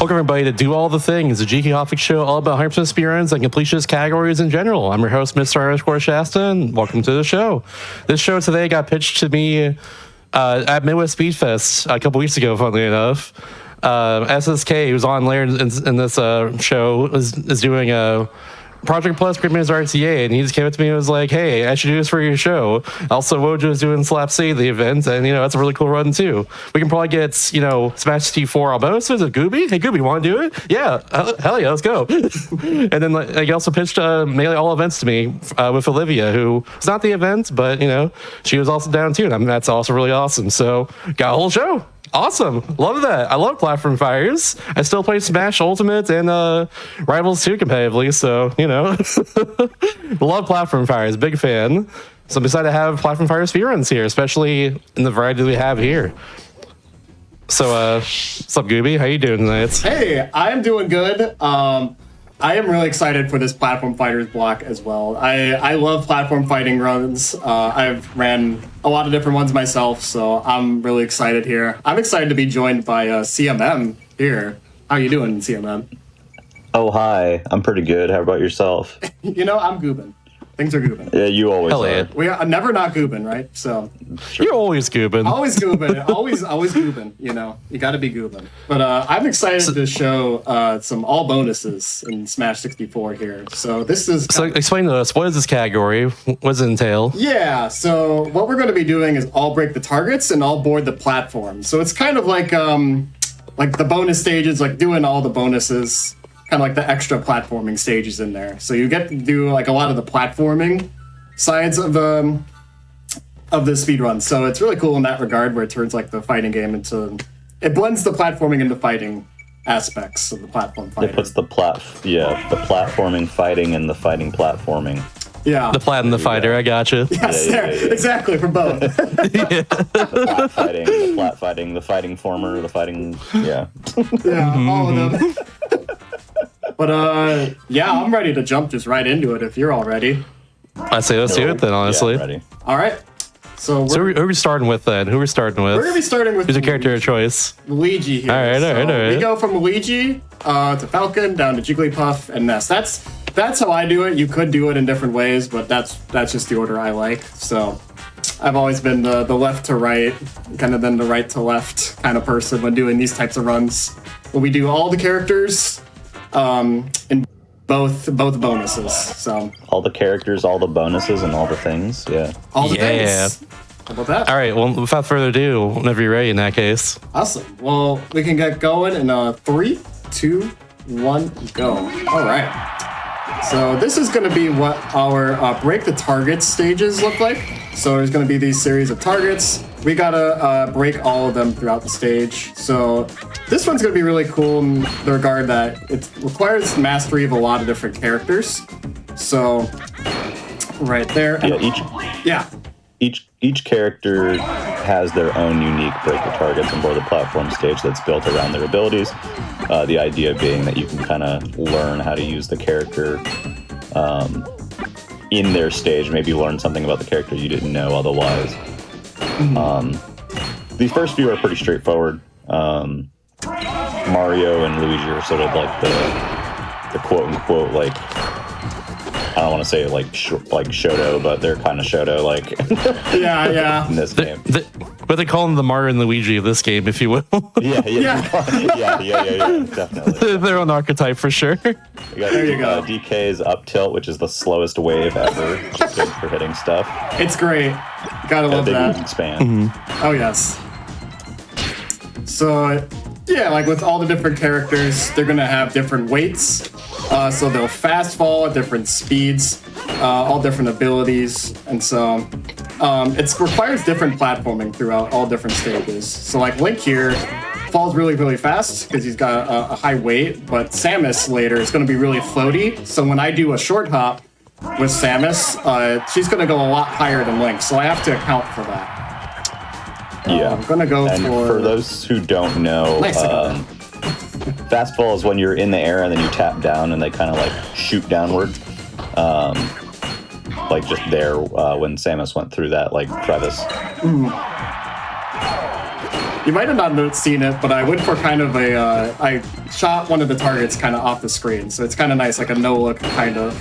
Welcome everybody to Do All the Things, the GDQ Hotfix show all about 100% speedruns and completionist categories in general. I'm your host, Mr. Shasta, and welcome to the show. This show today got pitched to me at Midwest Speed Fest a couple weeks ago, funnily enough. SSK, who's on later in this show, is doing a Project Plus Premier's RTA, and he just came up to me and was like, hey, I should do this for your show. Also, Wojo's doing Slap Save, the event, and, that's a really cool run, too. We can probably get, Smash T4 all bonuses with Gooby. Hey, Gooby, want to do it? Yeah, hell yeah, let's go. And then he also pitched Melee All events to me with Olivia, who is not the event, but, she was also down, too, and that's also really awesome. So, got a whole show. Awesome. Love that. I love platform fighters. I still play Smash Ultimate and Rivals 2 competitively, so, love platform fighters. Big fan. So I'm excited to have platform fighter speedruns here, especially in the variety we have here. So, what's up, Gooby? How you doing tonight? Hey, I am doing good. I am really excited for this platform fighters block as well. I love platform fighting runs. I've ran a lot of different ones myself, so I'm really excited here. I'm excited to be joined by CMM here. How you doing, CMM? Oh, hi. I'm pretty good. How about yourself? I'm goobin'. Things are goobin'. Yeah, you always Hell are. yeah. We are never not goobin', right? So You're always goobin'. always goobin'. always goobin'. You got to be goobin'. But I'm excited to show some all bonuses in Smash 64 here. So this is. So explain to us, what is this category? What does it entail? Yeah, so what we're going to be doing is all break the targets and all board the platform. So it's kind of like the bonus stages, like doing all the bonuses, kind of like the extra platforming stages in there. So you get to do like a lot of the platforming sides of the speedrun. So it's really cool in that regard, where it turns like the fighting game into, it blends the platforming into fighting aspects of the platform fighting. It puts the platforming fighting and the fighting platforming. Yeah. The plat and the fighter, I gotcha. Yes, Yeah. exactly, for both. The plat fighting, the fighting former, the fighting, yeah. Yeah, all of them. But I'm ready to jump just right into it if you're all ready. I say let's do it then, honestly. Yeah, ready. All right. So who are we starting with then? Who are we starting with? we're gonna be starting with Who's a character of choice? Luigi here. All right. We go from Luigi to Falcon down to Jigglypuff and Ness. That's how I do it. You could do it in different ways, but that's just the order I like. So I've always been the left to right, kind of then the right to left kind of person when doing these types of runs. When we do all the characters in both bonuses. So All the characters, all the bonuses, and all the things, yeah. all the Yeah. things. How about that? All right, well, without further ado, whenever you're ready in that case. Awesome. Well, we can get going in 3, 2, 1, go. All right. So this is going to be what our break the targets stages look like. So there's going to be these series of targets. We got to break all of them throughout the stage. So this one's going to be really cool in the regard that it requires mastery of a lot of different characters. So right there. Yeah, each character has their own unique break the targets and board the platform stage that's built around their abilities. The idea being that you can kind of learn how to use the character in their stage, maybe learn something about the character you didn't know otherwise. The first few are pretty straightforward. Mario and Luigi are sort of like the quote-unquote, like, I don't want to say like Shoto, but they're kind of Shoto like. Yeah. In this game. But they call him the Mario and Luigi of this game, if you will. Yeah, definitely. Their own archetype for sure. There you go. DK's up tilt, which is the slowest wave ever, good for hitting stuff. It's great. Gotta love that. Expand. Oh, yes. So, yeah, like with all the different characters, they're going to have different weights. So they'll fast fall at different speeds, all different abilities. And so it requires different platforming throughout all different stages. So like Link here falls really, really fast because he's got a high weight. But Samus later is going to be really floaty. So when I do a short hop with Samus, she's going to go a lot higher than Link. So I have to account for that. Yeah. I'm going to go and for those who don't know, fastball is when you're in the air and then you tap down and they kind of like shoot downward. Like just there when Samus went through that like crevice. You might have not seen it, but I went for kind of I shot one of the targets kind of off the screen, so it's kind of nice, like a no-look kind of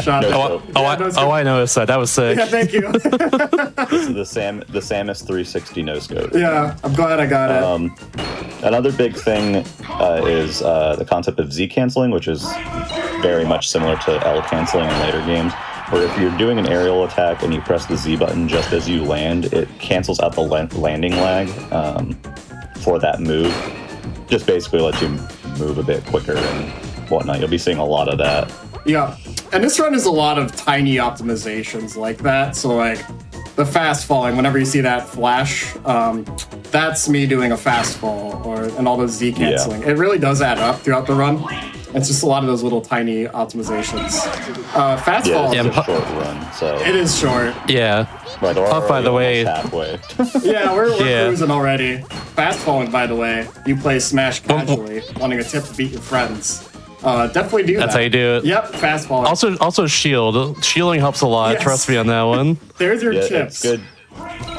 shot. I noticed that. That was sick. Yeah, thank you. This is the Samus 360 no scope. Yeah, I'm glad I got it. Another big thing is the concept of Z canceling, which is very much similar to L canceling in later games, where if you're doing an aerial attack and you press the Z button just as you land, it cancels out the landing lag for that move. Just basically lets you move a bit quicker and whatnot. You'll be seeing a lot of that. Yeah, and this run is a lot of tiny optimizations like that. So like the fast falling, whenever you see that flash, that's me doing a fast fall, and all those Z canceling. Yeah. It really does add up throughout the run. It's just a lot of those little tiny optimizations. Fast fall. It's a short run, so it is short. Yeah. Right, Puff, by the way. Halfway. Yeah, we're cruising already. Fast falling, by the way. You play Smash casually, wanting a tip to beat your friends. Definitely do that. That's how you do it. Yep, fast falling. Also shield. Shielding helps a lot. Yes. Trust me on that one. There's your chips. It's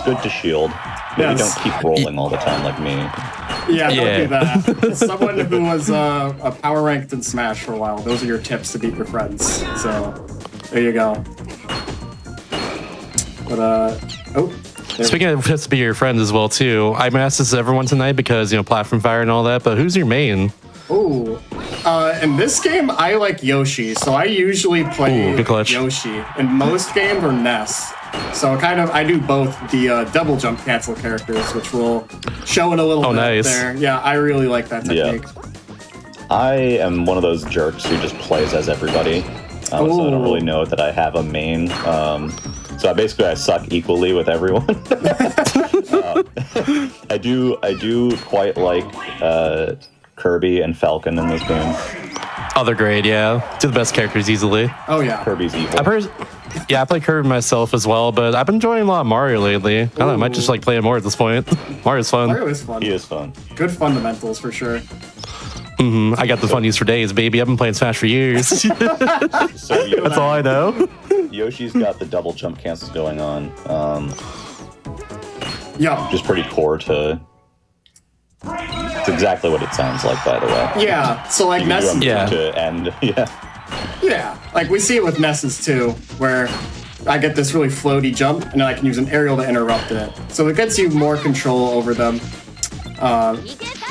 good to shield. Maybe don't keep rolling all the time like me. Yeah, don't do that. As someone who was a power ranked in Smash for a while, those are your tips to beat your friends. So, there you go. But, Speaking of tips to beat your friends as well, too, I'm asked this to everyone tonight because, platform fire and all that, but who's your main? Oh, in this game, I like Yoshi, so I usually play Yoshi. In most games, or Ness. So I do both the double jump cancel characters, which we'll show in a little bit there. Yeah, I really like that technique. Yeah. I am one of those jerks who just plays as everybody, so I don't really know that I have a main. So I suck equally with everyone. I do quite like Kirby and Falcon in this game. Oh, they're great, yeah. Two of the best characters easily. Oh, yeah. Kirby's evil. I play Kirby myself as well, but I've been enjoying a lot of Mario lately. I don't know, I might just play more at this point. Mario's fun. Mario is fun. He is fun. Good fundamentals, for sure. I got the funnies for days, baby. I've been playing Smash for years. That's all I know. Yoshi's got the double jump cancels going on. Yeah. Just pretty core to... It's exactly what it sounds like, by the way. Yeah, so like Ness... to end, Yeah, like we see it with Nesses too, where I get this really floaty jump, and then I can use an aerial to interrupt it. So it gets you more control over them.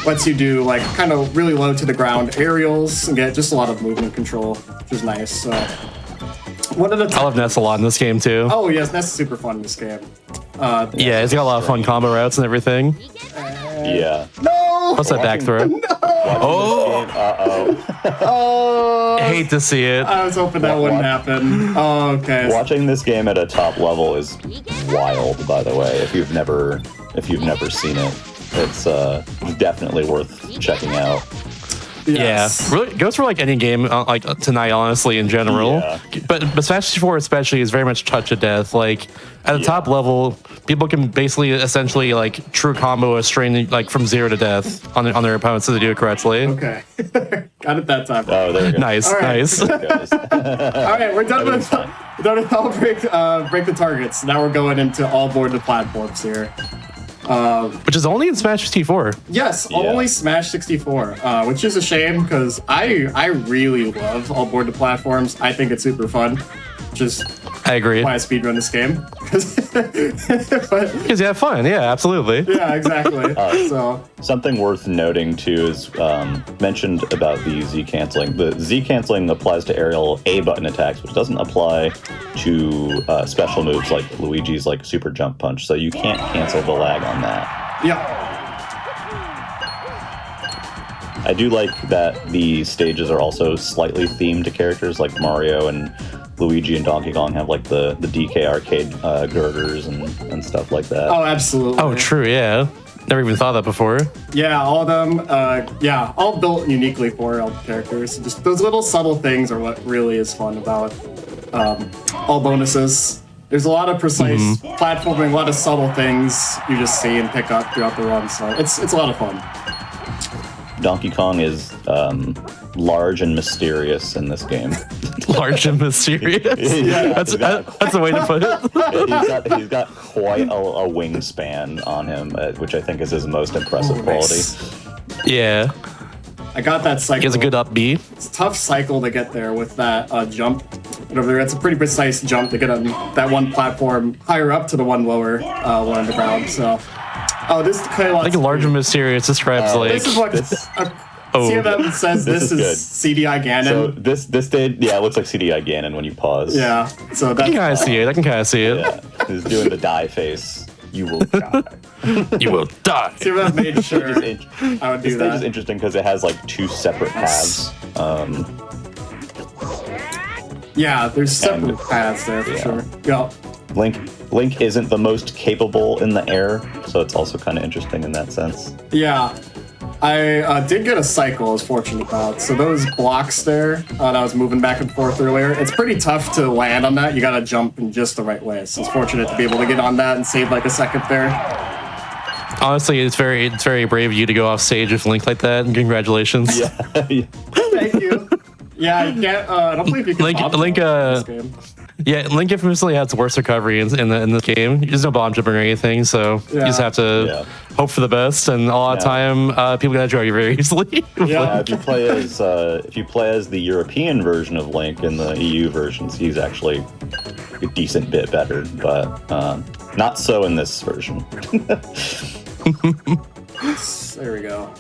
Lets you do like kind of really low to the ground aerials and get just a lot of movement control, which is nice. So I love Ness a lot in this game too. Oh yes, Ness is super fun in this game. Yeah, it's got a lot of fun combo routes and everything. Yeah. No! What's that back throw? No! Oh! I hate to see it. I was hoping that wouldn't happen. Oh, okay. Watching this game at a top level is wild, by the way. If you've never seen it, it's definitely worth checking out. Yes. Yeah, really goes for like any game like tonight, honestly, in general. Yeah. But Smash 4 especially is very much touch of death. Like at the top level, people can basically essentially like true combo a string like from 0 to death on their opponents if they do it correctly. Okay, got it that time. Oh, there you go. Nice, all right. Nice. All right, we're done with all break the targets. Now we're going into all board the platforms here. Which is only in Smash 64. Yes, only Smash 64, which is a shame because I really love all board the platforms. I think it's super fun. I agree. Why I speedrun this game. Because you have fun, yeah, absolutely. Yeah, exactly. So something worth noting too is mentioned about the Z canceling. The Z canceling applies to aerial A button attacks, which doesn't apply to special moves like Luigi's like super jump punch. So you can't cancel the lag on that. Yeah. I do like that the stages are also slightly themed to characters like Mario and Luigi and Donkey Kong have like the DK arcade girders and stuff like that. Oh, absolutely. Oh, true, yeah. Never even thought that before. Yeah, all of them, all built uniquely for all the characters. Just those little subtle things are what really is fun about all bonuses. There's a lot of precise platforming, a lot of subtle things you just see and pick up throughout the run, so it's a lot of fun. Donkey Kong is large and mysterious in this game. Large and mysterious. That's a way to put it. He's got quite a wingspan on him, which I think is his most impressive quality. Yeah. I got that cycle. He has a good upbeat. It's a tough cycle to get there with that jump. Over there, it's a pretty precise jump to get on that one platform higher up to the one lower one on the ground. So, this is kind of I think large and mysterious describes like. This is what. See how that says this is good. CDI Ganon? So this did, it looks like CDI Ganon when you pause. Yeah, so that's... I can kind of see it. I can kind of see it. Yeah, he's doing the die face. You will die. You will die. See what I made sure I would do This stage that. is interesting because it has like 2 separate paths. Yeah, there's separate paths there for sure. Yeah. Link isn't the most capable in the air, so it's also kind of interesting in that sense. Yeah. I did get a cycle, I was fortunate about. So those blocks there that I was moving back and forth earlier, it's pretty tough to land on that. You gotta jump in just the right way. So it's fortunate to be able to get on that and save like a second there. Honestly, it's very brave of you to go off stage with Link like that. And congratulations. Yeah. Thank you. Yeah, you can't. I don't believe you can. Link. This game. Yeah, Link infamously has worse recovery in this game. There's no bomb jumping or anything, so you just have to hope for the best. And a lot of time, people gonna draw you very easily. Yeah. If you play as the European version of Link in the EU versions, he's actually a decent bit better, but not so in this version. There we go.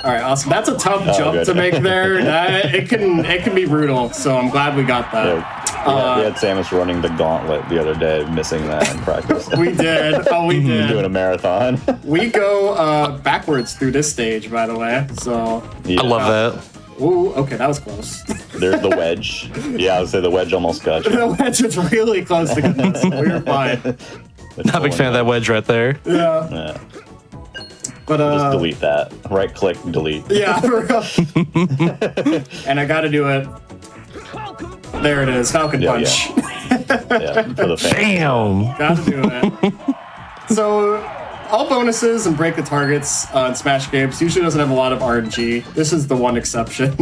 All right, awesome. That's a tough jump good. to make there. It can be brutal. So I'm glad we got that. We had Samus running the gauntlet the other day, missing that in practice. We did. Oh, we did. Doing a marathon. We go backwards through this stage, by the way. So Yeah. I love that. ooh, okay, that was close. There's the wedge. Yeah, I would say the wedge almost got you. The wedge was really close to get us. We were fine. Not a big fan of that wedge right there. Yeah. Yeah. But Just delete that. Right click, delete. yeah, for real. And I got to do it. There it is, Falcon Punch. Yeah, for the fans. Damn. Got to do it. So, all bonuses and break the targets in Smash games usually doesn't have a lot of RNG. This is the one exception.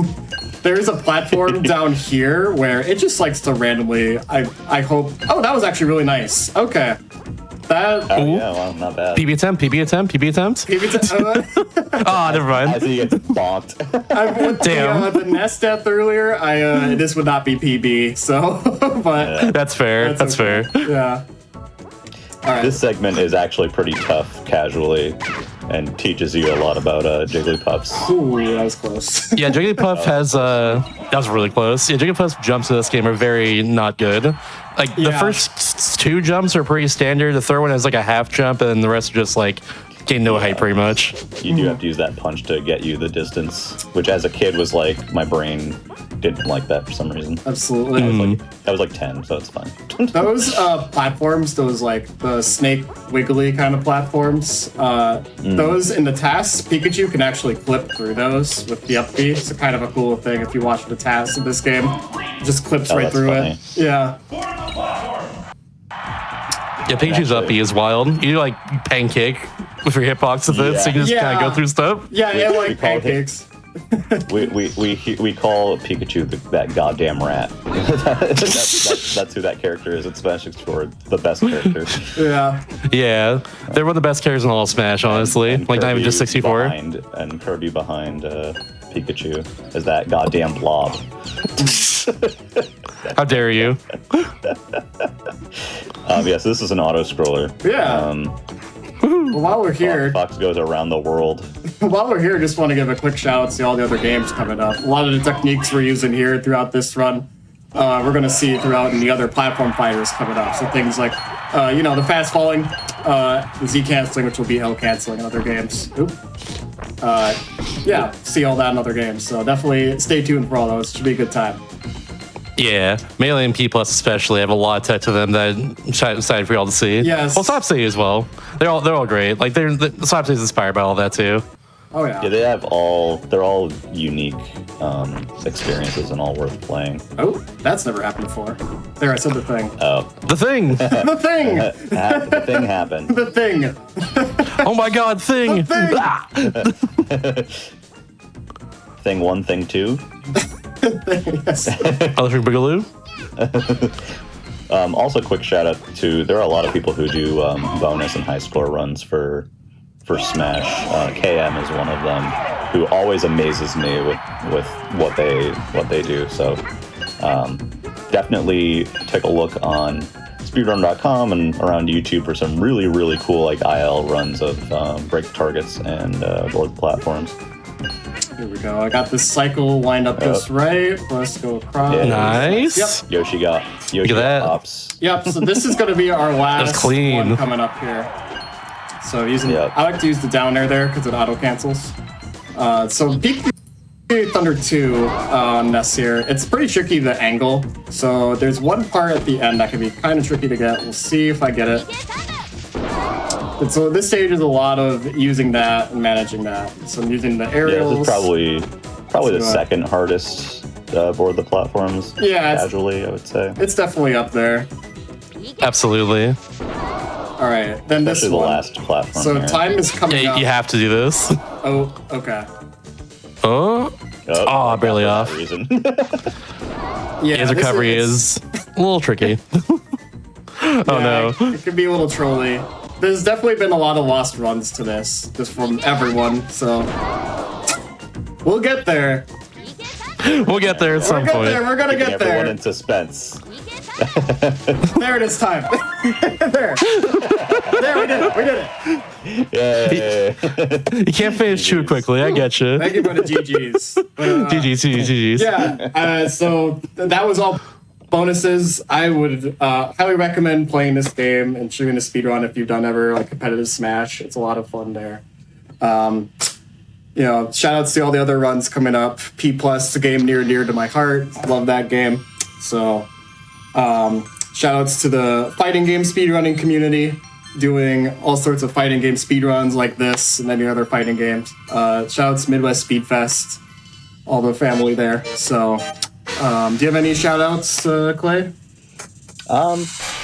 There is a platform down here where it just likes to randomly. I hope. Oh, that was actually really nice. Okay. That. Oh, yeah, well, not bad. PB attempt. Ah, never I mind. see you get bonked. I went Damn. the nest death earlier. This would not be PB. So, but That's fair. That's okay. fair. Yeah. All right. This segment is actually pretty tough casually and teaches you a lot about Jigglypuffs. Ooh, that was close. Yeah, Jigglypuff has that was really close. Yeah, Jigglypuff's jumps in this game are very not good. Like the first 2 jumps are pretty standard. The third one has like a half jump, and the rest are just like gain no height pretty much. You do have to use that punch to get you the distance, which as a kid was like, my brain didn't like that for some reason. Absolutely. I was like 10, so it's fine. Those platforms, those like the snake wiggly kind of platforms, those in the tasks, Pikachu can actually clip through those with the up B. It's kind of a cool thing if you watch the tasks in this game. It just clips right that's through funny. it. Yeah. Yeah, Pikachu's up B is wild. You do like pancake with your hitbox with it, so you can just kind of go through stuff. Yeah, yeah, We like call it- pancakes. We call Pikachu that goddamn rat. that's who that character is in Smash 64. The best character. Yeah. Yeah, they're one of the best characters in all of Smash, honestly. And Like not even Kirby just 64. and Kirby behind Pikachu is that goddamn blob. How dare you? Yes, this is an auto scroller. Yeah. Well, while we're here, Fox goes around the world. while we're here, just want to give a quick shout out to all the other games coming up. A lot of the techniques we're using here throughout this run, we're going to see throughout in the other platform fighters coming up. So things like, the fast falling, the Z canceling, which will be L canceling in other games. Oop. See all that in other games. So definitely stay tuned for all those. It should be a good time. Yeah, Melee and P Plus especially have a lot of tech to them that I'm excited for y'all to see. Yes. Well, Slap City as well. They're all great. Like the Slap City is inspired by all that too. Oh, yeah. Yeah, they're all unique experiences and all worth playing. Oh, that's never happened before. There, I said the thing. The Thing. The thing! The thing happened. The thing! Oh my God, Thing. Thing! Ah! thing 1, thing 2. Yes. Electric Boogaloo. Also, quick shout out to, there are a lot of people who do bonus and high score runs for Smash. KM is one of them, who always amazes me with what they do. So definitely take a look on speedrun.com and around YouTube for some really, really cool like IL runs of break targets and board platforms. Here we go. I got this cycle lined up just right. Let's go across. Yeah. Nice. Yep. Yoshi got that. pops. Yep. So this is going to be our last clean. one coming up here. So using, Yep. I like to use the down air there because it auto cancels. So Peak Thunder 2 Ness here. It's pretty tricky to angle. So there's one part at the end that can be kind of tricky to get. We'll see if I get it. And so this stage is a lot of using that and managing that. So I'm using the Yeah, aerials. this is probably the second hardest board the platforms. Yeah, casually, I would say. It's definitely up there. Absolutely. All right, then this Especially the one. last platform. So here. time is coming Yeah, up. you have to do this. Oh, okay. Oh, I barely got off. that reason. Yeah, his this recovery is a little tricky. Oh no. It could be a little trolly. There's definitely been a lot of lost runs to this, just from everyone. So we'll get there. We'll get there at some We're point. We're gonna Keeping get everyone there. in suspense. There it is. Time. There. There. We did it. We did it. Yeah. You can't finish too quickly. I get you. Thank you for the GGs. GG's. Yeah. So that was all bonuses. I would highly recommend playing this game and shooting a speedrun if you've done ever like competitive Smash. It's a lot of fun there. You know, shout outs to all the other runs coming up. P Plus, a game near and dear to my heart. Love that game. So shout outs to the fighting game speedrunning community, doing all sorts of fighting game speedruns like this and any other fighting games. Shout outs to Midwest Speed Fest, all the family there. So do you have any shout outs, Clay?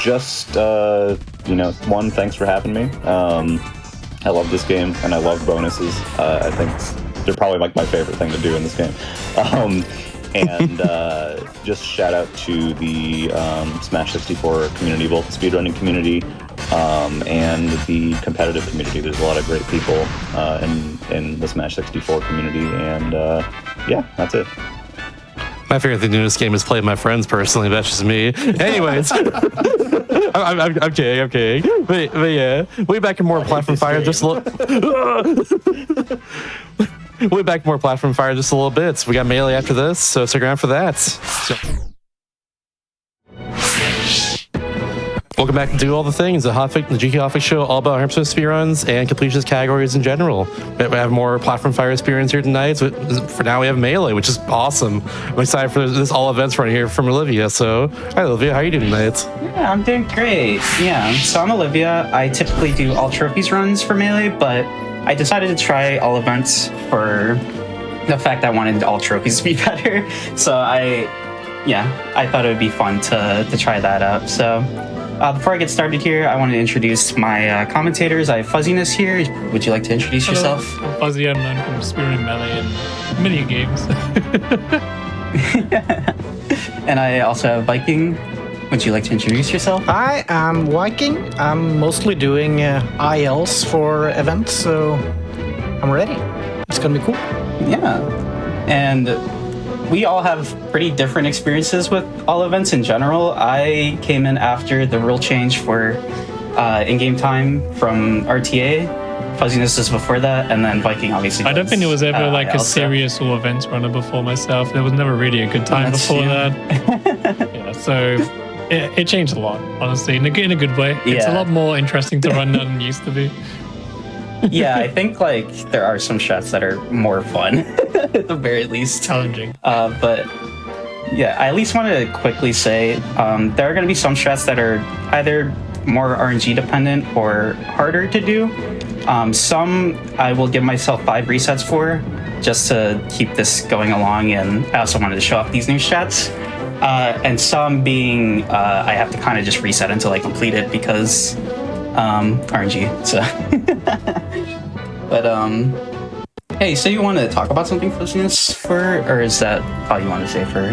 Just one, thanks for having me. I love this game and I love bonuses. I think they're probably like my favorite thing to do in this game. And just shout out to the Smash 64 community, both the speedrunning community and the competitive community. There's a lot of great people in the Smash 64 community, and yeah, that's it. My favorite thing to do in this game is play with my friends personally. That's just me. Anyways. I'm okay. But yeah, way back in more Platform Fire, just a little. Way back more Platform Fire, just a little bit. So we got Melee after this, so stick around for that. So. Welcome back to Do All the Things, the Hotfix, the GDQ Hotfix show, all about 100% speedruns and completionist categories in general. We have more Platform Fire experience here tonight. So for now, we have Melee, which is awesome. I'm excited for this all events right here from Olivia. So, hi Olivia, how are you doing tonight? Yeah, I'm doing great. Yeah, so I'm Olivia. I typically do all trophies runs for Melee, but I decided to try all events for the fact I wanted all trophies to be better. So I thought it would be fun to try that out. So before I get started here, I want to introduce my commentators. I have Fuzziness here. Would you like to introduce Hello, yourself? I'm Fuzzy. I'm known from Speedrunning, Melee, and mini games. And I also have Viking. Would you like to introduce yourself? Hi, I'm Viking. I'm mostly doing ILs for events, so I'm ready. It's gonna be cool. Yeah. And we all have pretty different experiences with all events in general. I came in after the rule change for in-game time from RTA. Fuzziness is before that, and then Viking obviously. I don't think there was ever like a IL, so- serious all events runner before myself. There was never really a good time That's before true. that. Yeah, so it changed a lot, honestly, in a good way. It's a Yeah. lot more interesting to run than it used to be. Yeah, I think like there are some shots that are more fun at the very least. Challenging. But yeah, I at least want to quickly say there are going to be some strats that are either more RNG dependent or harder to do. Some I will give myself 5 resets for just to keep this going along, and I also wanted to show off these new strats. And some being I have to kind of just reset until I complete it because RNG. So, but Hey, so you want to talk about something or is that all you want to say for?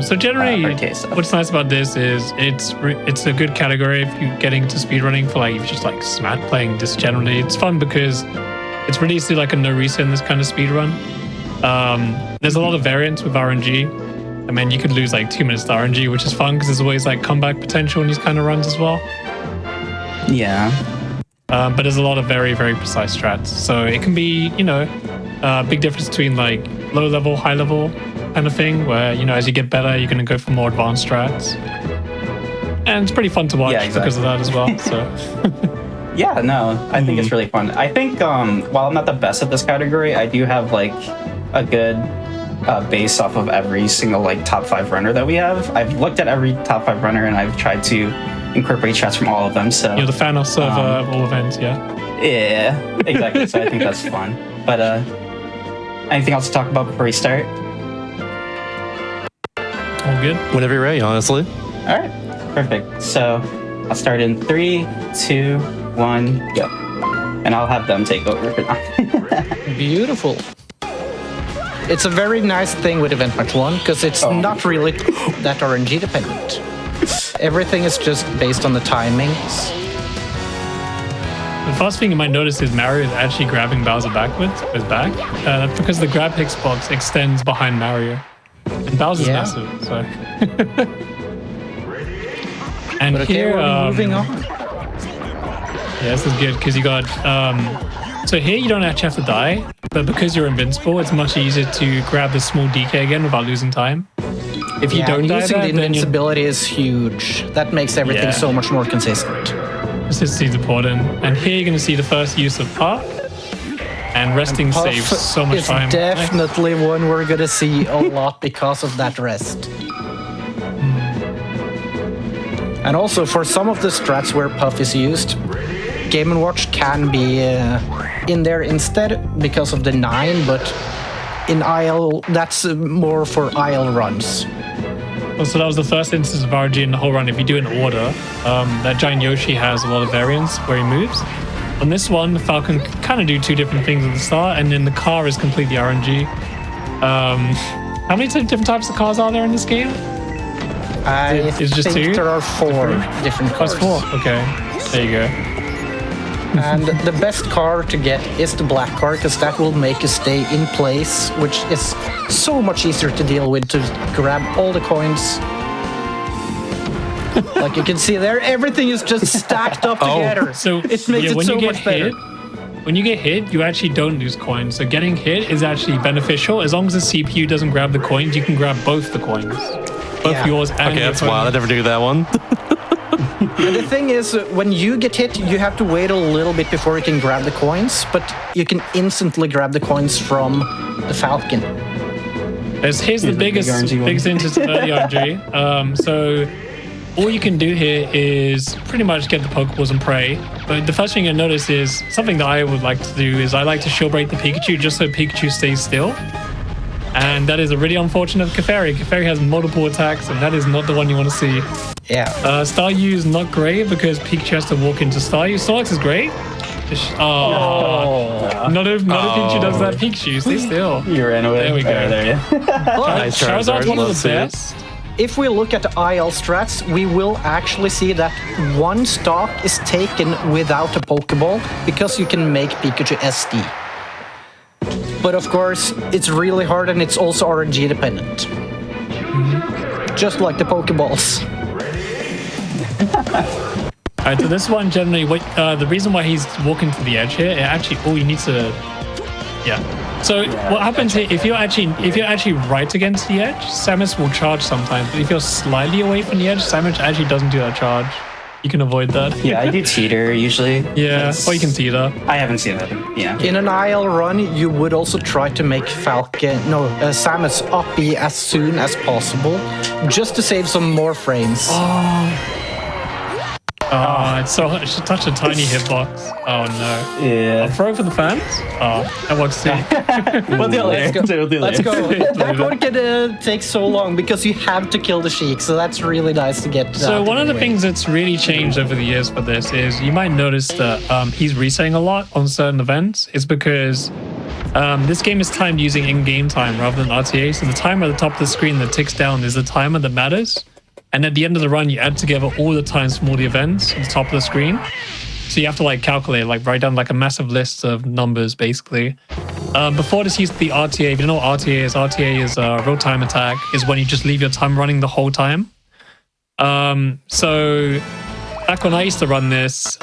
So generally, case, what's nice about this is it's a good category if you're getting into speedrunning for like if you just like smat playing this generally. It's fun because it's released to like a no reset in this kind of speedrun. There's a lot of variance with RNG. I mean, you could lose like 2 minutes to RNG, which is fun because there's always like comeback potential in these kind of runs as well. Yeah. But there's a lot of very, very precise strats. So it can be, big difference between like low level, high level kind of thing where, as you get better, you're going to go for more advanced strats. And it's pretty fun to watch because of that as well. So. Yeah, no, I think it's really fun. I think while I'm not the best at this category, I do have like a good base off of every single like top 5 runner that we have. I've looked at every top 5 runner and I've tried to incorporate shots from all of them. So you're the fan of all events, yeah. Yeah, exactly. So I think that's fun. But anything else to talk about before we start? All good. Whenever you're ready, honestly. All right, perfect. So I'll start in 3, 2, 1, go, and I'll have them take over for now. Beautiful. It's a very nice thing with Event Match 1 because it's not really that RNG dependent. Everything is just based on the timings. The first thing you might notice is Mario is actually grabbing Bowser backwards, his back. That's because the grab hitbox extends behind Mario. And Bowser's massive, so. And but okay, here, we're moving on. Yeah, this is good because you got. So here you don't actually have to die, but because you're invincible, it's much easier to grab the small DK again without losing time. If you don't die, using the invincibility is huge. That makes everything so much more consistent. Consistency is important. And here you're going to see the first use of Puff. And resting saves so much time. It's definitely one we're going to see a lot because of that rest. And also, for some of the strats where Puff is used, Game & Watch can be in there instead because of the 9, but in IL, that's more for IL runs. So that was the first instance of RNG in the whole run. If you do it in order, that giant Yoshi has a lot of variance where he moves. On this one, the Falcon can kind of do 2 different things at the start, and then the car is completely RNG. How many different types of cars are there in this game? I just think 2? there are 4 different cars. 4. Okay, there you go. And the best car to get is the black car, because that will make you stay in place, which is so much easier to deal with to grab all the coins. Like you can see there, everything is just stacked up together. So it makes it so much better. When you get hit, you actually don't lose coins. So getting hit is actually beneficial. As long as the CPU doesn't grab the coins, you can grab both the coins. Both yours and okay, your that's wild. I never knew that one. And the thing is, when you get hit, you have to wait a little bit before you can grab the coins, but you can instantly grab the coins from the Falcon. Here's the biggest instance of early RNG. So all you can do here is pretty much get the Pokeballs and pray. But the first thing you'll notice is something that I would like to do is I like to shield break the Pikachu just so Pikachu stays still. And that is a really unfortunate for Keferi. Keferi has multiple attacks, and that is not the one you want to see. Yeah. Staryu is not great because Pikachu has to walk into Staryu. Snorlax is great. Not if Pikachu does that. Pikachu, stay still. You ran away. There we go. But Charizard's one of the best. if we look at the IL strats, we will actually see that one stock is taken without a Pokeball because you can make Pikachu SD. But of course, it's really hard and it's also RNG dependent. Just like the Pokeballs. Alright, so this one generally, the reason why he's walking to the edge here, it actually, you need to, So what happens here, if you're actually right against the edge, Samus will charge sometimes. But if you're slightly away from the edge, Samus actually doesn't do that charge. You can avoid that. Yeah, I do teeter usually. Yeah, or you can teeter. I haven't seen that. Yeah. In an IL run, you would also try to make Samus uppy as soon as possible, just to save some more frames. Oh, it's such a tiny hitbox. Oh no. Yeah. I'll throw for the fans? Oh, that works too. We'll do it later. Let's go. That one can take so long because you have to kill the Sheik, so that's really nice to get. So one of the things that's really changed over the years for this is you might notice that he's resetting a lot on certain events. It's because This game is timed using in-game time rather than RTA, so the timer at the top of the screen that ticks down is the timer that matters. And at the end of the run, you add together all the times from all the events at the top of the screen. So you have to like calculate, like write down like a massive list of numbers, basically. Before this used to be RTA. If you know what RTA is real-time attack, is when you just leave your time running the whole time. So back when I used to run this,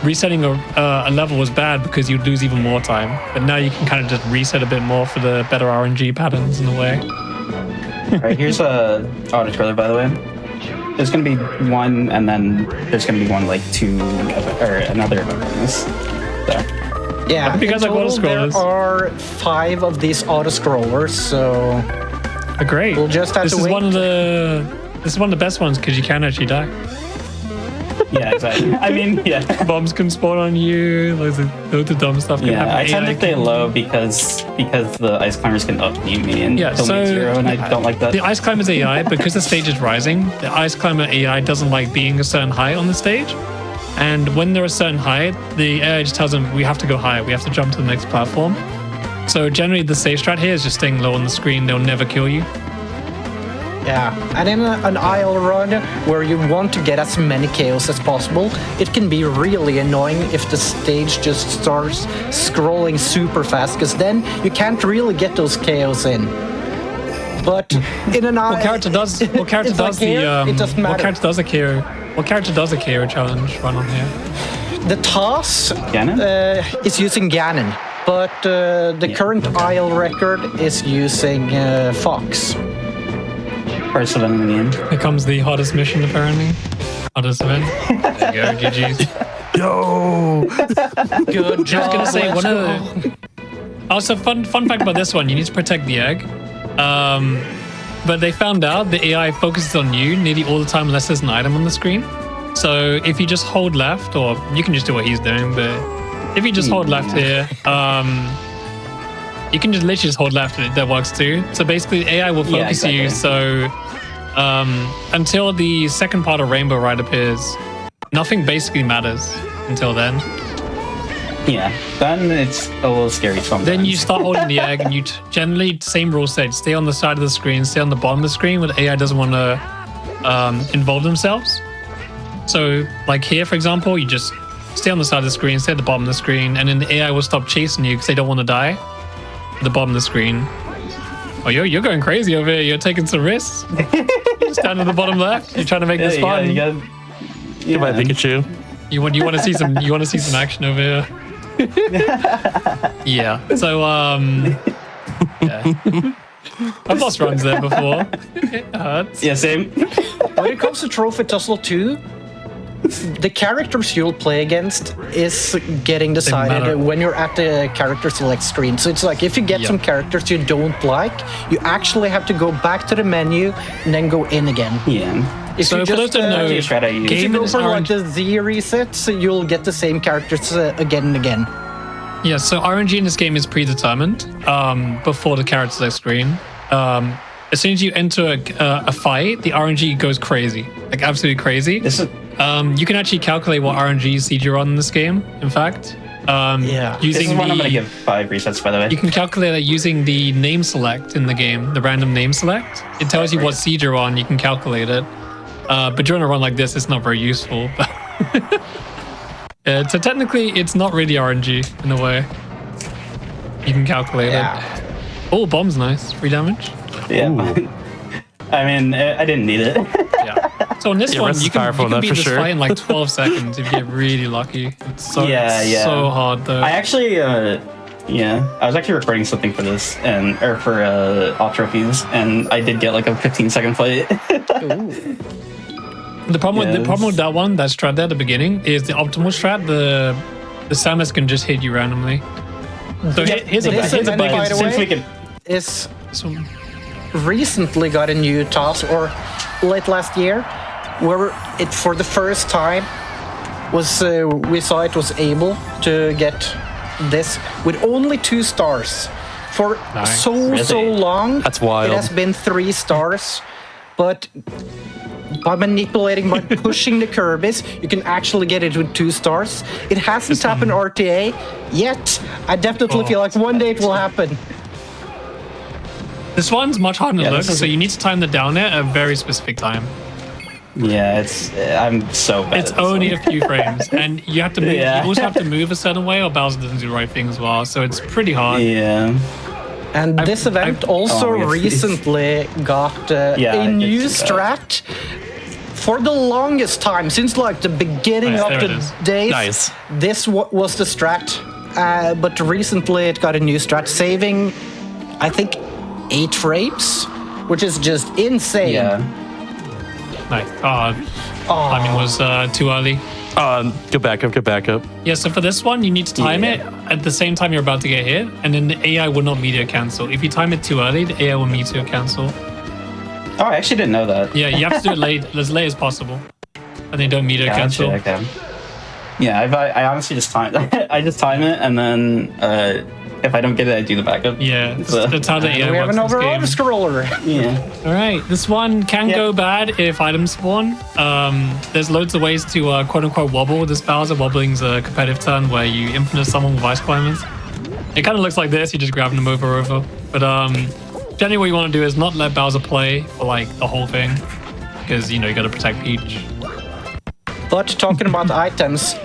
resetting a level was bad because you'd lose even more time. But now you can kind of just reset a bit more for the better RNG patterns in a way. All right, here's a auto scroller, by the way. There's going to be one, and then there's going to be one, like, two, or another event on this. There. Yeah, You guys like auto there scrollers? are 5 of these auto scrollers, so Great. we'll just have This to is wait. one of the best ones because you can actually die. Yeah, exactly. I mean, yeah. Bombs can spawn on you. Loads of dumb stuff can happen. Yeah, I tend to AI stay can- low because the ice climbers can up-mute me and Yeah, kill me so at 0, and I don't like that. The ice climber's AI, because the stage is rising, the ice climber AI doesn't like being a certain height on the stage. And when they're a certain height, the AI just tells them, we have to go higher, we have to jump to the next platform. So generally the safe strat here is just staying low on the screen, they'll never kill you. Yeah, and in an aisle run where you want to get as many KOs as possible, it can be really annoying if the stage just starts scrolling super fast, because then you can't really get those KOs in. But in an What character does it doesn't what matter. character does a KO challenge run on here? The toss Ganon? is using Ganon, but the current aisle record is using Fox. First event in the game. Here comes the hottest mission apparently. Hottest event. There you go, GG's. Yo! Good I was job. gonna say let's one of go. the. Also, fun fact about this one: you need to protect the egg. But they found out the AI focuses on you nearly all the time unless there's an item on the screen. So if you just hold left, or you can just do what he's doing, but if you just hold left here, you can just literally just hold left. That works too. So basically, the AI will focus exactly. you. So until the second part of Rainbow Ride appears, nothing basically matters until then. Yeah, then it's a little scary sometimes. Then you start holding the egg, and you generally, same rule set, stay on the side of the screen, stay on the bottom of the screen where the AI doesn't want to involve themselves. So, like here, for example, you just stay on the side of the screen, stay at the bottom of the screen, and then the AI will stop chasing you because they don't want to die at the bottom of the screen. Oh, you're going crazy over here. You're taking some risks. You stand at the bottom left. You're trying to make this fun. Goodbye, Pikachu. You want to see some action over here. Yeah. So yeah. I've lost runs there before. It hurts. Yeah, same. When it comes to Trophy Tussle 2, the characters you'll play against is getting decided matter. when you're at the character select screen. So it's like if you get Yep. some characters you don't like, you actually have to go back to the menu and then go in again. Yeah. If So you for those that know, Just try to use if you game go is for like RNG. the Z resets, you'll get the same characters again and again. Yeah, so RNG in this game is predetermined before the character select screen. As soon as you enter a fight, the RNG goes crazy, like absolutely crazy. This is You can actually calculate what RNG seed you're on in this game. In fact, Yeah. this using is one I'm gonna the give 5 resets, by the way. you can calculate it using the name select in the game, the random name select. It tells you what seed you're on. You can calculate it. But during a run like this, it's not very useful. So technically, it's not really RNG in a way. You can calculate Yeah. it. Oh, bomb's nice. Free damage. Yeah. I mean, I didn't need it. Yeah. So on this Yeah, one, rest you is can powerful beat enough for this sure. fight in like 12 seconds if you get really lucky. It's so, Yeah, it's yeah. so hard though. I actually, I was actually recording something for this, or for off trophies, and I did get like a 15-second fight. The problem Yes. with that one, that strat there at the beginning, is the optimal strat. The Samus can just hit you randomly. So here's a This big event, by the since way, we could, is so, recently got a new task, or late last year, where it for the first time was we saw it was able to get this with only 2 stars. For Nice. so Really? long, That's wild. it has been 3 stars, but by manipulating, by pushing the Kirby's, you can actually get it with 2 stars. It hasn't happened RTA yet. I definitely feel like one day it will happen. This one's much harder to look, this is- so you need to time the down air at a very specific time. Yeah, I'm so bad. It's at this only one. a few frames, and you have to move. Yeah. You also have to move a certain way, or Bowser doesn't do the right thing as well. So it's pretty hard. Yeah. And this event also Oh, yes, please. recently got Yeah, a I did new see that. strat. For the longest time, since like the beginning Nice, of there it the is. days, Nice. this was the strat. But recently it got a new strat, saving, I think, 8 frames, which is just insane. Yeah. Nice. Timing was too early. Go back up. Yeah, so for this one, you need to time it at the same time you're about to get hit, and then the AI will not meteor cancel. If you time it too early, the AI will meteor cancel. Oh, I actually didn't know that. Yeah, you have to do it as late as possible, and they don't meteor cancel. Gotcha, okay. Yeah, I honestly just time I just time it, and then if I don't get it, I do the backup. Yeah, So- that's how the AI We have works in another this auto game. scroller. Yeah. All right, this one can go bad if items spawn. There's loads of ways to quote unquote wobble this Bowser. Wobbling's a competitive turn where you infinite summon with ice climbers. It kind of looks like this. You're just grabbing them over. But generally, what you want to do is not let Bowser play for like the whole thing, because you got to protect Peach. But talking about items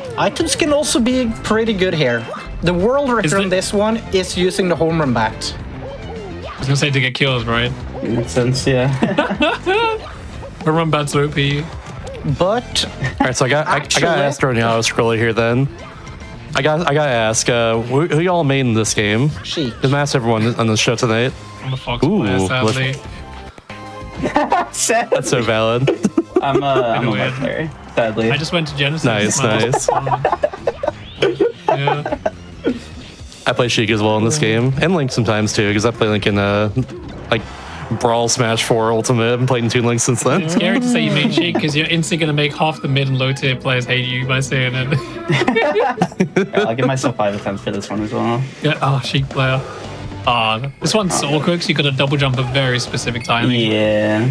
can also be pretty good here. The world record on this one is using the home run bat. I was gonna say to get kills, right? Makes sense, yeah. Run bats OP. But All right, so I got asked during the auto scroller here. Then I got to ask, who y'all made in this game? Sheik. Just ask everyone on the show tonight. I'm a Fox Ooh, player, sadly. That's so valid. I'm a weird. white player, sadly. I just went to Genesis. Nice. Yeah. I play Sheik as well in this game, and Link sometimes too, because I play Link in like Brawl Smash 4 Ultimate. I've been playing Toon Link since then. It's scary to say you made Sheik because you're instantly gonna make half the mid and low tier players hate you by saying it. Yeah, I'll give myself 5 attempts for this one as well. Yeah, Sheik player. This one's so awkward because you got to double jump at very specific timing. Yeah.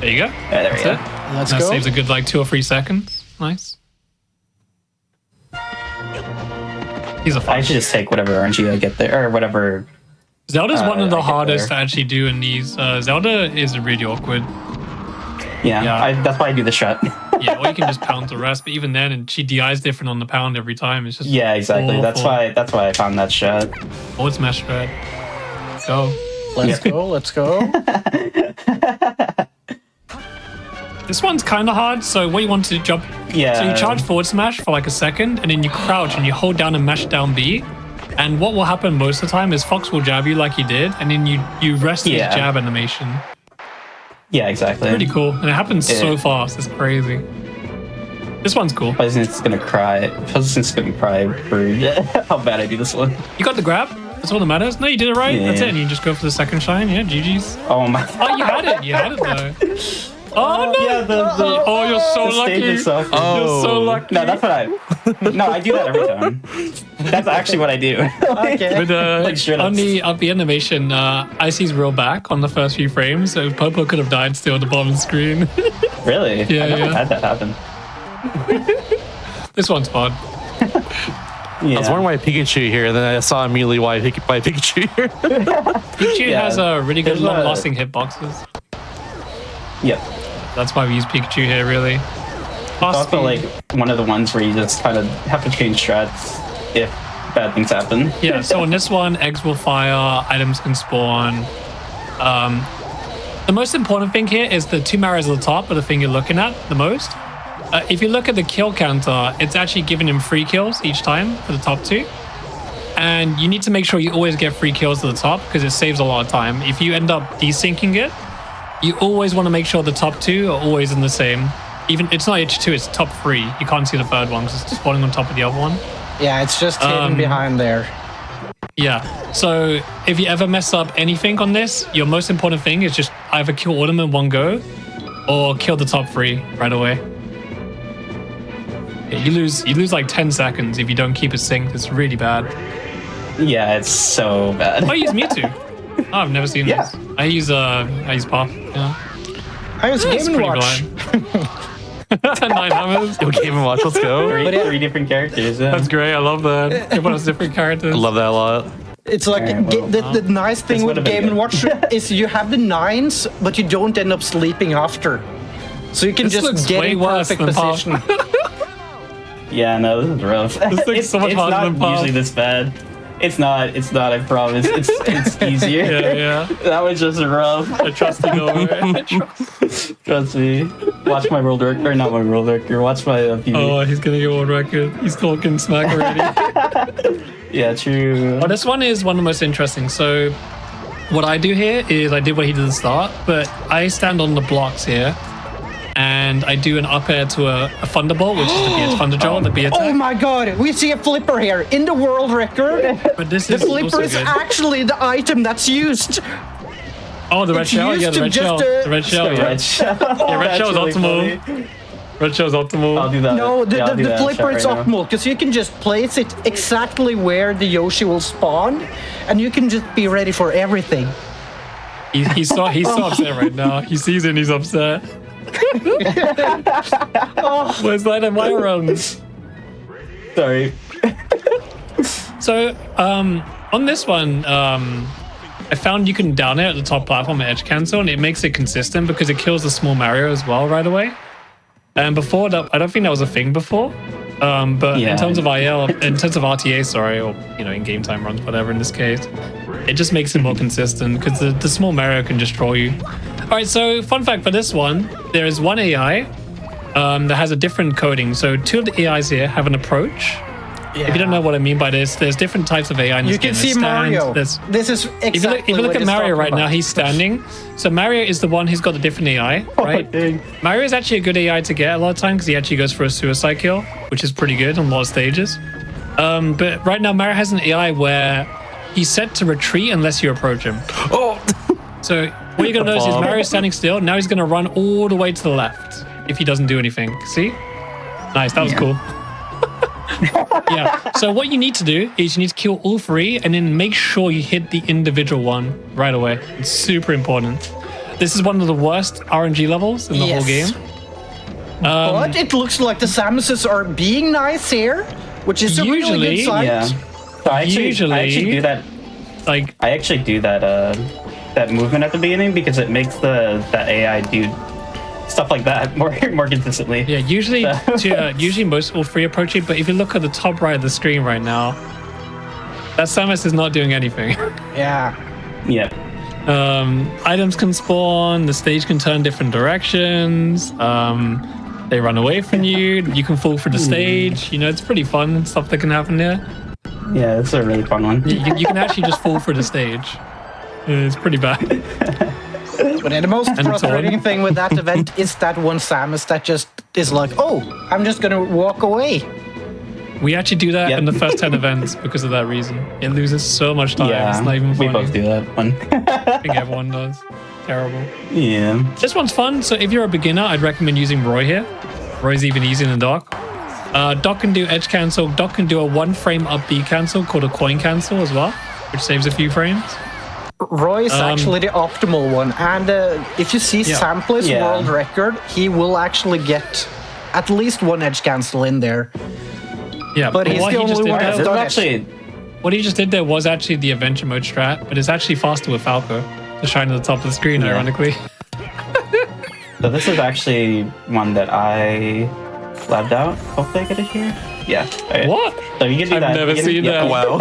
There you go. Yeah, there we go. Let's That go. saves a good like 2 or 3 seconds. Nice. He's a I fun. should just take whatever RNG I get there, or whatever. Zelda's one of the I get hardest there. to actually do in these. Zelda is really awkward. Yeah, Yeah. that's why I do the shot. Yeah, or you can just pound the rest, but even then, and she DI's different on the pound every time. It's just Yeah, exactly. That's awful. why I found that shot. Forward smash red. Go. Let's go. This one's kind of hard. So what you want to jump? Yeah. So you charge forward smash for like a second, and then you crouch and you hold down and mash down B. And what will happen most of the time is Fox will jab you like he did, and then you rest his Yeah. jab animation. Yeah, exactly. Pretty cool, and it happens so Yeah. fast. It's crazy. This one's cool. President's gonna cry. President's gonna cry for how bad I do this one. You got the grab. That's all that matters. No, you did it right. Yeah. That's it. And you just go for the second shine. Yeah, GG's. Oh my. Oh, you had it. You had it though. Oh no! Yeah, the Oh, you're so the lucky. stage itself. You're so lucky. No, that's what I do that every time. That's actually what I do. Okay. With Like, straight up. on the animation, Icy's real back on the first few frames, so Popo could have died still at the bottom of the screen. Really? Yeah, I never yeah. had that happen. This one's fun. Yeah. I was wondering why Pikachu here, and then I saw immediately why Pikachu here. Pikachu Yeah. has a really good There's a- long-lasting hitboxes. Yep. That's why we use Pikachu here, really. It's Fast also speed. like one of the ones where you just kind of have to change strats if bad things happen. Yeah, so on this one, eggs will fire, items can spawn. The most important thing here is the 2 arrows at the top are the thing you're looking at the most. If you look at the kill counter, it's actually giving him 3 kills each time for the top 2. And you need to make sure you always get 3 kills at the top because it saves a lot of time. If you end up desyncing it, you always want to make sure the top 2 are always in the same. Even it's not H2, it's top 3. You can't see the third one because it's spawning on top of the other one. Yeah, it's just hidden behind there. Yeah. So if you ever mess up anything on this, your most important thing is just either kill all of them in one go or kill the top 3 right away. Yeah, you lose like 10 seconds if you don't keep it synced. It's really bad. Yeah, it's so bad. I use Mewtwo. Oh, I've never seen Yeah. this. I use Puff. Yeah. I was That's Game & pretty Watch. blind. 9 hammers. Yo, Game and Watch, let's go. Three different characters. That's great. I love that. Everyone has different characters. I love that a lot. It's like Alright, well, the nice thing this with would've been Game & Watch is you have the 9s, but you don't end up sleeping after. So you can This looks just get way in worse perfect than Pop. position. Yeah, no, this is rough. This looks so much it's harder not than Pop. usually this bad. It's not, I promise. It's easier. Yeah. That was just rough. I trust you, Noah. Trust me. Watch my world record, or not my world record, watch my PB. Oh, he's gonna go on record. He's talking smack already. Yeah, true. Well, this one is one of the most interesting. So, what I do here is I did what he did at the start, but I stand on the blocks here, and I do an up air to a thunderbolt, which is the B thunder jaw, the B attack. Oh my god, we see a flipper here in the world record. But this The is also flipper is good. actually the item that's used. Oh, the red it's shell? used Yeah, the to red just, shell. The red shell, yeah. Red shell. Yeah, red shell is That's really optimal. funny. Red shell's optimal. I'll do that. No, Yeah, I'll do the that flipper shot is right now. optimal because you can just place it exactly where the Yoshi will spawn, and you can just be ready for everything. He's so upset right now. He sees it and he's upset. Where's that in my runs? Sorry. So, on this one, I found you can down it at the top platform at edge cancel, and it makes it consistent because it kills the small Mario as well right away. And before that, I don't think that was a thing before. But Yeah. in terms of in terms of RTA, sorry, or in game time runs, whatever. In this case, it just makes it more consistent because the small Mario can destroy you. All right, so fun fact for this one, there is one AI that has a different coding. So 2 of the AIs here have an approach. If you don't know what I mean by this, there's different types of AI in this You can game. see There's stand, Mario. there's- This is exactly if you look what at he's Mario talking right now, about. he's standing. So Mario is the one who's got the different AI, right? dang. Mario is actually a good AI to get a lot of time because he actually goes for a suicide kill, which is pretty good on a lot of stages. But right now, Mario has an AI where he's set to retreat unless you approach him. Oh! So what you're gonna notice is Mario's standing still. Now he's gonna run all the way to the left if he doesn't do anything. See? Nice, that was cool. Yeah. So what you need to do is you need to kill all 3 and then make sure you hit the individual one right away. It's super important. This is one of the worst RNG levels in the whole game. But it looks like the Samuses are being nice here, which is a really Usually, good sign. Yeah. So I actually do that. Like, I actually do that that movement at the beginning because it makes that AI do stuff like that more consistently. yeah, usually usually most all 3 approach it, but if you look at the top right of the screen right now, that Samus is not doing anything. Yeah. Yeah. Items can spawn, the stage can turn different directions, they run away from you, you can fall through the stage, it's pretty fun stuff that can happen here. Yeah, it's a really fun one. You can actually just fall through the stage. It's pretty bad. But the most it's frustrating on. thing with that event is that one Samus that just is like, oh, I'm just gonna walk away. We actually do that Yep. in the first 10 events because of that reason. It loses so much time. Yeah, It's not even we funny. both do that one. I think everyone does. Terrible. Yeah. This one's fun. So if you're a beginner, I'd recommend using Roy here. Roy's even easier than Doc. Doc can do edge cancel. Doc can do a 1 frame up B cancel called a coin cancel as well, which saves a few frames. Roy is actually the optimal one, and if you see Sampler's Yeah. world record, he will actually get at least 1 edge cancel in there. Yeah, But he's what the he just only did one there- that's This is done it. actually what he just did there was actually the adventure mode strat, but it's actually faster with Falco to shine at the top of the screen, Yeah. ironically. so this is actually one that I labbed out. Hopefully I get it here. Yeah. Okay. What? So you can do I've that. never You can- seen yeah. that. Wow.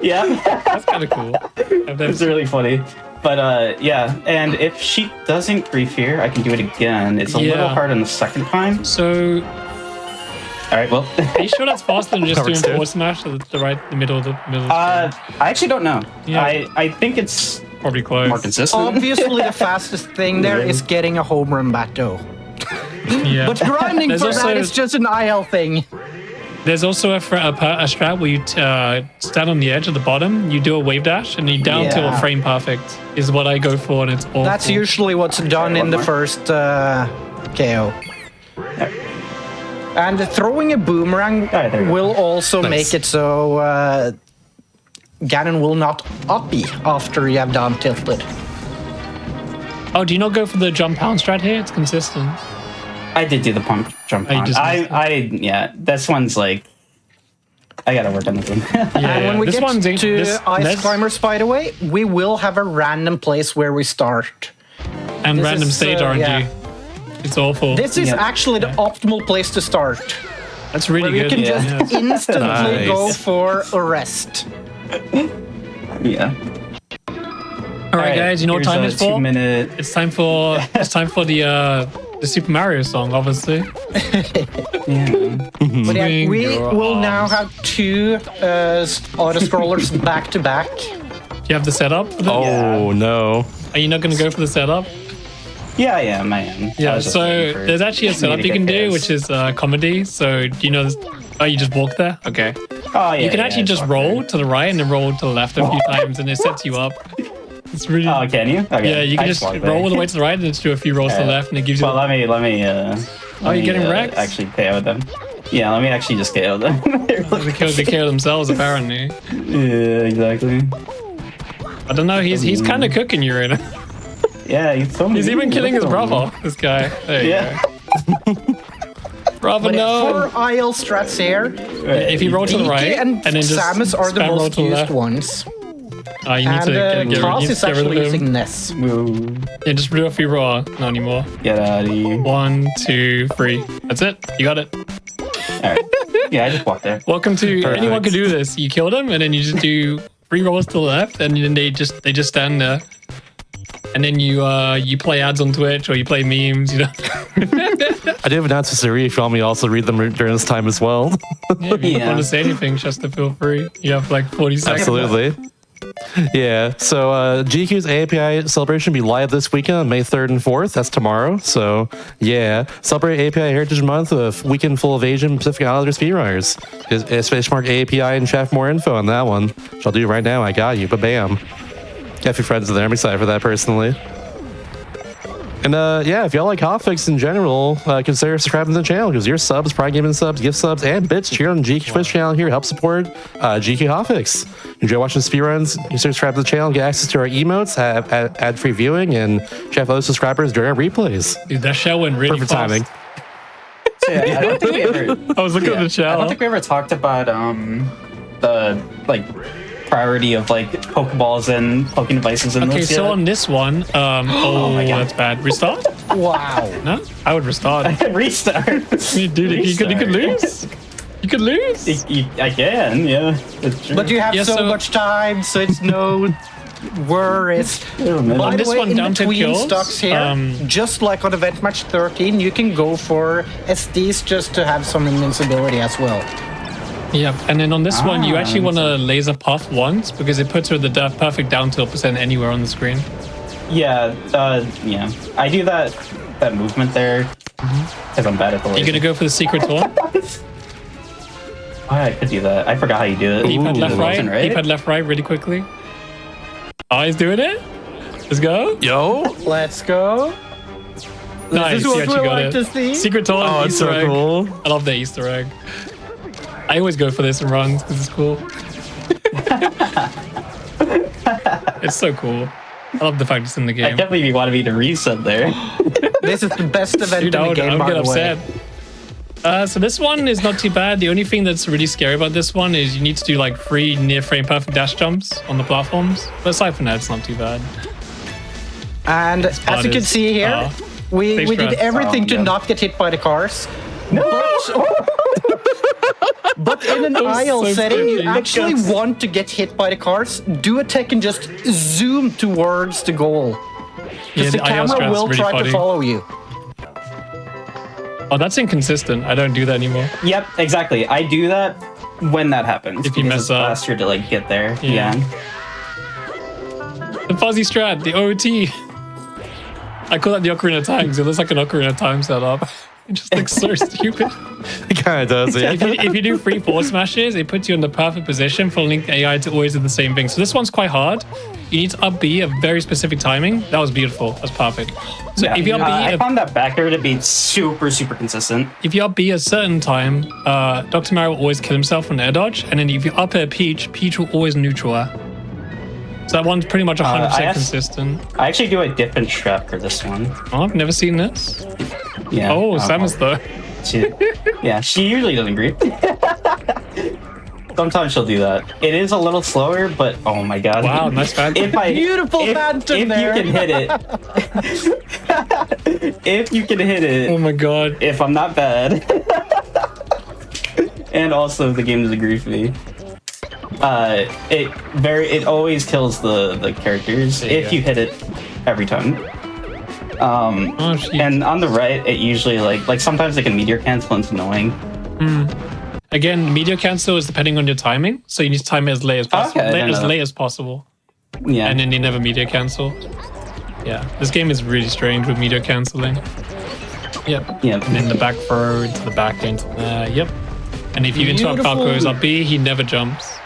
Yeah. That's kind of cool. I've never It's really funny. But yeah, and if she doesn't grief here, I can do it again. It's a little Yeah. hard on the second time. So, All right, well. are you sure that's faster than just Cover doing two. forward smash to the middle of the screen? I actually don't know. Yeah. I think it's Probably close. more consistent. Obviously, the fastest thing there is getting a home run battle. Yeah. But grinding There's for also- that is just an IL thing. There's also a strat where you stand on the edge at the bottom, you do a wave dash, and you down till a Yeah. frame perfect is what I go for, and it's awful. That's usually what's done in the first KO. And throwing a boomerang Alright, there you go. will also Nice. make it so Ganon will not uppy after you have down tilted. Oh, do you not go for the jump pound strat here? It's consistent. I did do the pump jump pound. Yeah, this one's like, I gotta work on this one. And when we this get one's to Ice Climbers, by the way, we will have a random place where we start. and this random is, stage RNG. yeah. It's awful. This is Yep. actually the optimal place to start. That's really Where you good. can just instantly Nice. go for a rest. Yeah. All right, guys, you know what time it's for? 2 minute. It's time for the Super Mario song, obviously. Yeah. But yeah, Swing we your will now arms. have two auto-scrollers back to back. Do you have the setup for this? Oh no. Are you not going to go for the setup? Yeah, I am. I Yeah, was just so waiting for there's actually a me to setup you get can do, pairs. which is comedy. So do you know this? Oh, you just walk there? Okay. Oh, yeah, You can yeah, actually I just walked roll there. to the right and then roll to the left a few times, and it sets you up. It's really. Oh, can you? Okay. Yeah, you can just walked roll all there. the way to the right and then just do a few rolls to the Alright. left, and it gives you. Well, let me. Oh, you're getting wrecked? Actually, KO them. Yeah, let me actually just KO them. They kill themselves, apparently. Yeah, exactly. I don't know. He's kind of cooking you right now. Yeah, He's even killing his brother. This guy. There you Yeah. go. Brother, But no. for IL strats here, If you roll to the DK right and then just Samus are the spam roll most to the used left. ones. You need to And get Toss rid is of actually him. using Ness. Move. Yeah, just do a few raw. Not anymore. Get out of here. 1, 2, 3. That's it. You got it. Alright. Yeah, I just walked there. Welcome to Perfect. anyone can do this. You kill them and then you just do 3 rolls to the left and then they just stand there. And then you play ads on Twitch or you play memes, you know. I did announce to Siri if you want me to also read them during this time as well. Yeah, if you Yeah. want to say anything, just to feel free. You have like 40 seconds. Absolutely. Yeah, so GQ's API celebration will be live this weekend on May 3rd and 4th. That's tomorrow. So, yeah, celebrate API Heritage Month with a weekend full of Asian Pacific Islander speedrunners. It's space mark API and chat for more info on that one. Which I'll do right now. I got you. But bam. Got a few friends in there. I'm excited for that personally. And yeah, if y'all like Hotfix in general, consider subscribing to the channel because your subs, Prime Gaming subs, gift subs, and bits here on the GQ Twitch channel here help support GQ Hotfix. Enjoy watching speedruns, consider subscribing to the channel, get access to our emotes, have ad-free viewing, and chat other subscribers during our replays. Dude, that show went really Perfect fast. timing. So, yeah, I don't think we ever. I was looking at the I don't channel. think we ever talked about the like priority of like Pokeballs and poking devices in Okay, this so yet. on this one, oh, my God. that's bad. Restart? Wow. No, I would restart. Restart. Dude, you could lose. You could lose. I can, yeah. That's true. But you have Yeah, so so- much time, so it's no worries. Oh, man. By On the this way, one, in down to between kills, stocks here, just like on Event Match 13, you can go for SDs just to have some invincibility as well. Yeah, and then on this one, you actually want that's to laser puff once because it puts her the perfect down tilt percent anywhere on the screen. Yeah, yeah. I do that movement there because I'm bad at the You're laser. gonna go for the secret taunt. Oh, I could do that. I forgot how you do it. D-pad left, It right. wasn't, right? D-pad left, right, really quickly. Oh, he's doing it. Let's go. Yo! Let's go. Nice, is you what actually we got like it. to see. Secret taunt, Oh, it's Easter so egg. cool. I love the Easter egg. I always go for this in runs because it's cool. It's so cool. I love the fact it's in the I game. can't believe you wanted me to reset there. This is the best event Dude, in the game, I would by get the way. upset. So this one is not too bad. The only thing that's really scary about this one is you need to do like 3 near frame perfect dash jumps on the platforms. But aside from that, it's not too bad. And as you can is, see here, we stage did strats. everything Oh, to yeah. not get hit by the cars. But in an was IL so setting, you sketchy. actually want to get hit by the cars. Do a tech and just zoom towards the goal. Yeah, Because the IL camera strat's will really try funny. to follow you. Oh, that's inconsistent. I don't do that anymore. Yep, exactly. I do that when that happens. If you because mess it's up. faster to like get there. Yeah. Yeah. The fuzzy strat, the OT. I call that the Ocarina of Time because it looks like an Ocarina of Time setup. It just looks so stupid. It kind of does, yeah. If you do 3 forward smashes, it puts you in the perfect position for Link AI to always do the same thing. So this one's quite hard. You need to up B at very specific timing. That was beautiful. That's perfect. So Yeah. if you up B, I found that back there to be super, super consistent. if you up B a certain time, Dr. Mario will always kill himself on air dodge. And then if you up air Peach, Peach will always neutral air. So that one's pretty much 100% I consistent. I actually do a different strat for this one. Oh, I've never seen this. Yeah. Oh, Samus though. She usually doesn't agree. Sometimes she'll do that. It is a little slower, but oh my god. Wow, nice phantom. Beautiful phantom there. You can hit it. If you can hit it. Oh my god. If I'm not bad. And also the game does agree with me. It always kills the characters if you hit it every time. And on the right, it usually like sometimes it can meteor cancel and it's annoying. Again, meteor cancel is depending on your timing, so you need to time it as late as possible. Okay, late as possible. Yeah. And then you never meteor cancel. Yeah, this game is really strange with meteor canceling. Yep. Yep. And then the back throw into the back into there. Yep. And if you interrupt Falco's up B, he never jumps.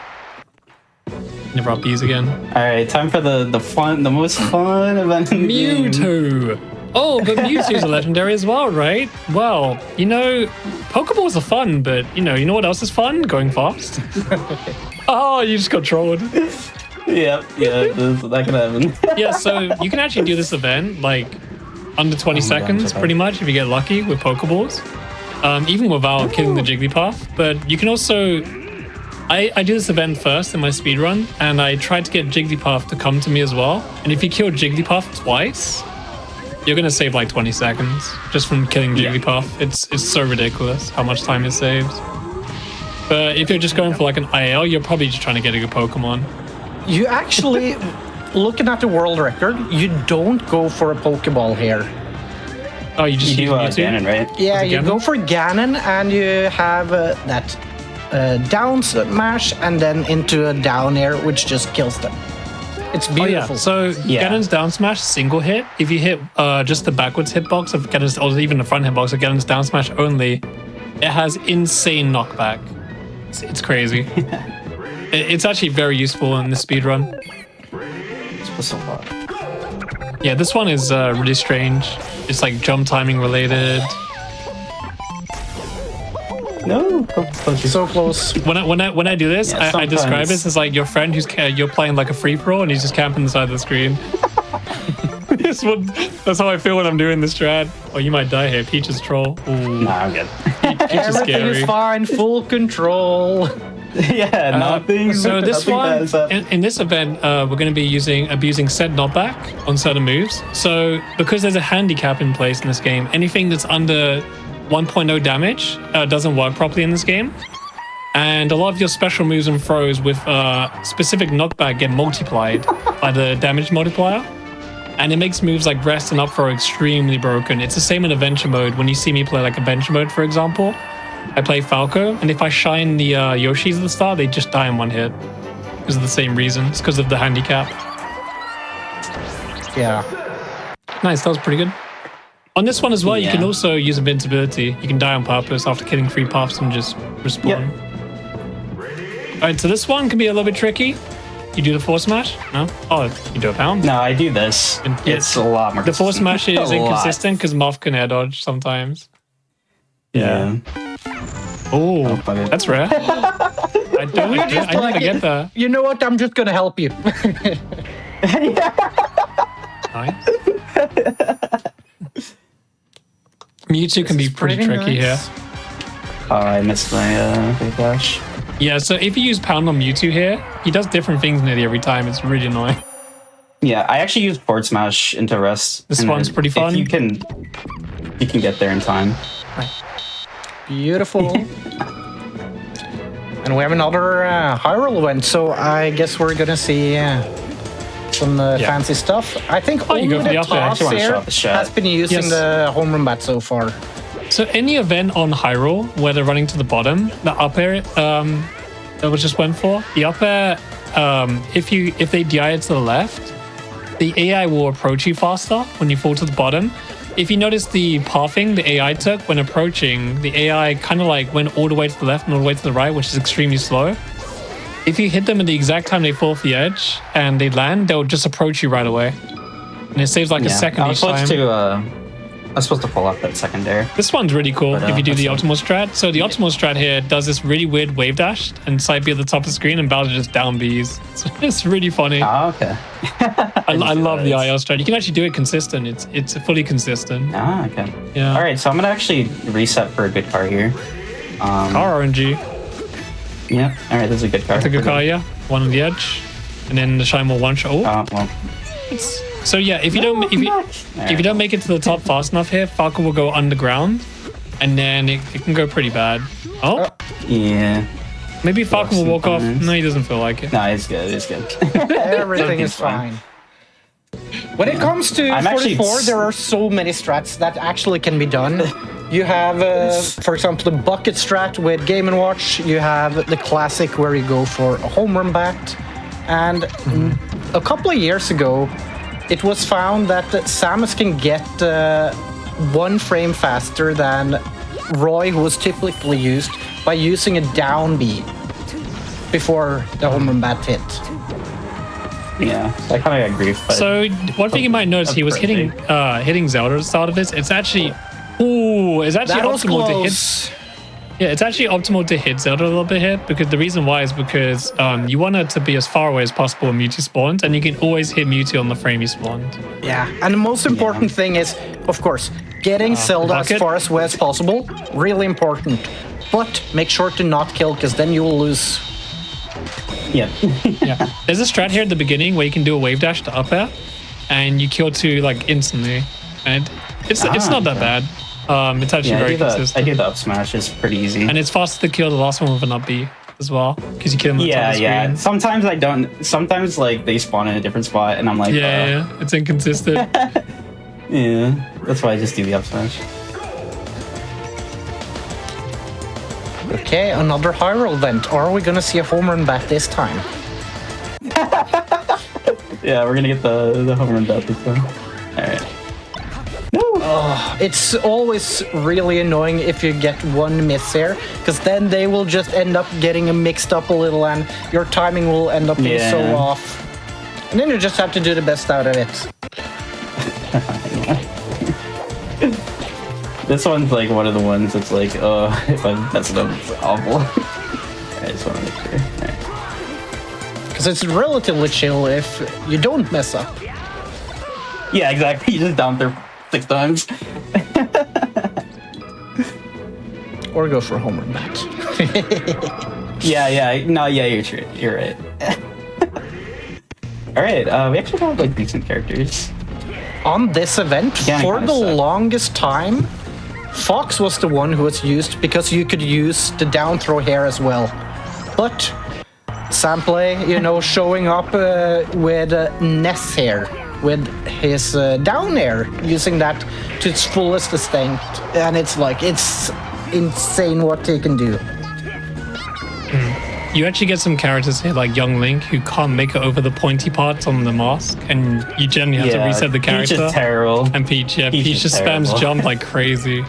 Never up Bs again. All right, time for the most fun event. In the game. Mewtwo. Oh, but Mewtwo's a legendary as well, right? Well, you know, Pokeballs are fun, but you know what else is fun? Going fast. Oh, you just got trolled. Yeah, that can happen. Yeah, so you can actually do this event like under 20 seconds, pretty much, if you get lucky with Pokeballs. Even without killing the Jigglypuff. But you can also... I do this event first in my speedrun, and I tried to get Jigglypuff to come to me as well. And if you kill Jigglypuff twice, you're going to save like 20 seconds just from killing Jigglypuff. Yeah. It's so ridiculous how much time it saves. But if you're just going for like an IL, you're probably just trying to get a good Pokemon. You actually, looking at the world record, you don't go for a Pokeball here. Oh, you just do Ganon, right? Yeah, you go for Ganon, and you have that down smash and then into a down air, which just kills them. It's beautiful. Oh, yeah. So Ganon's down smash single hit. If you hit just the backwards hitbox of Ganon's, or even the front hitbox of Ganon's down smash only, it has insane knockback. It's crazy. It's actually very useful in the speedrun. It's a lot. Yeah, this one is really strange. It's like jump timing related. No, so close. When I do this, I describe this as like your friend you're playing like a free for all and he's just camping the side of the screen. That's how I feel when I'm doing this strat. Oh, you might die here. Peach is troll. Ooh. Nah, I'm good. Peach is Everything is fine. Full control. Yeah, nothing. So this one, in this event, we're going to be abusing set knockback on certain moves. So because there's a handicap in place in this game, anything that's under 1.0 damage doesn't work properly in this game. And a lot of your special moves and throws with specific knockback get multiplied by the damage multiplier. And it makes moves like rest and up throw extremely broken. It's the same in adventure mode. When you see me play like adventure mode, for example, I play Falco, and if I shine the Yoshis at the start, they just die in one hit. Because of the same reason. It's because of the handicap. Yeah. Nice, that was pretty good. On this one as well, you can also use invincibility. You can die on purpose after killing 3 puffs and just respawn. Yep. Alright, so this one can be a little bit tricky. You do the force smash? No? Oh, you do a pound? No, I do this. It's a lot more. The force smash is inconsistent because Moth can air dodge sometimes. Yeah. Oh, that's rare. I get that. You know what? I'm just gonna help you. Nice. Mewtwo can be pretty tricky here. Oh, I missed my big dash. Yeah, so if you use pound on Mewtwo here, he does different things nearly every time. It's really annoying. Yeah, I actually use forward smash into rest. This one's pretty fun. If you can get there in time. Beautiful. And we have another Hyrule event, so I guess we're gonna see some fancy stuff. I think only the top here has been using the home run bat so far. So any event on Hyrule where they're running to the bottom, the up air that was just went for, the up air, if they DI it to the left, the AI will approach you faster when you fall to the bottom. If you notice the pathing the AI took when approaching, the AI kind of like went all the way to the left and all the way to the right, which is extremely slow. If you hit them at the exact time they fall off the edge and they land, they'll just approach you right away. And it saves like a second each time. I was supposed to pull off that secondary. This one's really cool But, if you do the that's optimal strat. So the optimal strat here does this really weird wave dash and side B at the top of the screen and Bowser just down Bs. It's really funny. Oh, okay. I love the IL strat. You can actually do it consistent. It's fully consistent. Ah, okay. Yeah. All right, so I'm gonna actually reset for a good car here. Car RNG. Yeah. All right, this is a good car. That's a good car, yeah. One on the edge. And then the shine will one shot. Oh, Well. so yeah, if you don't make it to the top fast enough here, Falco will go underground, and then it can go pretty bad. Oh, Yeah. maybe Falco will walk off. sometimes. No, he doesn't feel like it. No, it's good. It's good. Everything is fine. When it comes to I'm actually 44, there are so many strats that actually can be done. You have, for example, the bucket strat with Game & Watch. You have the classic where you go for a home run bat. And a couple of years ago, it was found that Samus can get 1 frame faster than Roy, who was typically used, by using a down B before the home run bat hit. Yeah, I kind of agree. But So one thing you might notice, he was crazy. hitting Zelda at the start of this. It's actually That was optimal to hit. close. Yeah, it's actually optimal to hit Zelda a little bit here, because the reason why is because you want it to be as far away as possible when Mewtwo spawns, and you can always hit Mewtwo on the frame you spawned. Yeah, and the most important thing is, of course, getting Zelda as bucket. far away as possible. Really important. But make sure to not kill, because then you will lose. yeah. Yeah, there's a strat here at the beginning where you can do a wave dash to up air, and you kill 2 like instantly, and it's not that bad. It's actually Yeah, very I consistent, do the up smash. It's pretty easy. and it's faster to kill the last one with an up B as well, because you kill them at the top Yeah, of the yeah. screen. Sometimes I don't. Sometimes like they spawn in a different spot, and I'm like, Yeah, it's inconsistent. yeah. That's why I just do the up smash. Okay, another Hyrule event. Are we gonna see a home run bat this time? Yeah, we're gonna get the home run bat this time. All right. It's always really annoying if you get 1 miss here, because then they will just end up getting mixed up a little, and your timing will end up being so Yeah. off. And then you just have to do the best out of it. This one's like one of the ones that's like, if I mess it up, it's awful. I just want to make sure. All right. Because it's relatively chill if you don't mess up. Yeah, exactly. You just down there 6 times. Or go for a home run bat. Yeah. No, yeah, you're true. You're right. All right, we actually have like decent characters. On this event, Yeah, for kinda the suck. longest time, Fox was the one who was used because you could use the down throw here as well. But Sampley, showing up with Ness here, with his down air, using that to its fullest extent, and it's insane what he can do. You actually get some characters here, like Young Link, who can't make it over the pointy parts on the mask, and you generally have to reset the character. Peach is terrible. And Peach, yeah, Peach Peach is just spams terrible. jump like crazy.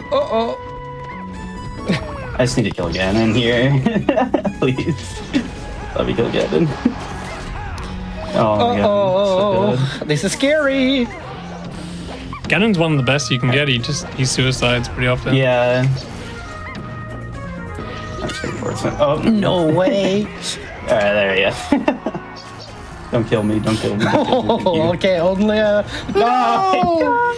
I just need to kill Ganon here. Please. Let me kill Ganon. Oh my god. So good. This is scary. Ganon's one of the best you can get. He suicides pretty often. Yeah. Oh, No way. Alright, there you go. Don't kill me, don't kill me. Don't kill me. Thank you. Okay, only a... No!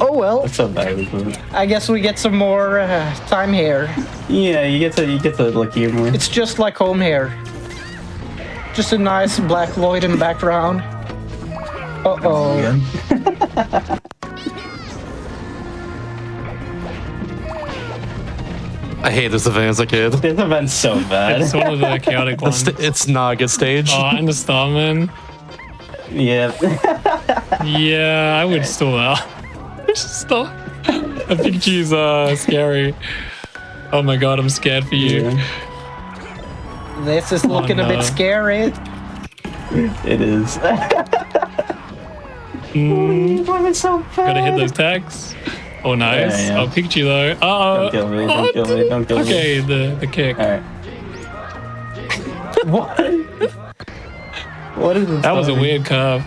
Oh well, That's so bad. This one. I guess we get some more time here. Yeah, you get to look here more. It's just like home here. Just a nice black void in the background. Uh-oh. I hate this event as a kid. This event's so bad. It's one of the chaotic ones. It's not a good stage. Oh, and the Starman. Yeah. Yeah, I would stall out. Just stall. I think she's scary. Oh my god, I'm scared for you. Yeah. This is looking a no. bit scary. It is. It's so bad. Gotta hit those tags. Oh, nice. Yeah, yeah. Oh, Pikachu though. Don't kill me, don't kill me, don't kill me. Okay, the kick. Alright. What? What is this? That was a weird curve.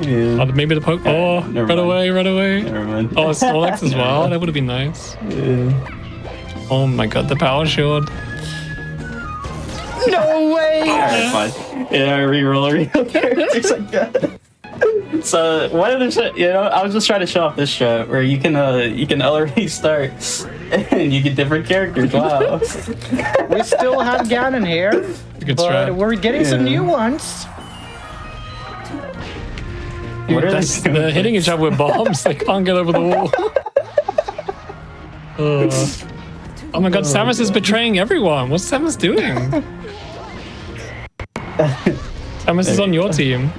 Yeah. Oh, maybe the poke. Oh, never run mind. away, run away. Never mind. Oh, Snorlax as well. That would have been nice. Yeah. Oh my god, the power shield. No way! Alright, fine. Yeah, reroll characters like that. So one of the I was just trying to show off this strat where you can already start and you get different characters. Wow. We still have Ganon here, Good but strat. we're getting some new ones. What are That's, they doing? they're hitting each other with bombs. They can't get over the wall. Oh my god, Samus is betraying everyone. What's Samus doing? Samus is on your team.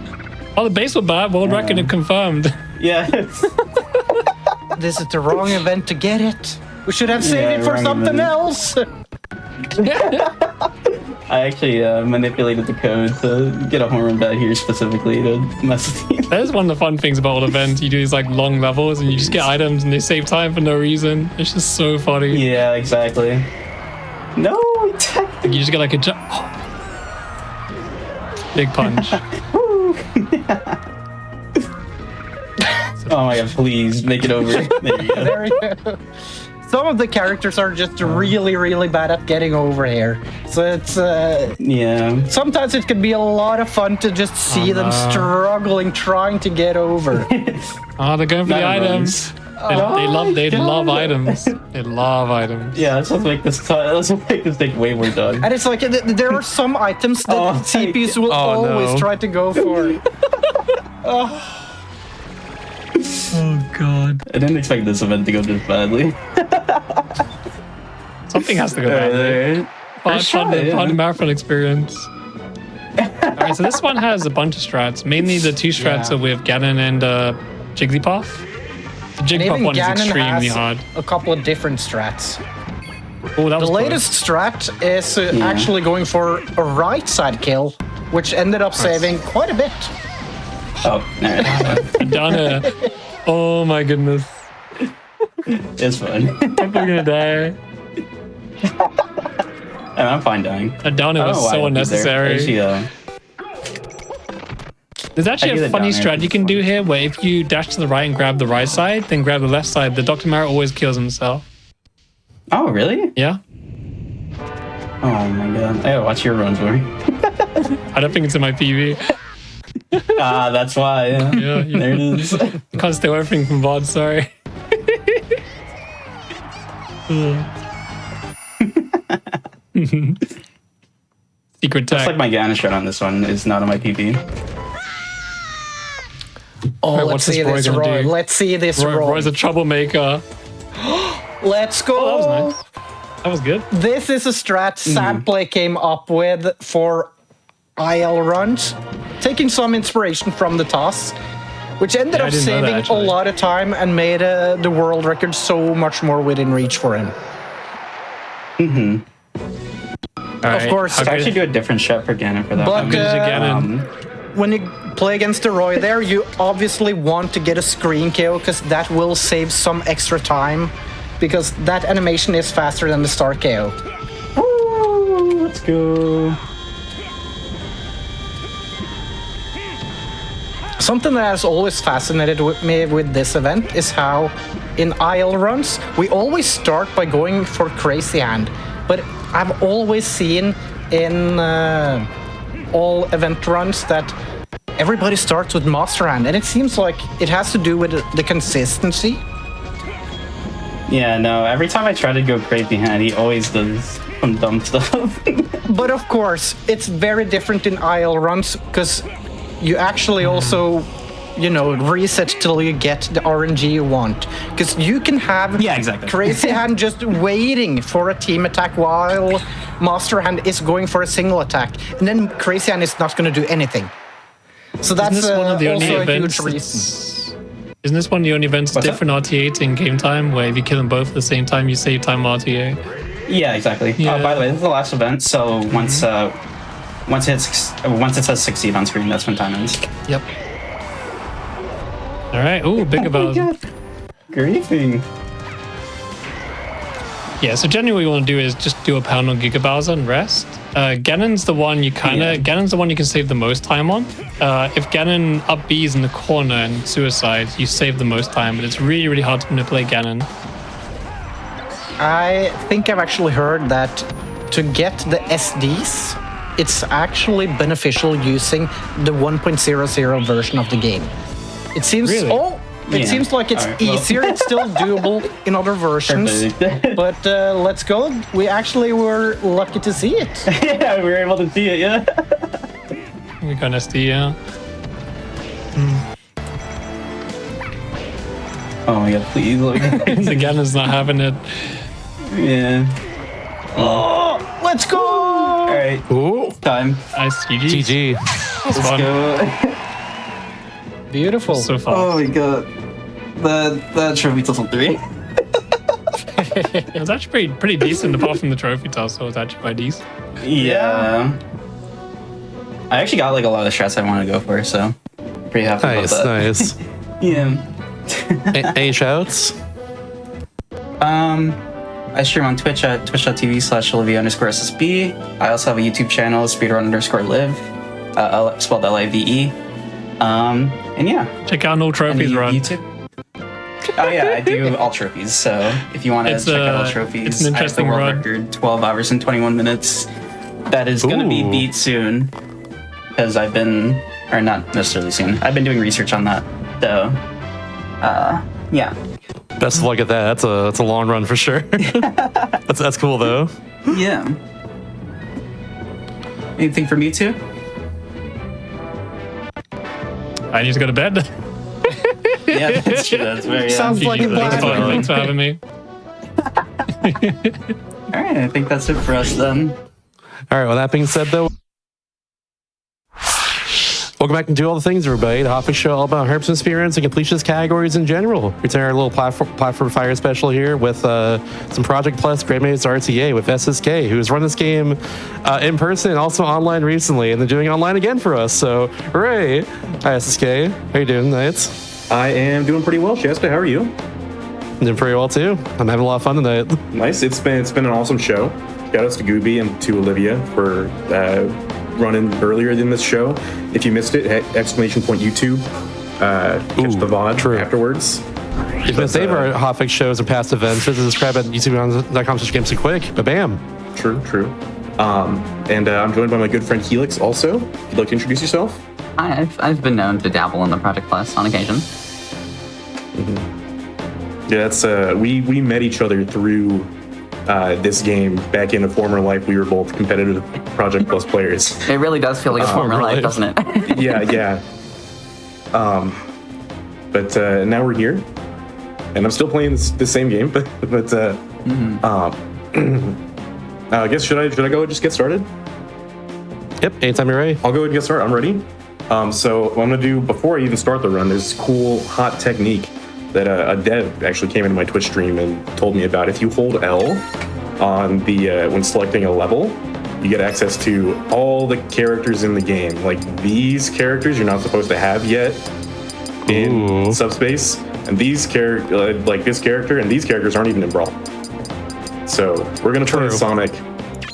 Oh, the base was bad. World record confirmed. Yeah. This is the wrong event to get it. We should have saved Yeah, it for wrong something event. else. I actually manipulated the code to get a horn bat here specifically to mess with you. That is one of the fun things about all events. You do these like long levels and you just get items and they save time for no reason. It's just so funny. Yeah, exactly. No, You just get like a jump. Big punch. Oh my god, please make it over. There you go. There we go. Some of the characters are just really, really bad at getting over here. So it's Yeah. sometimes it can be a lot of fun to just see them struggling, trying to get over. Oh, they're going for the Not items. runs. They love God. items. They love items. Yeah, let's make this take way more time. And it's like there are some items that Oh, CPs will oh, always no. try to go for. Oh god. I didn't expect this event to go this badly. Something has to go badly. Fun marathon experience. Alright, so this one has a bunch of strats. Mainly the two strats are with Ganon and Jigglypuff. The And Jigglypuff even one is Ganon extremely has hard. a couple of different strats. Oh, that The was latest strat is actually going for a right side kill, which ended up saving quite a bit. Oh, alright. close. Done it. Oh my goodness. It's fun. I'm gonna die. And I'm fine dying. A down it I don't know was why I so left it there. unnecessary. Actually, There's actually I do a the funny down air, strat you can do here where if you dash to the right and grab the right side, then grab the left side, the Dr. Mario always kills himself. oh, really? Yeah? Oh my god. I gotta watch your runs, Rory. I don't think it's in my PV. Ah, that's why. Yeah. Yeah, There it is. Can't steal everything from VOD, sorry. Secret Looks tag. like my Ganon shot on this one is not on my PV. Oh, Alright, let's what's this see Roy this gonna Roy. do? Let's see this Roy. Roy's a troublemaker. Let's go. Oh, that was nice. That was good. This is a strat Sandplay came up with for IL runs, taking some inspiration from the toss, which ended Yeah, I up didn't know that, saving a actually. lot of time and made the world record so much more within reach for him. Alright, course, how I good- actually do a different shot for Ganon for that But, how one. good is your Ganon? When you play against the Roy there, you obviously want to get a screen KO because that will save some extra time, because that animation is faster than the start KO. Ooh, let's go. Something that has always fascinated me with this event is how in IL runs, we always start by going for Crazy Hand, but I've always seen in all event runs that everybody starts with Master Hand, and it seems like it has to do with the consistency. Yeah, no, every time I try to go crazy hand, he always does some dumb stuff. But of course, it's very different in IL runs because you actually also, reset till you get the RNG you want. Because you can have Yeah, exactly. Crazy Hand just waiting for a team attack while Master Hand is going for a single attack, and then Crazy Hand is not going to do anything. So that's Isn't this one of the only also a events? huge reason. Isn't this one of the only events What's different RTA in game time, where if you kill them both at the same time, you save time RTA? Yeah, exactly. Yeah. By the way, this is the last event, so once it says succeed on screen, that's when time ends. Yep. All right. Ooh, big about. Griefing. Yeah. So generally, what you want to do is just do a pound on Giga Bowser and rest. Ganon's the one you Ganon's the one you can save the most time on. If Ganon up B's in the corner and suicide, you save the most time, but it's really, really hard to manipulate Ganon. I think I've actually heard that to get the SDs, it's actually beneficial using the 1.00 version of the game. It seems It seems like it's easier. It's still doable in other versions. But let's go. We actually were lucky to see it. Yeah, we were able to see it, yeah. We got an SD, yeah. Oh my god, please. The Ganon's not having it. Yeah. Oh, let's go! Alright. Ooh. Time. Nice, GG. GG. That's fun. Go. Beautiful. So fun. Oh my god. That trophy tussle 3. It was actually pretty decent apart from the trophy tussle. It was actually quite decent. Yeah. I actually got like a lot of the strats I want to go for, so pretty happy about that. Nice. Yeah. Any shouts? I stream on Twitch at twitch.tv/Olivia_SSB. I also have a YouTube channel, Speedrun_live, spelled Live. And yeah. Check out No Trophies Run. YouTube. Oh yeah, I do all trophies. So if you want to check out all trophies, it's an interesting I have the run. world record, 12 hours and 21 minutes. That is going to be beat soon, because I've been, or not necessarily soon. I've been doing research on that. So, yeah. Best of luck at that. That's a long run for sure. that's cool though. Yeah. Anything from you two? I need to go to bed. Yeah, that's true. That's very. Sounds like a Thanks plan. Thanks for having me. All right, I think that's it for us then. All right. Well, that being said, though, welcome back and do all the things, everybody. The Hotfix show all about 100% experience and completionist categories in general. We're doing our little platform fire special here with some Project Plus Great Maze RTA with SSK, who's run this game in person and also online recently, and they're doing it online again for us. So, hooray! Hi, SSK. How you doing tonight? I am doing pretty well, Shasta. How are you? Doing pretty well too. I'm having a lot of fun tonight. Nice. It's been an awesome show. Shout outs to Gooby and to Olivia for running earlier in this show. If you missed it, !YouTube. Catch the VOD afterwards. You can save our Hotfix shows and past events. Just subscribe at youtube.com/gamesquick. Bam. True. And I'm joined by my good friend Helix also. If you'd like to introduce yourself. Hi, I've been known to dabble in the Project Plus on occasion. Yeah, that's we met each other through this game back in a former life. We were both competitive Project Plus players. It really does feel like a former life, doesn't it? Yeah. But now we're here, and I'm still playing the same game. But I guess should I go and just get started? Yep. Anytime you're ready. I'll go ahead and get started. I'm ready. So what I'm gonna do before I even start the run, there's this cool hot technique that a dev actually came into my Twitch stream and told me about. If you hold L on the when selecting a level, you get access to all the characters in the game. Like these characters you're not supposed to have yet in Subspace, and these like this character and these characters aren't even in Brawl. So we're gonna play Sonic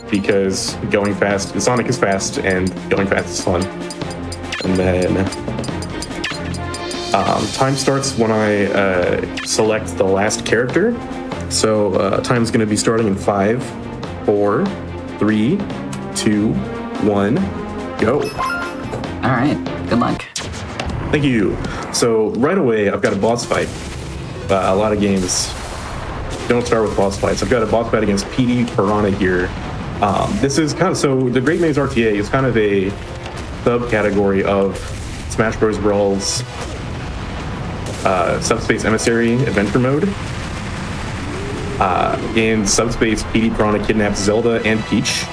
because going fast, Sonic is fast and going fast is fun. And then time starts when I select the last character. So time's going to be starting in 5, 4, 3, 2, 1, go. All right, good luck. Thank you. So right away, I've got a boss fight. A lot of games don't start with boss fights. I've got a boss fight against PD Piranha here. This is kind of, so the Great Maze RTA is kind of a subcategory of Smash Bros. Brawl's Subspace Emissary Adventure Mode. In Subspace, PD Piranha kidnaps Zelda and Peach,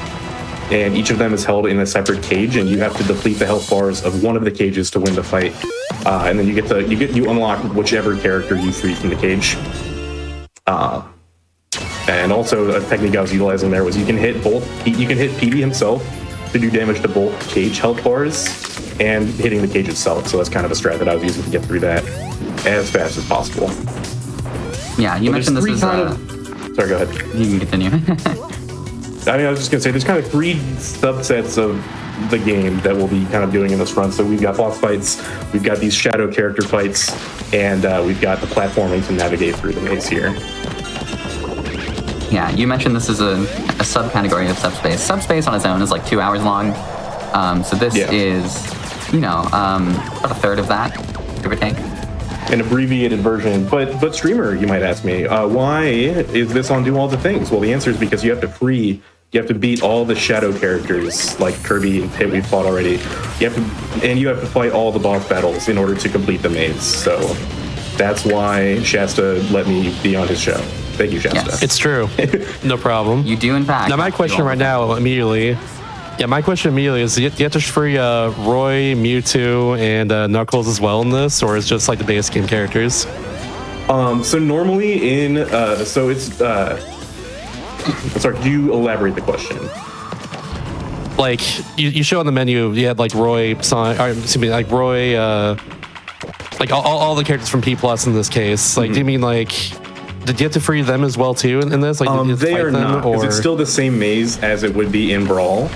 and each of them is held in a separate cage, and you have to deplete the health bars of one of the cages to win the fight. And then you unlock whichever character you free from the cage. And also a technique I was utilizing there was you can hit PD himself to do damage to both cage health bars and hitting the cage itself. So that's kind of a strat that I was using to get through that as fast as possible. Yeah, you mentioned this is... Sorry, go ahead. You can continue. I mean, I was just gonna say there's kind of 3 subsets of the game that we'll be kind of doing in this run. So we've got boss fights, we've got these shadow character fights, and we've got the platforming to navigate through the maze here. Yeah, you mentioned this is a subcategory of subspace. Subspace on its own is like 2 hours long. So this is, about a third of that, give or take. An abbreviated version, but streamer, you might ask me, why is this on Do All the Things? Well, the answer is because you have to beat all the shadow characters like Kirby and Pit we've fought already. You have to fight all the boss battles in order to complete the maze. So that's why Shasta let me be on his show. Thank you, Shasta. Yes. It's true. No problem. You do, in fact. Now, my question right now, immediately. Yeah, my question immediately is: do you have to free Roy, Mewtwo, and Knuckles as well in this, or is it just like the base game characters? So normally in so it's sorry, could you elaborate the question? Like you show on the menu, you had like Roy, like Roy, like all the characters from P Plus in this case. Like, do you mean like? Did you have to free them as well too in this? Like, they are not, because it's still the same maze as it would be in Brawl.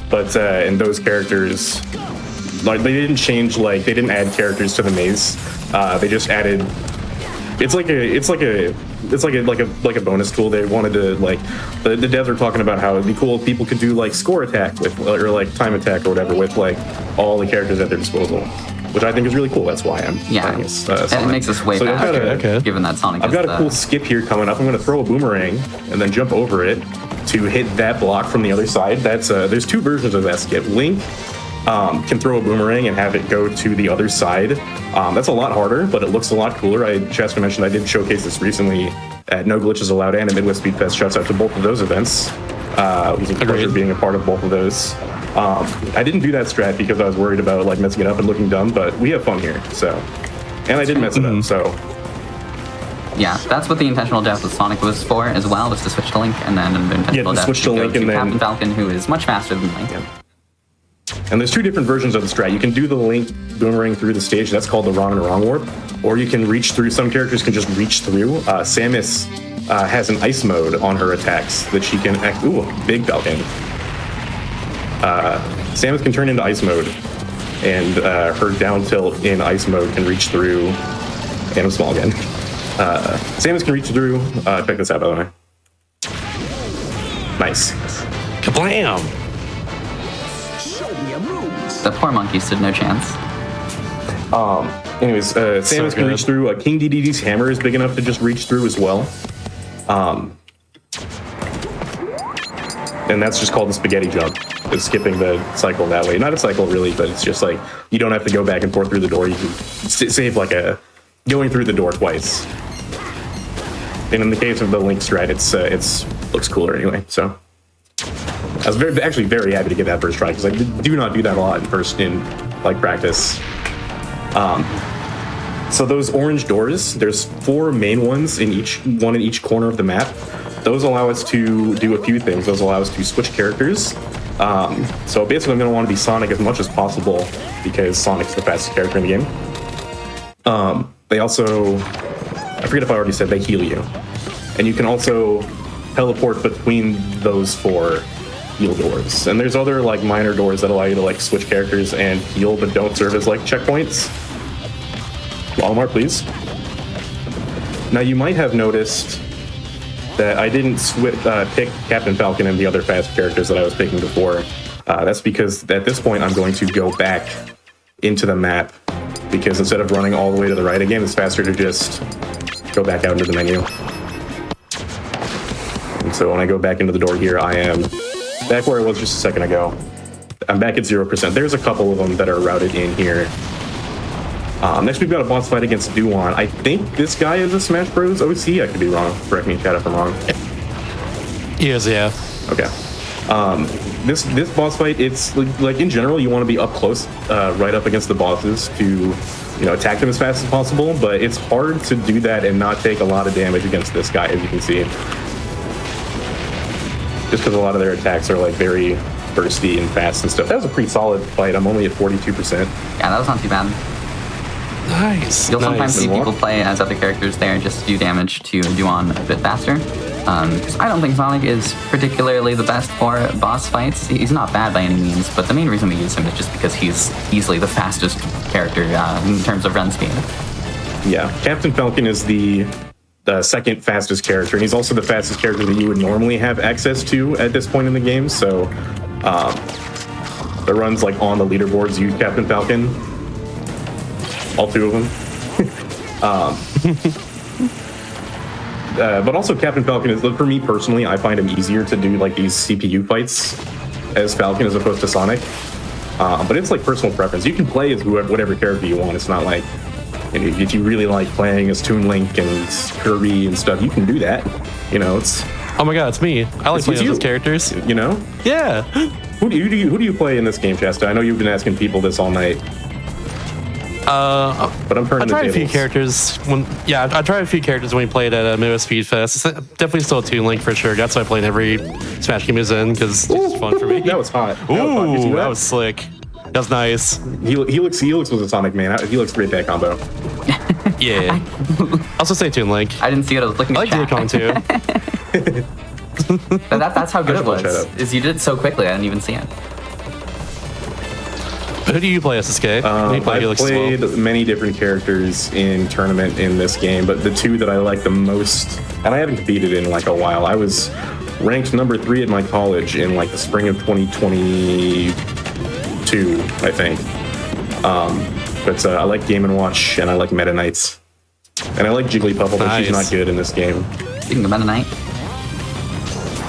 But in those characters, like they didn't change, like they didn't add characters to the maze. They just added. It's like a bonus tool. They wanted to like the devs were talking about how it'd be cool if people could do like score attack with or like time attack or whatever with like all the characters at their disposal, which I think is really cool. That's why I'm playing this, and it makes us way faster, given that Sonic. I've got a cool skip here coming up. I'm going to throw a boomerang and then jump over it to hit that block from the other side. That's there's 2 versions of that skip. Link can throw a boomerang and have it go to the other side. That's a lot harder, but it looks a lot cooler. Chester mentioned I did showcase this recently at No Glitches Allowed and at Midwest Speed Fest. Shouts out to both of those events. It was a pleasure being a part of both of those. I didn't do that strat because I was worried about like messing it up and looking dumb, but we have fun here. So, and I didn't mess it up. So, yeah, that's what the intentional death with Sonic was for as well, was to switch to Link, and then an intentional death switch to Link and then Captain Falcon, who is much faster than Link. Yeah. And there's 2 different versions of the strat. You can do the Link boomerang through the stage. That's called the wrong and wrong warp. Or you can reach through. Some characters can just reach through. Samus has an ice mode on her attacks that she can act. Ooh, big Falcon. Samus can turn into ice mode, and her down tilt in ice mode can reach through. And I'm small again. Samus can reach through. Check this out, by the way. Nice. Kablam! The poor monkey stood no chance. Anyways, Samus can reach through. King DDD's hammer is big enough to just reach through as well. And that's just called the spaghetti jump. It's skipping the cycle that way. Not a cycle really, but it's just like you don't have to go back and forth through the door. You can save like going through the door twice. And in the case of the Link strat, it's looks cooler anyway. So I was actually very happy to get that first try because I do not do that a lot in like practice. So those orange doors, there's 4 main ones in each corner of the map. Those allow us to do a few things. Those allow us to switch characters. So basically I'm going to want to be Sonic as much as possible because Sonic's the fastest character in the game. They also, I forget if I already said, they heal you. And you can also teleport between those 4 heal doors. And there's other like minor doors that allow you to like switch characters and heal but don't serve as like checkpoints. Walmart, please. Now you might have noticed that I didn't pick Captain Falcon and the other fast characters that I was picking before. That's because at this point I'm going to go back into the map because instead of running all the way to the right again, it's faster to just go back out into the menu. And so when I go back into the door here, I am back where I was just a second ago. I'm back at 0%. There's a couple of them that are routed in here. Next we've got a boss fight against Duan. I think this guy is a Smash Bros. OC. I could be wrong. Correct me in chat if I'm wrong. He is, yeah. Okay. This boss fight, it's like in general, you want to be up close, right up against the bosses to, attack them as fast as possible. But it's hard to do that and not take a lot of damage against this guy, as you can see. Just because a lot of their attacks are like very bursty and fast and stuff. That was a pretty solid fight. I'm only at 42%. Yeah, that was not too bad. Nice. You'll sometimes see Nice. people play as other characters there just to do damage to do on a bit faster. 'Cause I don't think Sonic is particularly the best for boss fights. He's not bad by any means, but the main reason we use him is just because he's easily the fastest character in terms of run speed. Yeah, Captain Falcon is the second fastest character, and he's also the fastest character that you would normally have access to at this point in the game. So, the runs like on the leaderboards use Captain Falcon, all two of them. But also Captain Falcon is, for me personally, I find him easier to do like these CPU fights as Falcon as opposed to Sonic. But it's like personal preference. You can play as whatever character you want. It's not like, if you really like playing as Toon Link and Kirby and stuff, you can do that. You know, it's. Oh my god, it's me. I like playing you. those characters. You know? Yeah. Who do you play in this game, Shasta? I know you've been asking people this all night. But I'm turning I the tried a few tables. characters I tried a few characters when we played at Midwest Speed Fest. It's definitely still a Toon Link for sure. That's why I played every Smash game is in because it's just fun for me. That was hot. Ooh, that was slick. That was nice. Helix was a Sonic man. Helix great that combo. Yeah. Also say Toon Link. I didn't see it. I was looking I at like chat. Diddy Kong too. That's how good I it should look that was. up. Is you did it so quickly, I didn't even see it. Who do you play, SSK? You play I've Helix as well? played many different characters in tournament in this game, but the two that I like the most, and I haven't competed in like a while. I was ranked number 3 at my college in like the spring of 2022, I think. But I like Game & Watch, and I like Meta Knights. And I like Jigglypuff, although she's Nice. not good in this game. Speaking of Meta Knight,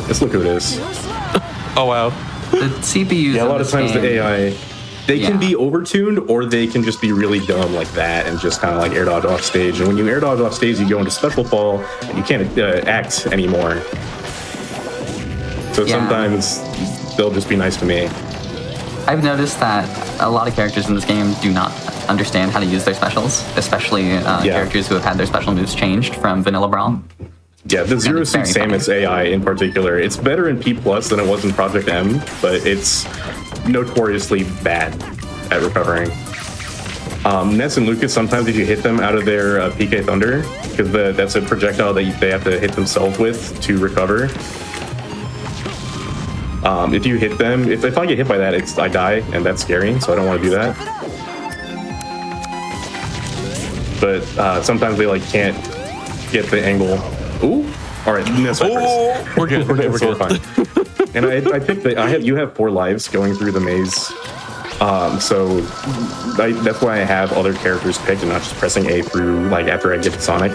Let's look who it is. Oh wow. the CPUs. Yeah, a in lot of this times game, the AI, they can Yeah. be overtuned, or they can just be really dumb like that and just kind of like air dodge off stage. And when you air dodge off stage, you go into special fall, and you can't act anymore. So Yeah. sometimes they'll just be nice to me. I've noticed that a lot of characters in this game do not understand how to use their specials, especially characters who have had their special moves changed from Vanilla Brawl. Yeah, the Zero it's Suit very Samus AI in particular, it's better in P+ than it was in Project M, but it's notoriously bad at recovering. Ness and Lucas, sometimes if you hit them out of their PK Thunder, because that's a projectile that they have to hit themselves with to recover. If you hit them, if I get hit by that, I die, and that's scary, so I don't want to do that. But sometimes they like can't get the angle. Ooh, all right, Ness went first. We're good. We're good. We're So good. fine. And I picked you have 4 lives going through the maze. So that's why I have other characters picked and not just pressing A through like after I get to Sonic.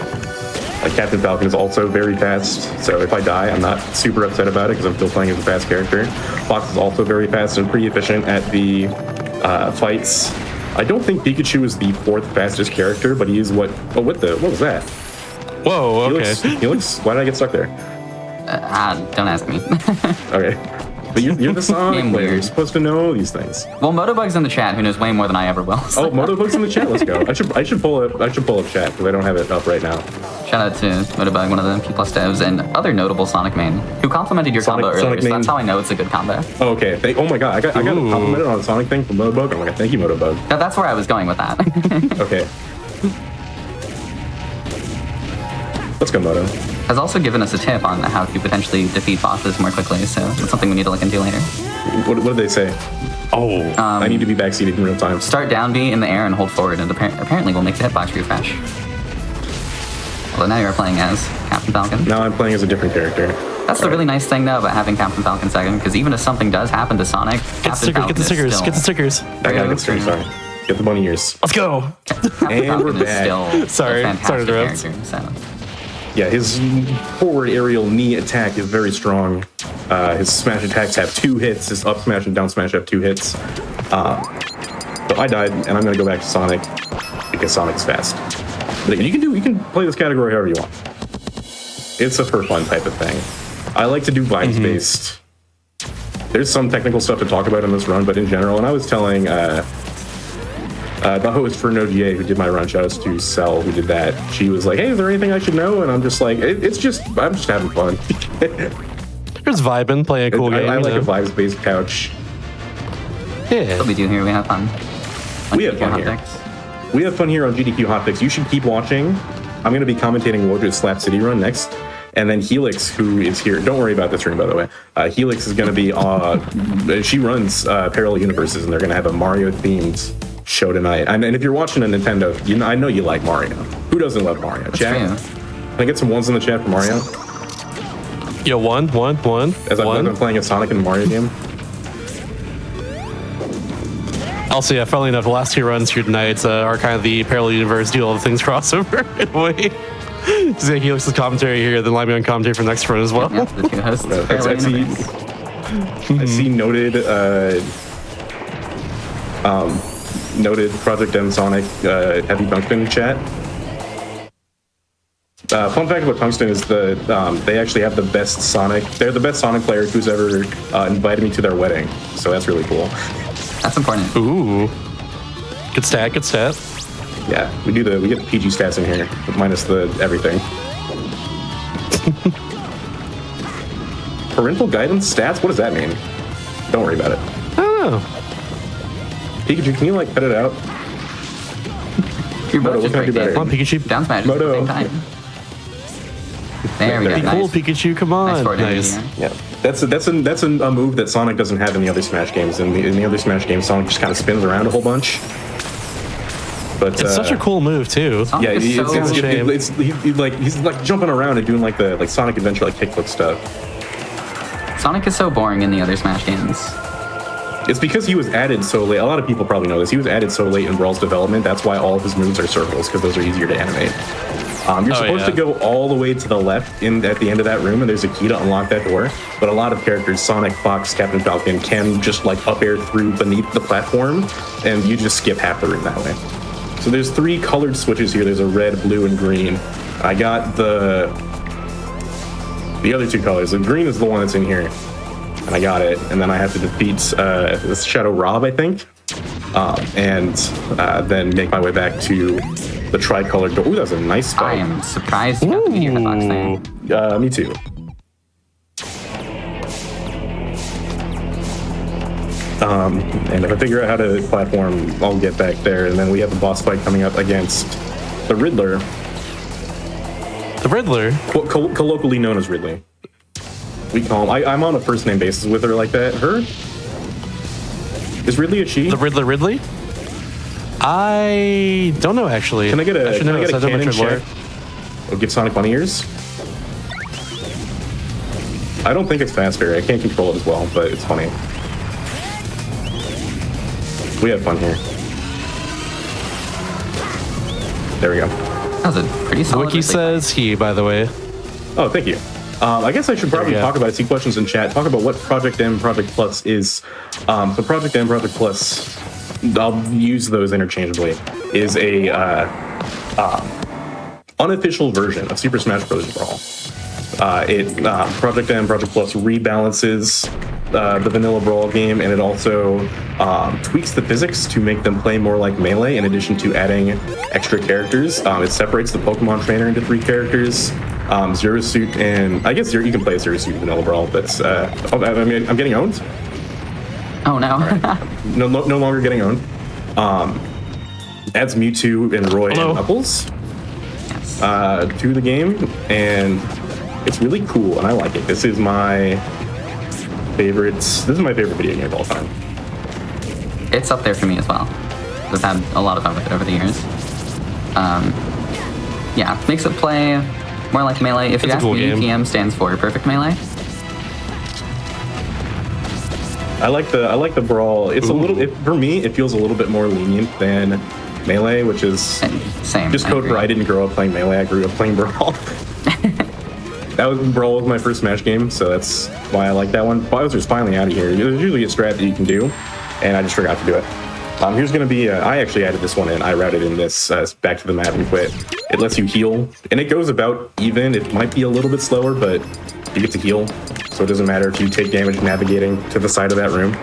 Like Captain Falcon is also very fast, so if I die, I'm not super upset about it because I'm still playing as a fast character. Fox is also very fast and pretty efficient at the fights. I don't think Pikachu is the 4th fastest character, but he is what was that? Whoa, okay. Helix, why did I get stuck there? Don't ask me. Okay. But you're the Sonic Game player. You're weird. supposed to know these things. Well, Motobug's in the chat, who knows way more than I ever will. So Oh, Motobug's in the chat. Let's go. I should pull up chat because I don't have it up right now. shout out to Motobug, one of the P+ devs, and other notable Sonic main, who complimented your combo earlier, Sonic so main. that's how I know it's a good combo. Oh, okay. Oh my god, I got complimented on a Sonic thing from Motobug. I'm like, thank you, Motobug. No, that's where I was going with that. Okay. Let's go, Moto. Has also given us a tip on how to potentially defeat bosses more quickly, so that's something we need to look into later. What did they say? Oh, I need to be backseated in real time. Start down B in the air and hold forward, and apparently will make the hitbox refresh. Although now you're playing as Captain Falcon. Now I'm playing as a different character. That's the really nice thing, though, about having Captain Falcon second, because even if something does happen to Sonic, Captain Falcon get the is stickers. still... Get the stickers. I gotta get straight. Sorry. Get the bunny ears. Let's go. Captain And Falcon we're is back. still Sorry, a fantastic sorry to interrupt. character, so... Yeah, his forward aerial knee attack is very strong. His smash attacks have 2 hits. His up smash and down smash have 2 hits. So I died, and I'm gonna go back to Sonic because Sonic's fast. But you can play this category however you want. It's a for fun type of thing. I like to do vibes based. There's some technical stuff to talk about in this run, but in general, and I was telling the host for NoGA who did my run, shout outs to Cell who did that. She was like, "Hey, is there anything I should know?" And I'm just like, I'm just having fun. Just vibing, playing a cool game. I like you a know? vibes based couch. Yeah. What we do here, we have fun. We have fun here. Hotfix. we have fun here on GDQ Hotfix. You should keep watching. I'm going to be commentating Woj's Slap City run next. And then Helix, who is here, don't worry about this room, by the way. Helix is going to be, she runs Parallel Universes, and they're going to have a Mario-themed show tonight. And if you're watching a Nintendo, I know you like Mario. Who doesn't love Mario? Chat? Can I get some ones in the chat for Mario? Yo, one. As I've been playing a Sonic and Mario game. Also, yeah, funnily enough, the last 2 runs here tonight are kind of the Parallel Universe Do All the Things crossover in a way. Zach Helix's commentary here, then live on commentary for the next run as well. Yeah, the two hosts. I see noted noted Project M Sonic Heavy Tungsten chat. Fun fact about Tungsten is they actually have the best Sonic. They're the best Sonic player who's ever invited me to their wedding. So that's really cool. That's important. Ooh, good stat. Yeah, we get the PG stats in here, minus the everything. Parental guidance stats? What does that mean? Don't worry about it. I don't know. Pikachu, can you pet it out? You're Moto, both what can I do better? Come on, Pikachu. Down smash at Moto. the same time. There we go. Be cool, Pikachu. Come on. forward Nice. energy Yeah, that's a move that Sonic doesn't have in the other Smash games. In the other Smash games, Sonic just kind of spins around a whole bunch. But It's such a cool move too. Sonic yeah, is he's so- he's jumping around and doing the Sonic Adventure kickflip stuff. Sonic is so boring in the other Smash games. It's because he was added so late. A lot of people probably know this. He was added so late in Brawl's development. That's why all of his moves are circles, because those are easier to animate. You're supposed to go all the way to the left at the end of that room, and there's a key to unlock that door. But a lot of characters, Sonic, Fox, Captain Falcon, can just up air through beneath the platform, and you just skip half the room that way. So there's 3 colored switches here. There's a red, blue, and green. I got the other 2 colors. The green is the one that's in here, and I got it. And then I have to defeat this Shadow Rob, I think, and then make my way back to the tricolored door. Ooh, that's a nice spike. I am surprised you got the meteor hitbox there. Me too. And if I figure out how to platform, I'll get back there. And then we have a boss fight coming up against the Riddler. The Riddler? Colloquially known as Ridley. We call him. I'm on a first name basis with her like that. Her? Is Ridley a she? The Riddler Ridley? I don't know actually. Can I get a I don't canon much check? Or give Sonic bunny ears? I don't think it's faster. I can't control it as well, but it's funny. We had fun here. There we go. That was a pretty solid. Wiki says he, by the way. Oh, thank you. I guess I should probably talk about it. See questions in chat. Talk about what Project M, Project Plus is. So Project M, Project Plus, I'll use those interchangeably, is a unofficial version of Super Smash Bros. Brawl. Project M, Project Plus rebalances the vanilla Brawl game, and it also tweaks the physics to make them play more like Melee, in addition to adding extra characters. It separates the Pokemon trainer into 3 characters. Zero Suit, and I guess you can play Zero Suit Vanilla Brawl. That's I'm getting owned. Oh no! No longer getting owned. Adds Mewtwo and Roy and Knuckles to the game, and it's really cool, and I like it. This is my favorite video game of all time. It's up there for me as well. I've had a lot of fun with it over the years. Yeah, makes it play more like Melee. If you ask me, PM stands for Perfect Melee. I like the Brawl. It's a little. For me, it feels a little bit more lenient than Melee, which is same. Just code for I didn't grow up playing Melee. I grew up playing Brawl. Brawl was my first Smash game, so that's why I like that one. Bowser's finally out of here. There's usually a strat that you can do, and I just forgot to do it. Here's going to be, I actually added this one in. I routed in this back to the map and quit. It lets you heal, and it goes about even. It might be a little bit slower, but you get to heal, so it doesn't matter if you take damage navigating to the side of that room.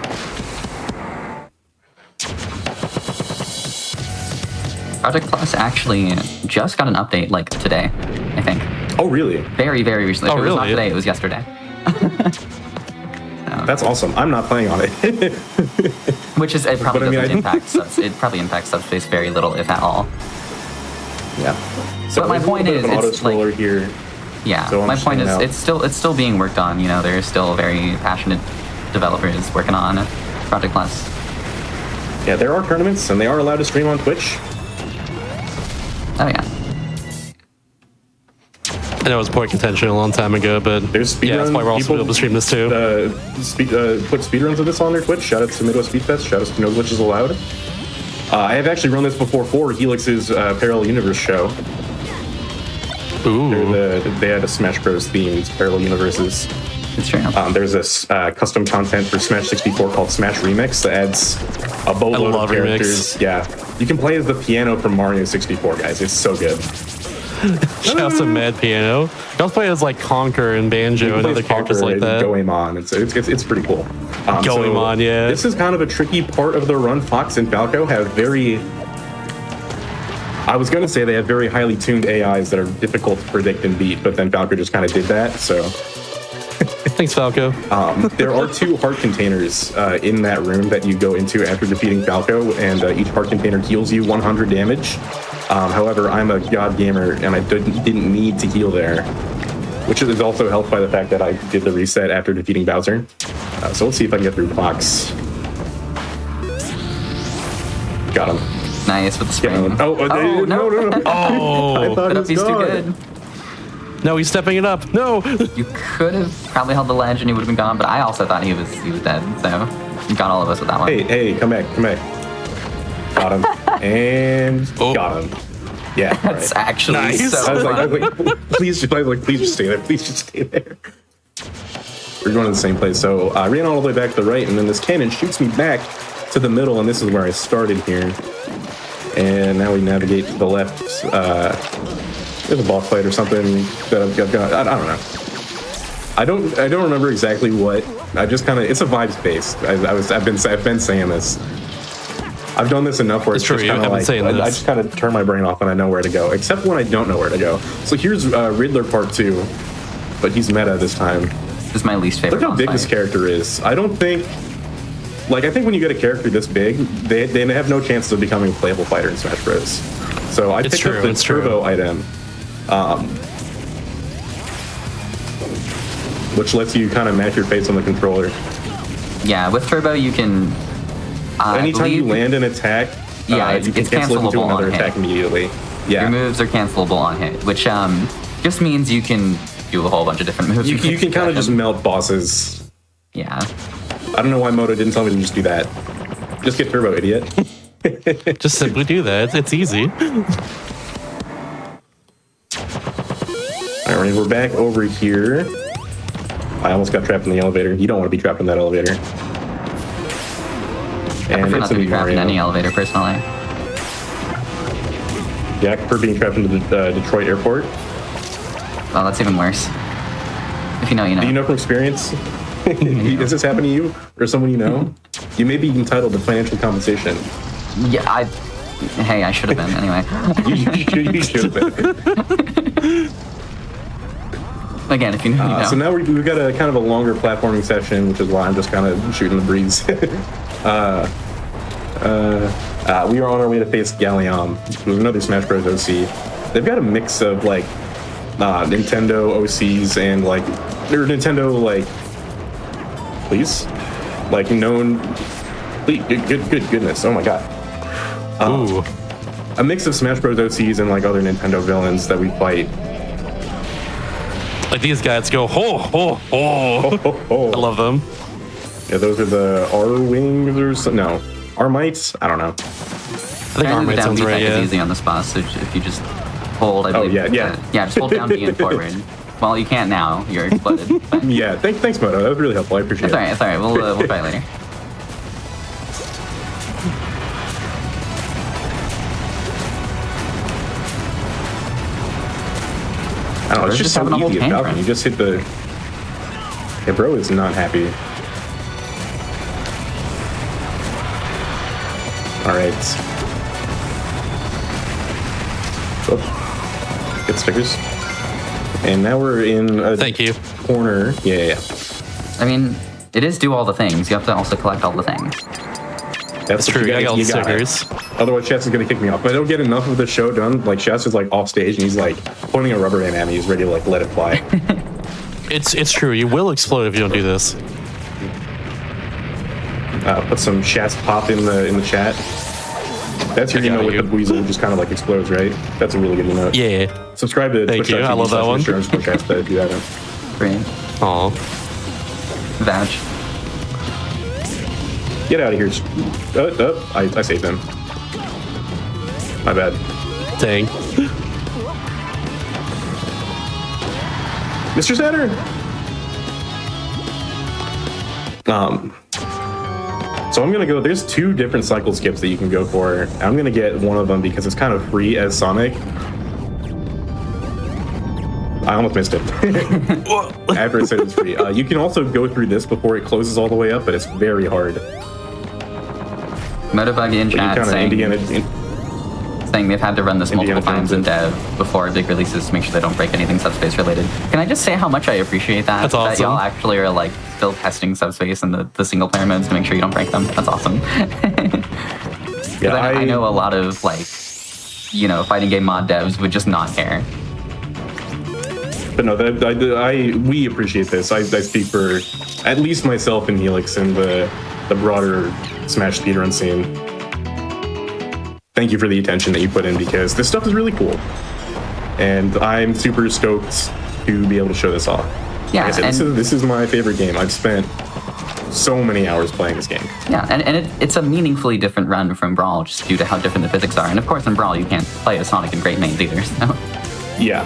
Project Plus actually just got an update today, I think. Oh, really? Very, very recently. Oh, if it was not really? today, it was yesterday. So, That's awesome. I'm not playing on it. Which is, it probably But I mean, doesn't impact it probably impacts subspace very little, if at all. Yeah. So But my there's a point little bit is, of an it's like- auto-scroller here. Yeah, So I'm my just point is, hanging out. it's still being worked on. You know, there's still very passionate developers working on Project Plus. Yeah, there are tournaments, and they are allowed to stream on Twitch. Oh yeah. I know it was point contention a long time ago, but There's speedrun. yeah, that's why we're also able to stream this too. Put speedruns of this on their Twitch. Shout out to Midwest Speed Fest. Shout out to No Glitches Allowed. I have actually run this before for Helix's Parallel Universe show. Ooh. They had a Smash Bros. Themed Parallel Universes. It's true. There's this custom content for Smash 64 called Smash Remix that adds a boatload of characters. Remix. Yeah, you can play as the piano from Mario 64, guys. It's so good. Shout out to Mad Piano. You also play as like Conker and Banjo and other characters like that. Goemon. It's pretty cool. Goemon, yeah. This is kind of a tricky part of the run. Fox and Falco have very... I was going to say they have very highly tuned AIs that are difficult to predict and beat, but then Falco just kind of did that, so... Thanks, Falco. There are 2 heart containers in that room that you go into after defeating Falco, and each heart container heals you 100 damage. However, I'm a god gamer, and I didn't need to heal there, which is also helped by the fact that I did the reset after defeating Bowser. So let's see if I can get through Fox. Got him. Nice with the spring. Oh, no. Oh, I thought Put he up was these too gone. good. no, he's stepping it up. No. You could have probably held the ledge and he would have been gone, but I also thought he was dead, so you got all of us with that one. Hey, come back. Got him. And got him. Yeah. That's right. actually Nice. so I was fun. like, please just stay there. Please just stay there. We're going to the same place. So I ran all the way back to the right, and then this cannon shoots me back to the middle, and this is where I started here. And now we navigate to the left. There's a boss fight or something that I've got. I don't know. I don't remember exactly what. I just kind of. It's a vibes based. I've been saying this. I've done this enough where it's true, just you kind of have been like saying I this. just kind of turn my brain off and I know where to go, except when I don't know where to go. So here's Riddler Part 2, but he's meta this time. This is my least favorite. Look how boss big fight. this character is. I don't think, like, I think when you get a character this big, they have no chance of becoming a playable fighter in Smash Bros. So I picked up the Turbo item, which lets you kind of match your face on the controller. Yeah, with Turbo you can. Anytime you land an attack, Yeah, you can it's cancel it into cancelable another on attack hit. immediately. Yeah. Your moves are cancelable on hit, which just means you can do a whole bunch of different moves. You can kind of just melt bosses. Yeah. I don't know why Moto didn't tell me to just do that. Just get Turbo, idiot. Just simply do that. It's easy. All right, we're back over here. I almost got trapped in the elevator. You don't want to be trapped in that elevator. I prefer not to be trapped in any elevator, personally. Yeah, I prefer being trapped in the Detroit airport. Well, that's even worse. If you know, you know. Do you know from experience? Does this happen to you or someone you know? You may be entitled to financial compensation. Yeah, Hey, I should have been, anyway. You should have been. Again, if you know, you know. So now we've got a kind of a longer platforming session, which is why I'm just kind of shooting the breeze. We are on our way to face Gallium, who's another Smash Bros. OC. They've got a mix of like Nintendo OCs and like or Nintendo like known. Good goodness! Oh my god. Ooh. A mix of Smash Bros. OCs and like other Nintendo villains that we fight. Like these guys go, I love them. Yeah, those are the R-Wings or something. No. R-Mites? I don't know. I think Apparently Armite the down sounds B right, attack is yeah. easy on this boss, so if you just hold, I believe. yeah. Yeah, just hold down B and forward. Well, you can't now. You're exploded. But Yeah, thanks, Moto. That was really helpful. I appreciate it's it. alright, it's alright. We'll fight later. I don't know, it's We're just just so having a whole easy at tantrum. Falcon. You just hit the... Yeah, bro is not happy. Alright. Oh. Get stickers. And now we're in a Thank you. corner. Yeah. I mean, It is do all the things. You have to also collect all the things. That's true. You got all the got it. stickers. Otherwise, Chess is gonna kick me off. If I don't get enough of the show done, like Chess is like off stage and he's like pointing a rubber band at me. He's ready to like let it fly. It's true. You will explode if you don't do this. Put some Chess pop in the chat. That's your emote with the weasel, which just kind of like explodes, right? That's a really good emote. Yeah. Subscribe to Thank you. I love that one. Twitch.tv/Mr. if you haven't. Great. Aw. Vouch. Get out of here. I saved him. My bad. Dang. Mr. Saturn! So I'm gonna go, there's 2 different cycle skips that you can go for. I'm gonna get one of them because it's kind of free as Sonic. I almost missed it. After I said it's free. You can also go through this before it closes all the way up, but it's very hard. Motobug in chat saying they've had to run this multiple times in dev before big releases to make sure they don't break anything subspace related. Can I just say how much I appreciate that? That's awesome. That y'all actually are like still testing subspace and the single player modes to make sure you don't break them. That's awesome. Yeah, I know a lot of like, you know, fighting game mod devs would just not care. But no, we appreciate this. I speak for at least myself and Helix and the broader Smash speedrun scene. Thank you for the attention that you put in because this stuff is really cool. And I'm super stoked to be able to show this off. Yeah, like I said, this is my favorite game. I've spent so many hours playing this game. Yeah, and it's a meaningfully different run from Brawl just due to how different the physics are. And of course in Brawl you can't play as Sonic in great mains either, so. Yeah.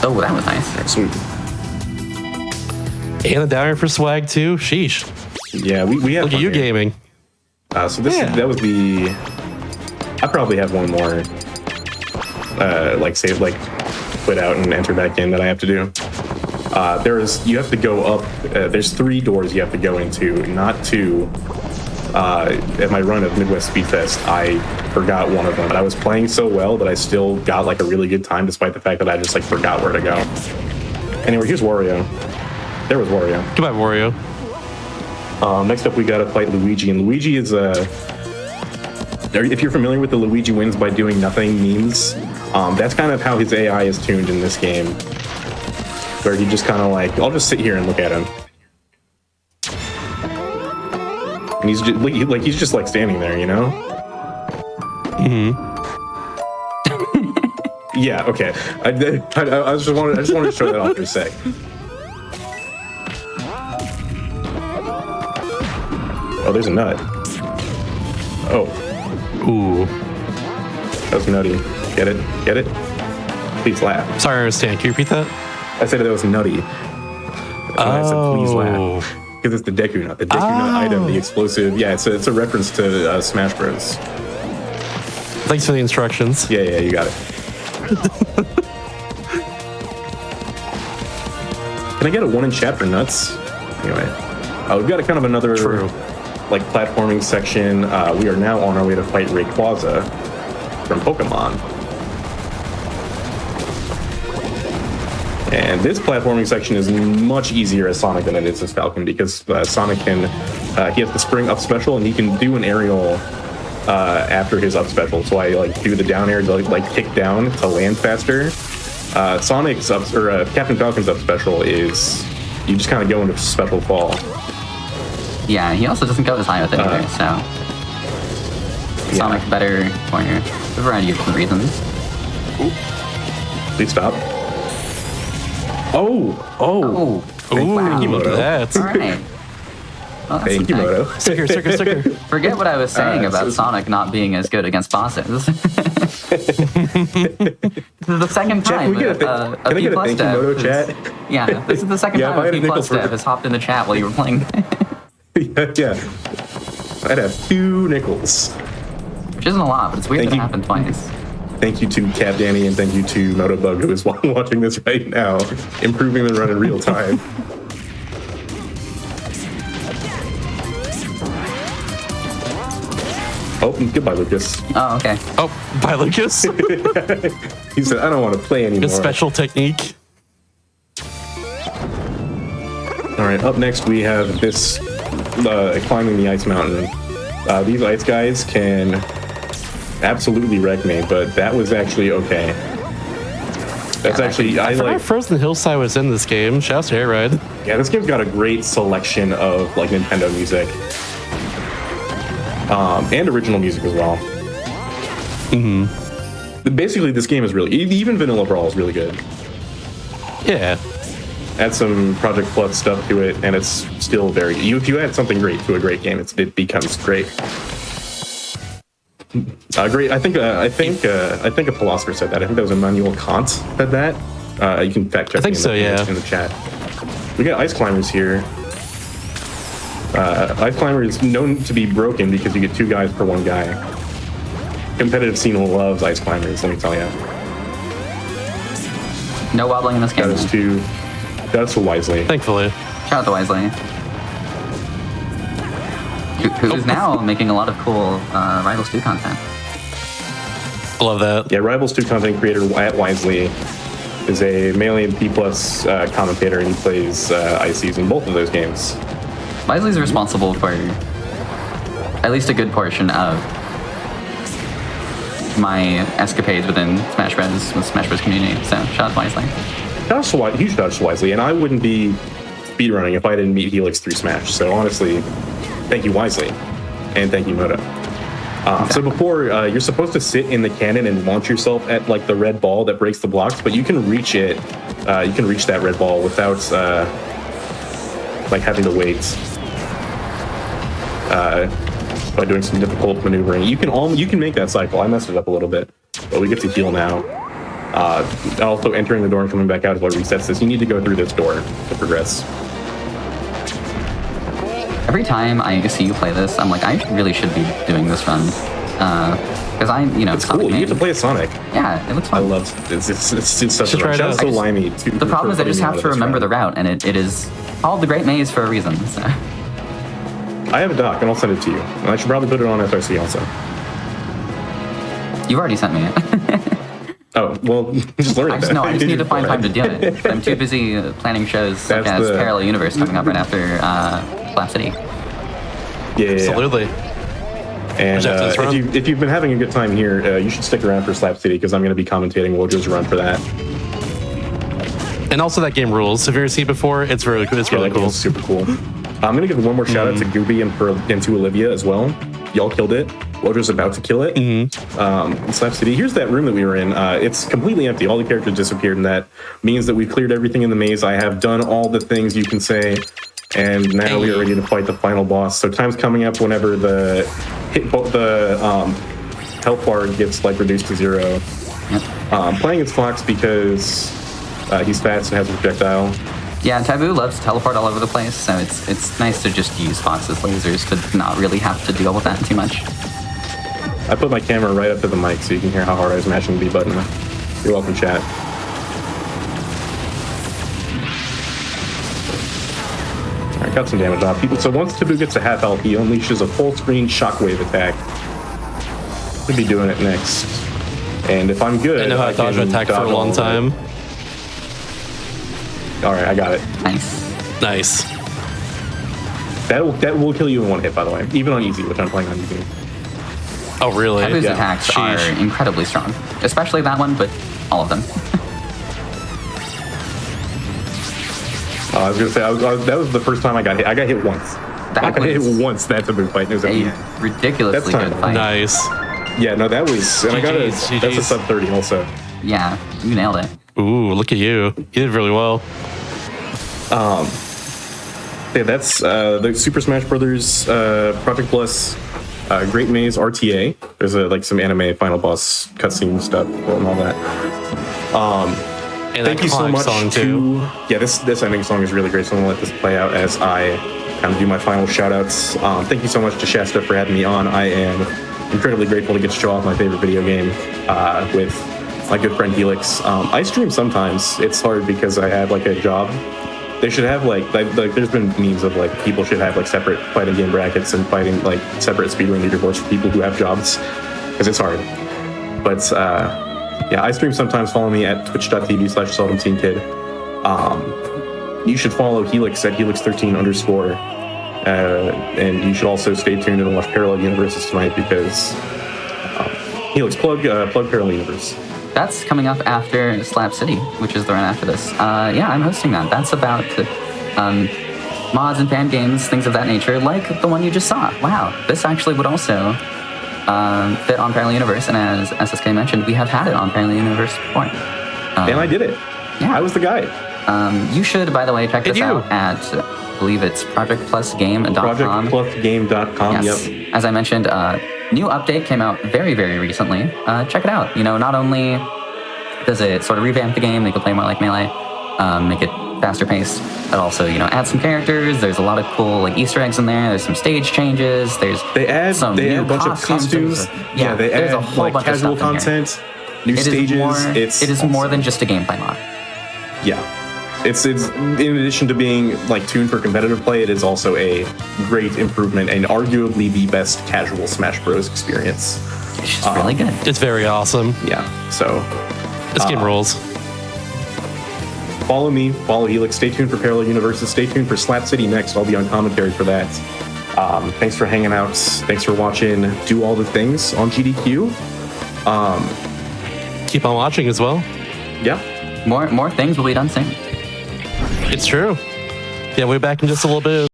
Oh, that was nice. Sweet. And a downer for swag too. Sheesh. Yeah, we have Look at you here. gaming. So this that was the. I probably have one more. Quit out and enter back in that I have to do. You have to go up. There's 3 doors you have to go into, not 2. At my run of Midwest Speedfest, I forgot one of them, but I was playing so well that I still got like a really good time, despite the fact that I just like forgot where to go. Anyway, here's Wario. There was Wario. Goodbye, Wario. Next up, we gotta fight Luigi, and Luigi is if you're familiar with the Luigi wins by doing nothing memes, that's kind of how his AI is tuned in this game, where he just kind of like, I'll just sit here and look at him, and he's just like standing there, you know. Yeah. Okay. I just wanted to show that off for a sec. Oh, there's a nut. Oh. Ooh. That was nutty. Get it? Get it? Please laugh. Sorry, I understand. Can you repeat that? I said that was nutty. That's why I said please laugh. Because it's the Deku nut. The Deku nut item, the explosive. Yeah, it's a reference to Smash Bros. Thanks for the instructions. Yeah, you got it. Can I get a 1 in chat for nuts? Anyway. We've got a kind of another... True. Like platforming section. We are now on our way to fight Rayquaza from Pokemon. And this platforming section is much easier as Sonic than it is as Falcon because Sonic he has the spring up special and he can do an aerial after his up special. So I like do the down air to like kick down to land faster. Sonic's up or Captain Falcon's up special is you just kind of go into special fall. Yeah, he also doesn't go as high with it either, so... Sonic's better for a variety of different reasons. Please stop. Oh! Ooh, look at that. Alright. Well, Thank you, Moto. Sticker. Forget what I was saying about Sonic not being as good against bosses. This is the second time Can I get a thank you, Moto, chat? Yeah, this is the second time a P Plus dev has hopped in the chat while you were playing. Yeah. I'd have 2 nickels. Which isn't a lot, but it's weird that it happened twice. Thank you to Cat Danny and thank you to Motobug who is watching this right now, improving the run in real time. Oh, goodbye, Lucas. Oh, okay. Oh, bye, Lucas. He said, I don't want to play anymore. A special technique. All right, up next we have this climbing the ice mountain. These ice guys can absolutely wreck me, but that was actually okay. That's actually I forgot Frozen Hillside was in this game. Shouts to Air Ride. Yeah, this game's got a great selection of like Nintendo music, and original music as well. Basically, this game is really, even Vanilla Brawl is really good. Yeah. Add some Project Plus stuff to it, and it's still very. If you add something great to a great game, it becomes great. Great. I think a philosopher said that. I think that was Immanuel Kant said that. You can fact check. I think so. Yeah. In the chat, we got ice climbers here. Ice climber is known to be broken because you get 2 guys per 1 guy. Competitive scene loves ice climbers. Let me tell you. No wobbling in this game. That's wisely. Thankfully. Shout out to Wisely. Who is now making a lot of cool Rivals 2 content. I love that. Yeah, Rivals 2 content creator at Wisely is a Melee and P+ commentator, and he plays ICs in both of those games. Wisely's responsible for at least a good portion of my escapades within Smash Bros. With Smash Bros. Community. So shout out to Wisely. Huge shout out to Wisely, and I wouldn't be speedrunning if I didn't meet Helix through Smash. So honestly, thank you Wisely, and thank you Moto. So before, you're supposed to sit in the cannon and launch yourself at like the red ball that breaks the blocks, but you can reach it. You can reach that red ball without like having to wait. By doing some difficult maneuvering, you can make that cycle. I messed it up a little bit, but we get to heal now. Also, entering the door and coming back out is what resets this. You need to go through this door to progress. Every time I see you play this, I'm like, I really should be doing this run. Because it's cool. You get to play as Sonic. Yeah, it looks fun. I love it. It's such a run. Sounds so limey. The problem is I just have to remember the route, and it is called the Great Maze for a reason. So. I have a doc, and I'll send it to you. And I should probably put it on SRC also. You've already sent me it. Oh, well, just learn it. I just need to find time to do it. I'm too busy planning shows such as Parallel Universe coming up right after Slap City. Yeah. Absolutely. And if you've been having a good time here, you should stick around for Slap City, because I'm going to be commentating Wojo's run for that. And also that game rules. If you've ever seen it before, it's really cool. It's really cool. It's super cool. I'm going to give one more shout out to Gooby and to Olivia as well. Y'all killed it. Wojo's about to kill it. In Slap City. Here's that room that we were in. It's completely empty. All the characters disappeared, and that means that we've cleared everything in the maze. I have done all the things you can say, and now we are ready to fight the final boss. So time's coming up whenever the health bar gets like reduced to 0. Playing as Fox because he's fast and has a projectile. Yeah, Taboo loves to teleport all over the place, so it's nice to just use Fox's lasers to not really have to deal with that too much. I put my camera right up to the mic so you can hear how hard I was mashing the B button. You're welcome, chat. Alright, got some damage off. So once Taboo gets a half health, he unleashes a full screen shockwave attack. Could be doing it next. And if I'm good, I know how to dodge an attack for a long time. Alright, I got it. Nice. That will kill you in 1 hit, by the way. Even on easy, which I'm playing on easy. Oh, really? Taboo's attacks are incredibly strong. Especially that one, but all of them. I was going to say, that was the first time I got hit. I got hit once. I got hit once that Taboo fight. It was a ridiculously good fight. Nice. Yeah, no, that was... And that's a sub 30 also. Yeah, you nailed it. Ooh, look at you. You did really well. Yeah, that's the Super Smash Brothers Project Plus Great Maze RTA. There's some anime final boss cutscene stuff and all that. And thank you so much song too. Yeah, this ending song is really great, so I'm gonna let this play out as I kind of do my final shout outs. Thank you so much to Shasta for having me on. I am incredibly grateful to get to show off my favorite video game with my good friend Helix. I stream sometimes. It's hard because I have a job. They should have there's been memes of people should have separate fighting game brackets and fighting separate speedrun leaderboards for people who have jobs, because it's hard. But yeah, I stream sometimes. Follow me at twitch.tv/seldomteenkid. you should follow Helix at Helix13_. And you should also stay tuned and watch Parallel Universes tonight because Helix plug Parallel Universe. That's coming up after Slap City, which is the run after this. Yeah, I'm hosting that. That's about mods and fan games, things of that nature, like the one you just saw. Wow, this actually would also fit on Parallel Universe, and as SSK mentioned, we have had it on Parallel Universe before. And I did it. Yeah. I was the guy. You should, by the way, check this out at, I believe it's projectplusgame.com. Projectplusgame.com, Yes. yep. As I mentioned, new update came out very, very recently. Check it out. You know, not only does it sort of revamp the game, make it play more like Melee, make it faster paced, but also, you know, add some characters. There's a lot of cool like Easter eggs in there. There's some stage changes. They add a bunch of costumes. Yeah, they there's add a whole like bunch casual of stuff in here. content, new stages. It is more than just a gameplay mod. Yeah. It's in addition to being like tuned for competitive play, it is also a great improvement and arguably the best casual Smash Bros. Experience. It's just really good. It's very awesome. Yeah. So This game rules. follow me, follow Helix. Stay tuned for Parallel Universes. Stay tuned for Slap City next. I'll be on commentary for that. Thanks for hanging out. Thanks for watching. Do all the things on GDQ. Keep on watching as well. Yeah. More things will be done soon. It's true. Yeah, we're back in just a little bit.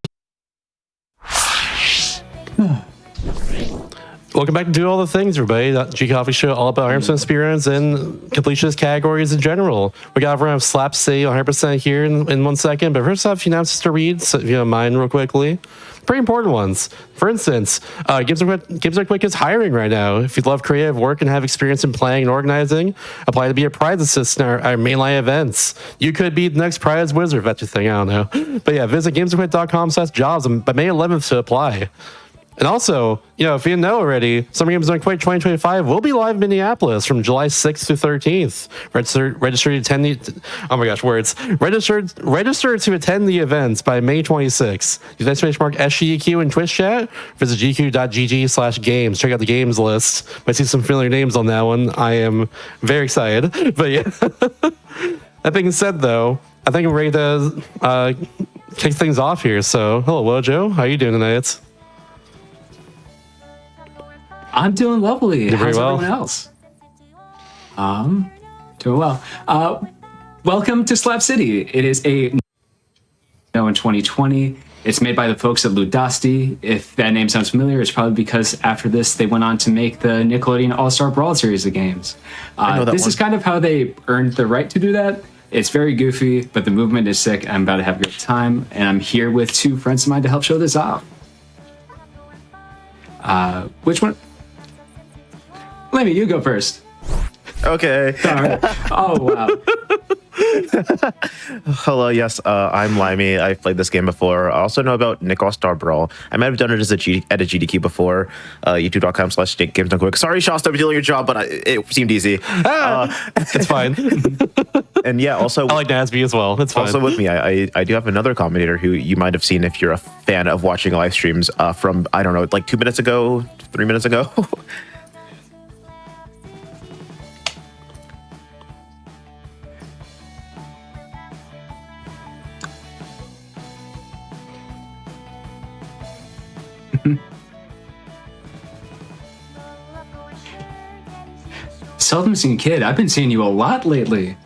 Welcome back to Do All the Things, everybody. That GDQ Hotfix show all about 100% experience and completionist categories in general. We got around Slap City 100% here in 1 second, but first off, a few announcements to read, so if you don't mind real quickly. Pretty important ones. For instance, Games Are Quick is hiring right now. If you love creative work and have experience in planning and organizing, apply to be a prize assistant at our mainline events. You could be the next prize wizard, if that's your thing, I don't know. But yeah, visit gamesarequick.com/jobs by May 11th to apply. And also, you know, if you didn't know already, Summer Games Are Quick 2025 will be live in Minneapolis from July 6th to 13th. Register to attend Register to attend the events by May 26th. Use exclamation mark SGDQ in Twitch chat. Visit gq.gg/games. Check out the games list. Might see some familiar names on that one. I am very excited. But yeah. That being said, though, I think we're ready to kick things off here. So, hello, Wojo. How are you doing tonight? I'm doing lovely. Doing very How's well. everyone else? Doing well. Welcome to Slap City. It is a in 2020. It's made by the folks at Ludasti. If that name sounds familiar, it's probably because after this, they went on to make the Nickelodeon All-Star Brawl series of games. This is kind of how they earned the right to do that. It's very goofy, but the movement is sick. I'm about to have a good time, and I'm here with two friends of mine to help show this off. Which one? Lemmy, you go first. Okay. Sorry. Oh, wow. Hello, yes, I'm Limey. I've played this game before. I also know about Nick All-Star Brawl. I might have done it as at a GDQ before. youtube.com/gamesdonequick. Sorry, Shasta, I'm doing your job, but it seemed easy. It's fine. And yeah, also... I like Nasby as well. It's fine. Also with me, I do have another commentator who you might have seen if you're a fan of watching live streams from, I don't know, like 2 minutes ago, 3 minutes ago. Seldom seen kid. I've been seeing you a lot lately.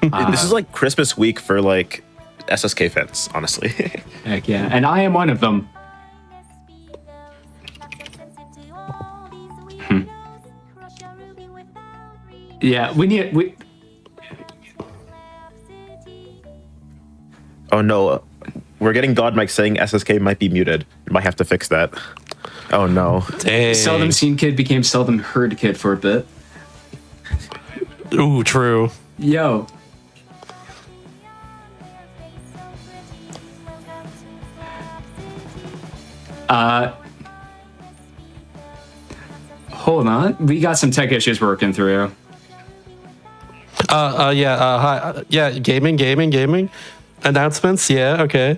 This is like Christmas week for like SSK fans, honestly. Heck yeah. And I am one of them. Yeah, we Oh no, we're getting God Mike saying SSK might be muted. Might have to fix that. Oh no. Dang. Seldom seen kid became seldom heard kid for a bit. Ooh, true. Yo. Hold on. We got some tech issues working through. Hi. Yeah, gaming. Announcements, yeah, okay.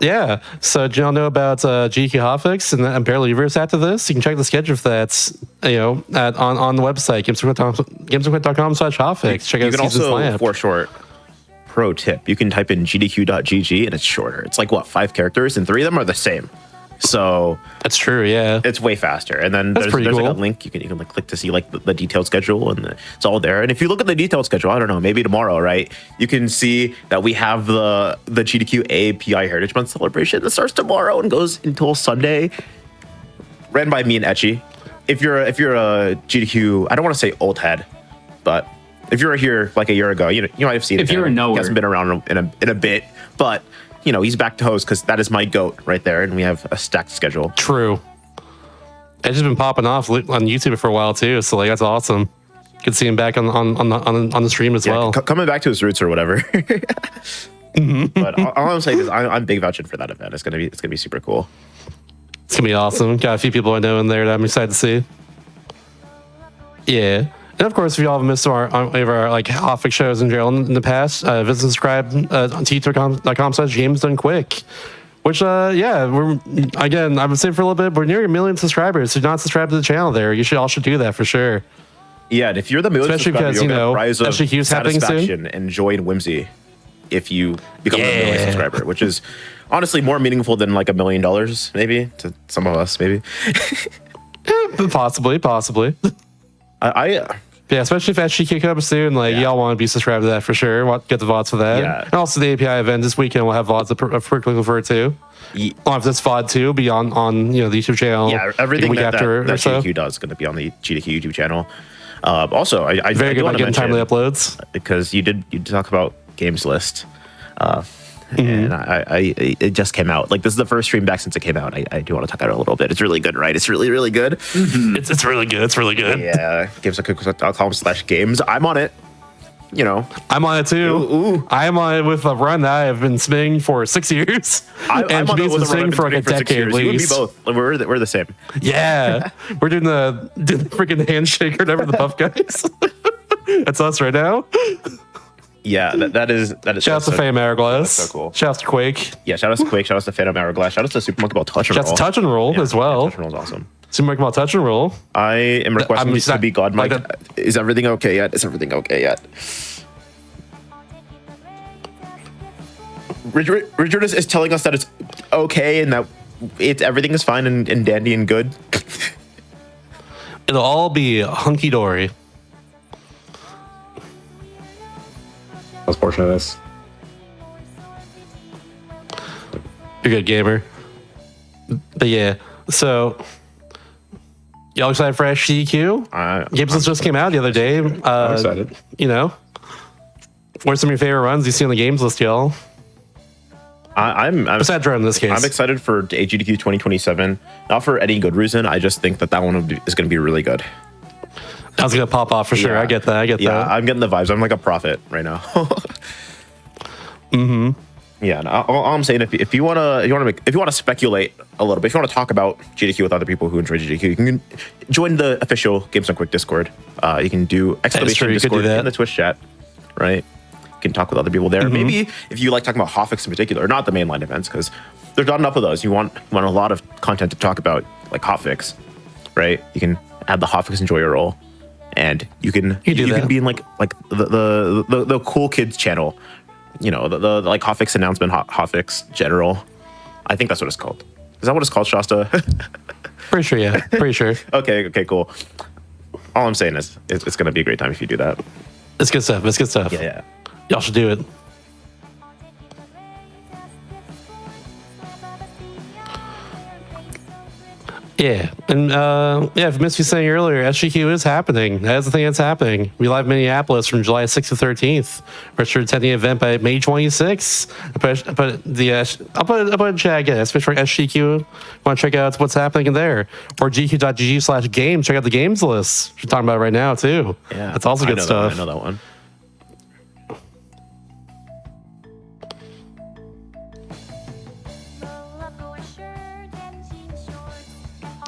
Yeah, so do y'all know about GDQ Hotfix and Parallel Universe after this? You can check the schedule for that, on the website, gamesarequick.com/hotfix. Check out You the can season's also lineup. for short. pro tip, you can type in gdq.gg and it's shorter. It's like, what, 5 characters, and 3 of them are the same. So that's true. Yeah, it's way faster. And then there's cool. like a link you can like click to see like the detailed schedule, and it's all there. And if you look at the detailed schedule, I don't know, maybe tomorrow, right? You can see that we have the GDQ API Heritage Month celebration that starts tomorrow and goes until Sunday, ran by me and Etchy. If you're a GDQ, I don't want to say old head, but if you were here like a year ago, you might have seen if him. you're a knower. He hasn't been around in a bit, but he's back to host because that is my GOAT right there, and we have a stacked schedule. True. It's just been popping off on YouTube for a while too, so like that's awesome. Could see him back on the stream as well. Coming back to his roots or whatever. But all I'm saying is I'm big vouching for that event. It's gonna be super cool. It's gonna be awesome. Got a few people I know in there that I'm excited to see. Yeah. And of course, if y'all have missed our like Hotfix shows in general in the past, visit and subscribe on t2.com/gamesdonequick. Which, we're again, I would say for a little bit, we're near 1 million subscribers. So not subscribe to the channel there. You should do that for sure. Yeah, and if you're the millionth subscriber, you'll get a prize of SGQ's happening satisfaction and joy and whimsy if you become a millionth subscriber, which is honestly more meaningful than like $1 million, maybe to some of us, maybe. Possibly. Yeah, especially if SGQ comes soon, y'all want to be subscribed to that for sure. Get the VODs for that. Yeah. And also the API event this weekend will have VODs of quickly for it too. If this VOD too, be on the YouTube channel. Yeah, everything week that so. GDQ does is going to be on the GDQ YouTube channel. Also, I very good about getting timely uploads because you did talk about Games List. And it just came out. Like, this is the first stream back since it came out. I do want to talk about it a little bit. It's really good, right? It's really, really good. It's really good. It's really good. Yeah. GamesDoneQuick.com/games. I'm on it. I'm on it too. Ooh. I'm on it with a run that I have been spinning for 6 years. I'm on it with a run for like a decade at least. You and me both. We're the same. Yeah. We're doing the freaking handshake or whatever, the buff guys. That's us right now. Yeah, that is. Shout out to Phantom Hourglass. So cool. Shout out to Quake. Yeah, shout out to Quake. Shout out to Phantom Hourglass. Shout out to Super Monkey Ball Touch and Roll. Shout out to Touch and Roll as well. Touch and Roll is awesome. Super Monkey Ball Touch and Roll. I am requesting this to be God Mike. Is everything okay yet? Richard is telling us that it's okay and that everything is fine and dandy and good. It'll all be hunky dory. Last portion of this. You're good, gamer. But yeah, so y'all excited for SGQ? Games just came out the other day. I'm excited. What are some of your favorite runs you see on the games list, y'all? I'm besides run in this case. I'm excited for GDQ 2027. Not for any good reason. I just think that one is going to be really good. I was gonna pop off for sure. Yeah. I get that. Yeah, I'm getting the vibes. I'm like a prophet right now. Yeah. And all I'm saying, if you wanna speculate a little bit, if you want to talk about GDQ with other people who enjoy GDQ, you can join the official Games Done Quick Discord. You can do exclamation Discord in the Twitch chat, right? You can talk with other people there. Maybe if you like talking about Hotfix in particular, not the mainline events, because there's not enough of those. You want a lot of content to talk about, like Hotfix, right? You can add the Hotfix Enjoyer role. And you can be in like the cool kids channel, the like Hotfix announcement, Hotfix general. I think that's what it's called. Is that what it's called, Shasta? Pretty sure, yeah. Pretty sure. Okay, cool. All I'm saying is it's gonna be a great time if you do that. It's good stuff. Yeah. Y'all should do it. Yeah, and if I missed you saying earlier, SGQ is happening. That's the thing that's happening. We live Minneapolis from July 6th to 13th. Register to attend the event by May 26th. I'll put it in chat again, especially for SGQ. Want to check out what's happening in there, or gq.gg/games. Check out the games list. We're talking about it right now too. Yeah, that's also good stuff. I know that one.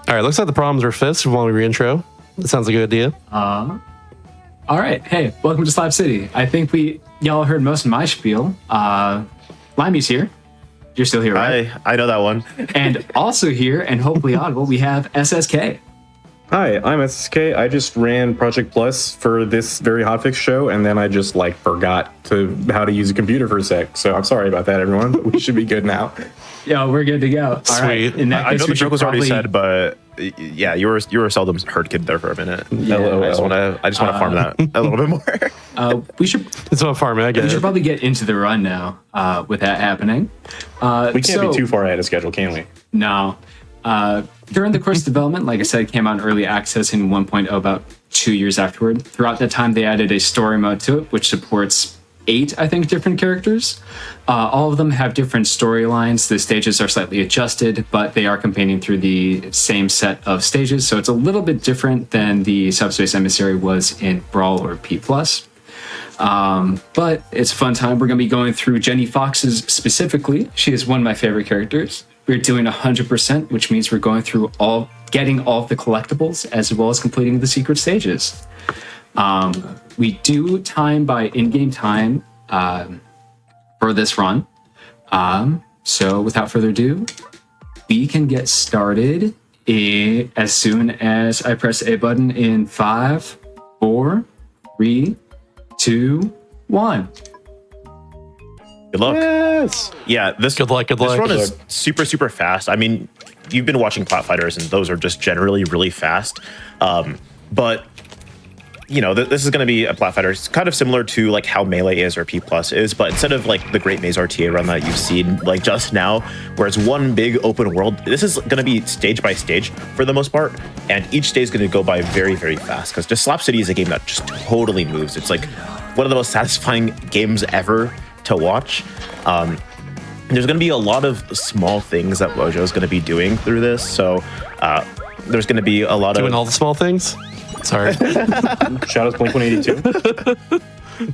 All right, looks like the problems are fixed while we reintro. That sounds like a good idea. All right. Hey, welcome to Slap City. I think y'all heard most of my spiel. Limey's here. You're still here, right? I know that one. And also here, and hopefully audible, we have SSK. Hi, I'm SSK. I just ran Project Plus for this very hotfix show, and then I just like forgot how to use a computer for a sec. So I'm sorry about that, everyone. But we should be good now. Yeah, we're good to go. Sweet. All right. In that I case, know the we should joke was already probably- said, but yeah, you were a seldom heard kid there for a minute. Yeah. I just want to farm that a little bit more. We should It's not farming. I get we should it. probably get into the run now. With that happening, We can't be too far ahead of schedule, can we? No. During the course of development, like I said, it came out in early access in 1.0 about 2 years afterward. Throughout that time, they added a story mode to it, which supports 8, I think, different characters. All of them have different storylines. The stages are slightly adjusted, but they are campaigning through the same set of stages. So it's a little bit different than the Subspace Emissary was in Brawl or P+. But it's a fun time. We're going to be going through Jenny Fox's specifically. She is one of my favorite characters. We're doing 100%, which means we're going through getting all of the collectibles as well as completing the secret stages. We do time by in-game time for this run. So without further ado, we can get started as soon as I press a button in 5, 4, 3, 2, 1. Good luck. Yes. Yeah, this Good luck. Good This luck. run is super, super fast. I mean, you've been watching Plat Fighters, and those are just generally really fast. But you know, this is going to be a Plat Fighter. It's kind of similar to like how Melee is or P+ is, but instead of like the Great Maze RTA run that you've seen like just now, where it's one big open world, this is going to be stage by stage for the most part, and each stage is going to go by very, very fast. Because just Slap City is a game that just totally moves. It's like one of the most satisfying games ever to watch. There's going to be a lot of small things that Wojo is going to be doing through this. So there's going to be a lot Doing of all the small things. Sorry. Shout out to Blink 182.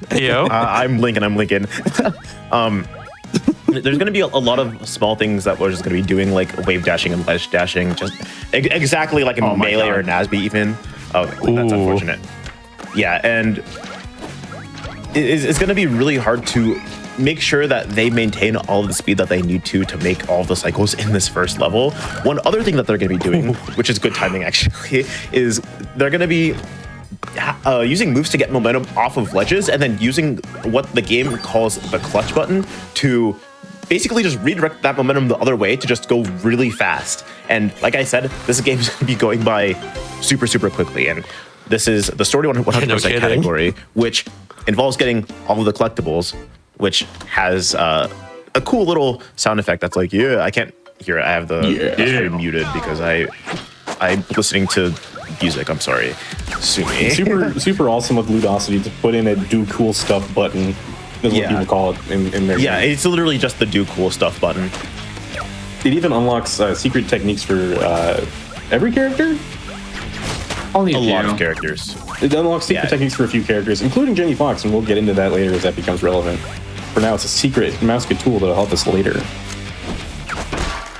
Hey, yo. I'm Lincoln. There's going to be a lot of small things that we're just going to be doing, like wave dashing and ledge dashing, just exactly like in Melee or Nasby even. Oh, that's unfortunate. Yeah, and it's going to be really hard to make sure that they maintain all of the speed that they need to make all of the cycles in this first level. One other thing that they're going to be doing, which is good timing actually, is they're going to be using moves to get momentum off of ledges and then using what the game calls the clutch button to basically just redirect that momentum the other way to just go really fast. And like I said, this game is going to be going by super, super quickly. And this is the story 100% category, which involves getting all of the collectibles, which has a cool little sound effect that's like, yeah, I can't hear it. I have the stream muted because I'm listening to music. I'm sorry. Sue me. super awesome of Ludosity to put in a do cool stuff button. Is what people call it in their game. It's literally just the do cool stuff button. It even unlocks secret techniques for every character? Only A lot of characters. It unlocks secret techniques for a few characters, including Jenny Fox, and we'll get into that later as that becomes relevant. For now, it's a secret Mouska tool that'll help us later.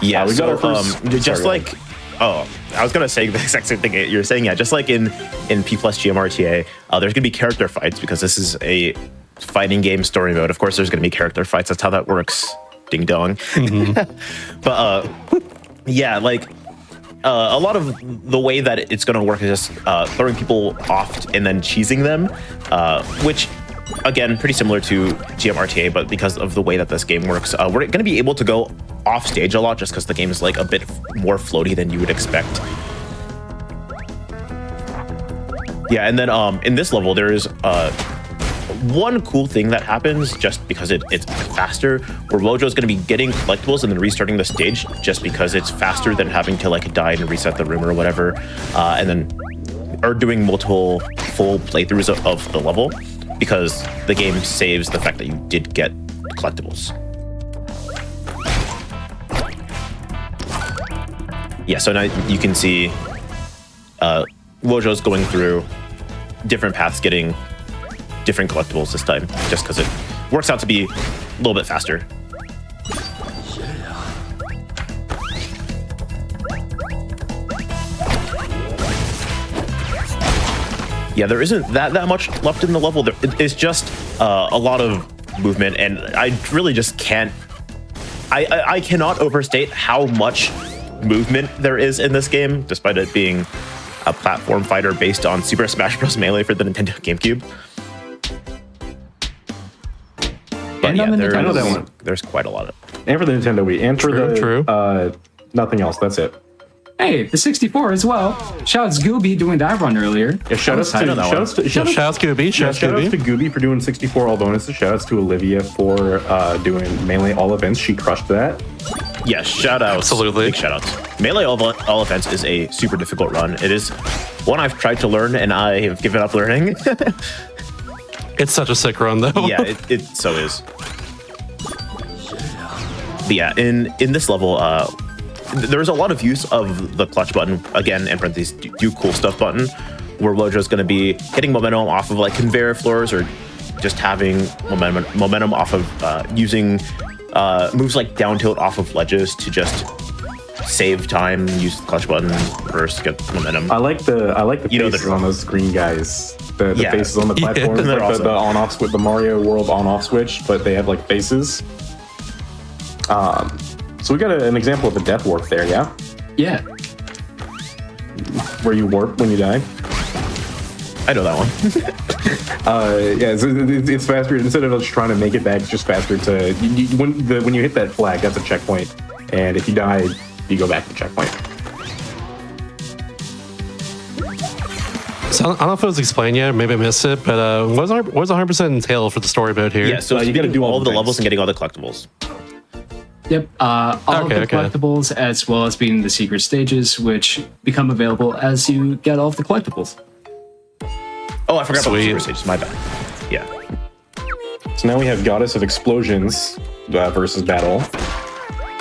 Yeah, we got our first. I was gonna say the exact same thing you're saying. Yeah, just like in P+ GMRTA, there's gonna be character fights because this is a fighting game story mode. Of course, there's gonna be character fights. That's how that works. Ding dong. But yeah, like a lot of the way that it's gonna work is just throwing people off and then cheesing them, which. Again, pretty similar to GMRTA, but because of the way that this game works, we're going to be able to go off stage a lot just because the game is like a bit more floaty than you would expect. Yeah, and then in this level, there is one cool thing that happens just because it's faster, where Wojo is going to be getting collectibles and then restarting the stage just because it's faster than having to like die and reset the room or whatever, and then or doing multiple full playthroughs of the level. Because the game saves the fact that you did get collectibles. Yeah, so now you can see Wojo's going through different paths, getting different collectibles this time, just because it works out to be a little bit faster. Yeah, there isn't that much left in the level. It's just a lot of movement, and I really just can't. I cannot overstate how much movement there is in this game, despite it being a platform fighter based on Super Smash Bros. Melee for the Nintendo GameCube. But yeah, I know that one. There's quite a lot of. And for the Nintendo Wii, and for the nothing else. That's it. Hey, the 64 as well. Shout out to Gooby doing that run earlier. Yeah, shout outs to Gooby. Shout outs to Gooby for doing 64 all bonuses. Shout outs to Olivia for doing Melee all events. She crushed that. Yes, shout outs. Absolutely. Big shout outs. Melee all events is a super difficult run. It is one I've tried to learn and I have given up learning. It's such a sick run though. Yeah, it so is. But yeah, in this level, there's a lot of use of the clutch button, again, in parentheses, do cool stuff button, where Wojo's going to be getting momentum off of like conveyor floors or just having momentum off of using moves like down tilt off of ledges to just save time, use the clutch button, first get momentum. I like the faces on those green guys. The faces on the platform, like awesome. the on-off switch, the Mario World on-off switch, but they have like faces. So we got an example of a death warp there, yeah? Yeah. Where you warp when you die. I know that one. It's faster. Instead of just trying to make it back, it's just faster to... when you hit that flag, that's a checkpoint. And if you die, you go back to the checkpoint. So I don't know if it was explained yet, maybe I missed it, but what does 100% entail for the story mode here? Yeah, so you got to do all of the levels and getting all the collectibles. Yep, all of the collectibles, as well as being the secret stages, which become available as you get all of the collectibles. Oh, I forgot about the secret stages. My bad. Yeah. So now we have Goddess of Explosions versus Battle.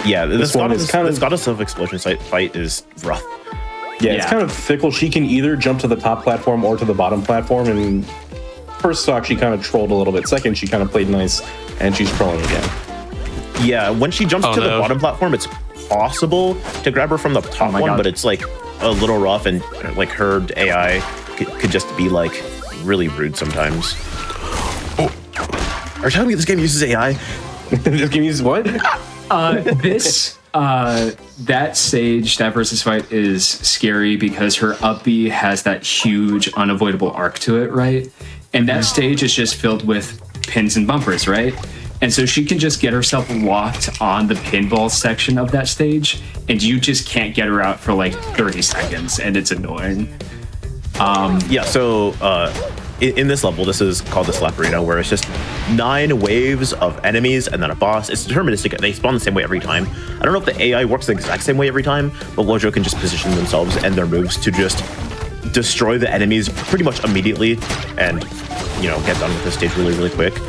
Yeah, this one is kind of this Goddess of Explosions fight is rough. Yeah, it's kind of fickle. She can either jump to the top platform or to the bottom platform. And first stock, she kind of trolled a little bit. Second, she kind of played nice, and she's trolling again. Yeah, when she jumps to the bottom platform, it's possible to grab her from the top one, but it's like a little rough, and like her AI could just be like really rude sometimes. Oh, are you telling me this game uses AI? This game uses what? That stage, that versus fight is scary because her up B has that huge unavoidable arc to it, right? And that stage is just filled with pins and bumpers, right? And so she can just get herself locked on the pinball section of that stage, and you just can't get her out for like 30 seconds, and it's annoying. In this level, this is called the Slap Arena, where it's just 9 waves of enemies and then a boss. It's deterministic. They spawn the same way every time. I don't know if the AI works the exact same way every time, but Wojo can just position themselves and their moves to just destroy the enemies pretty much immediately and, get done with the stage really, really quick.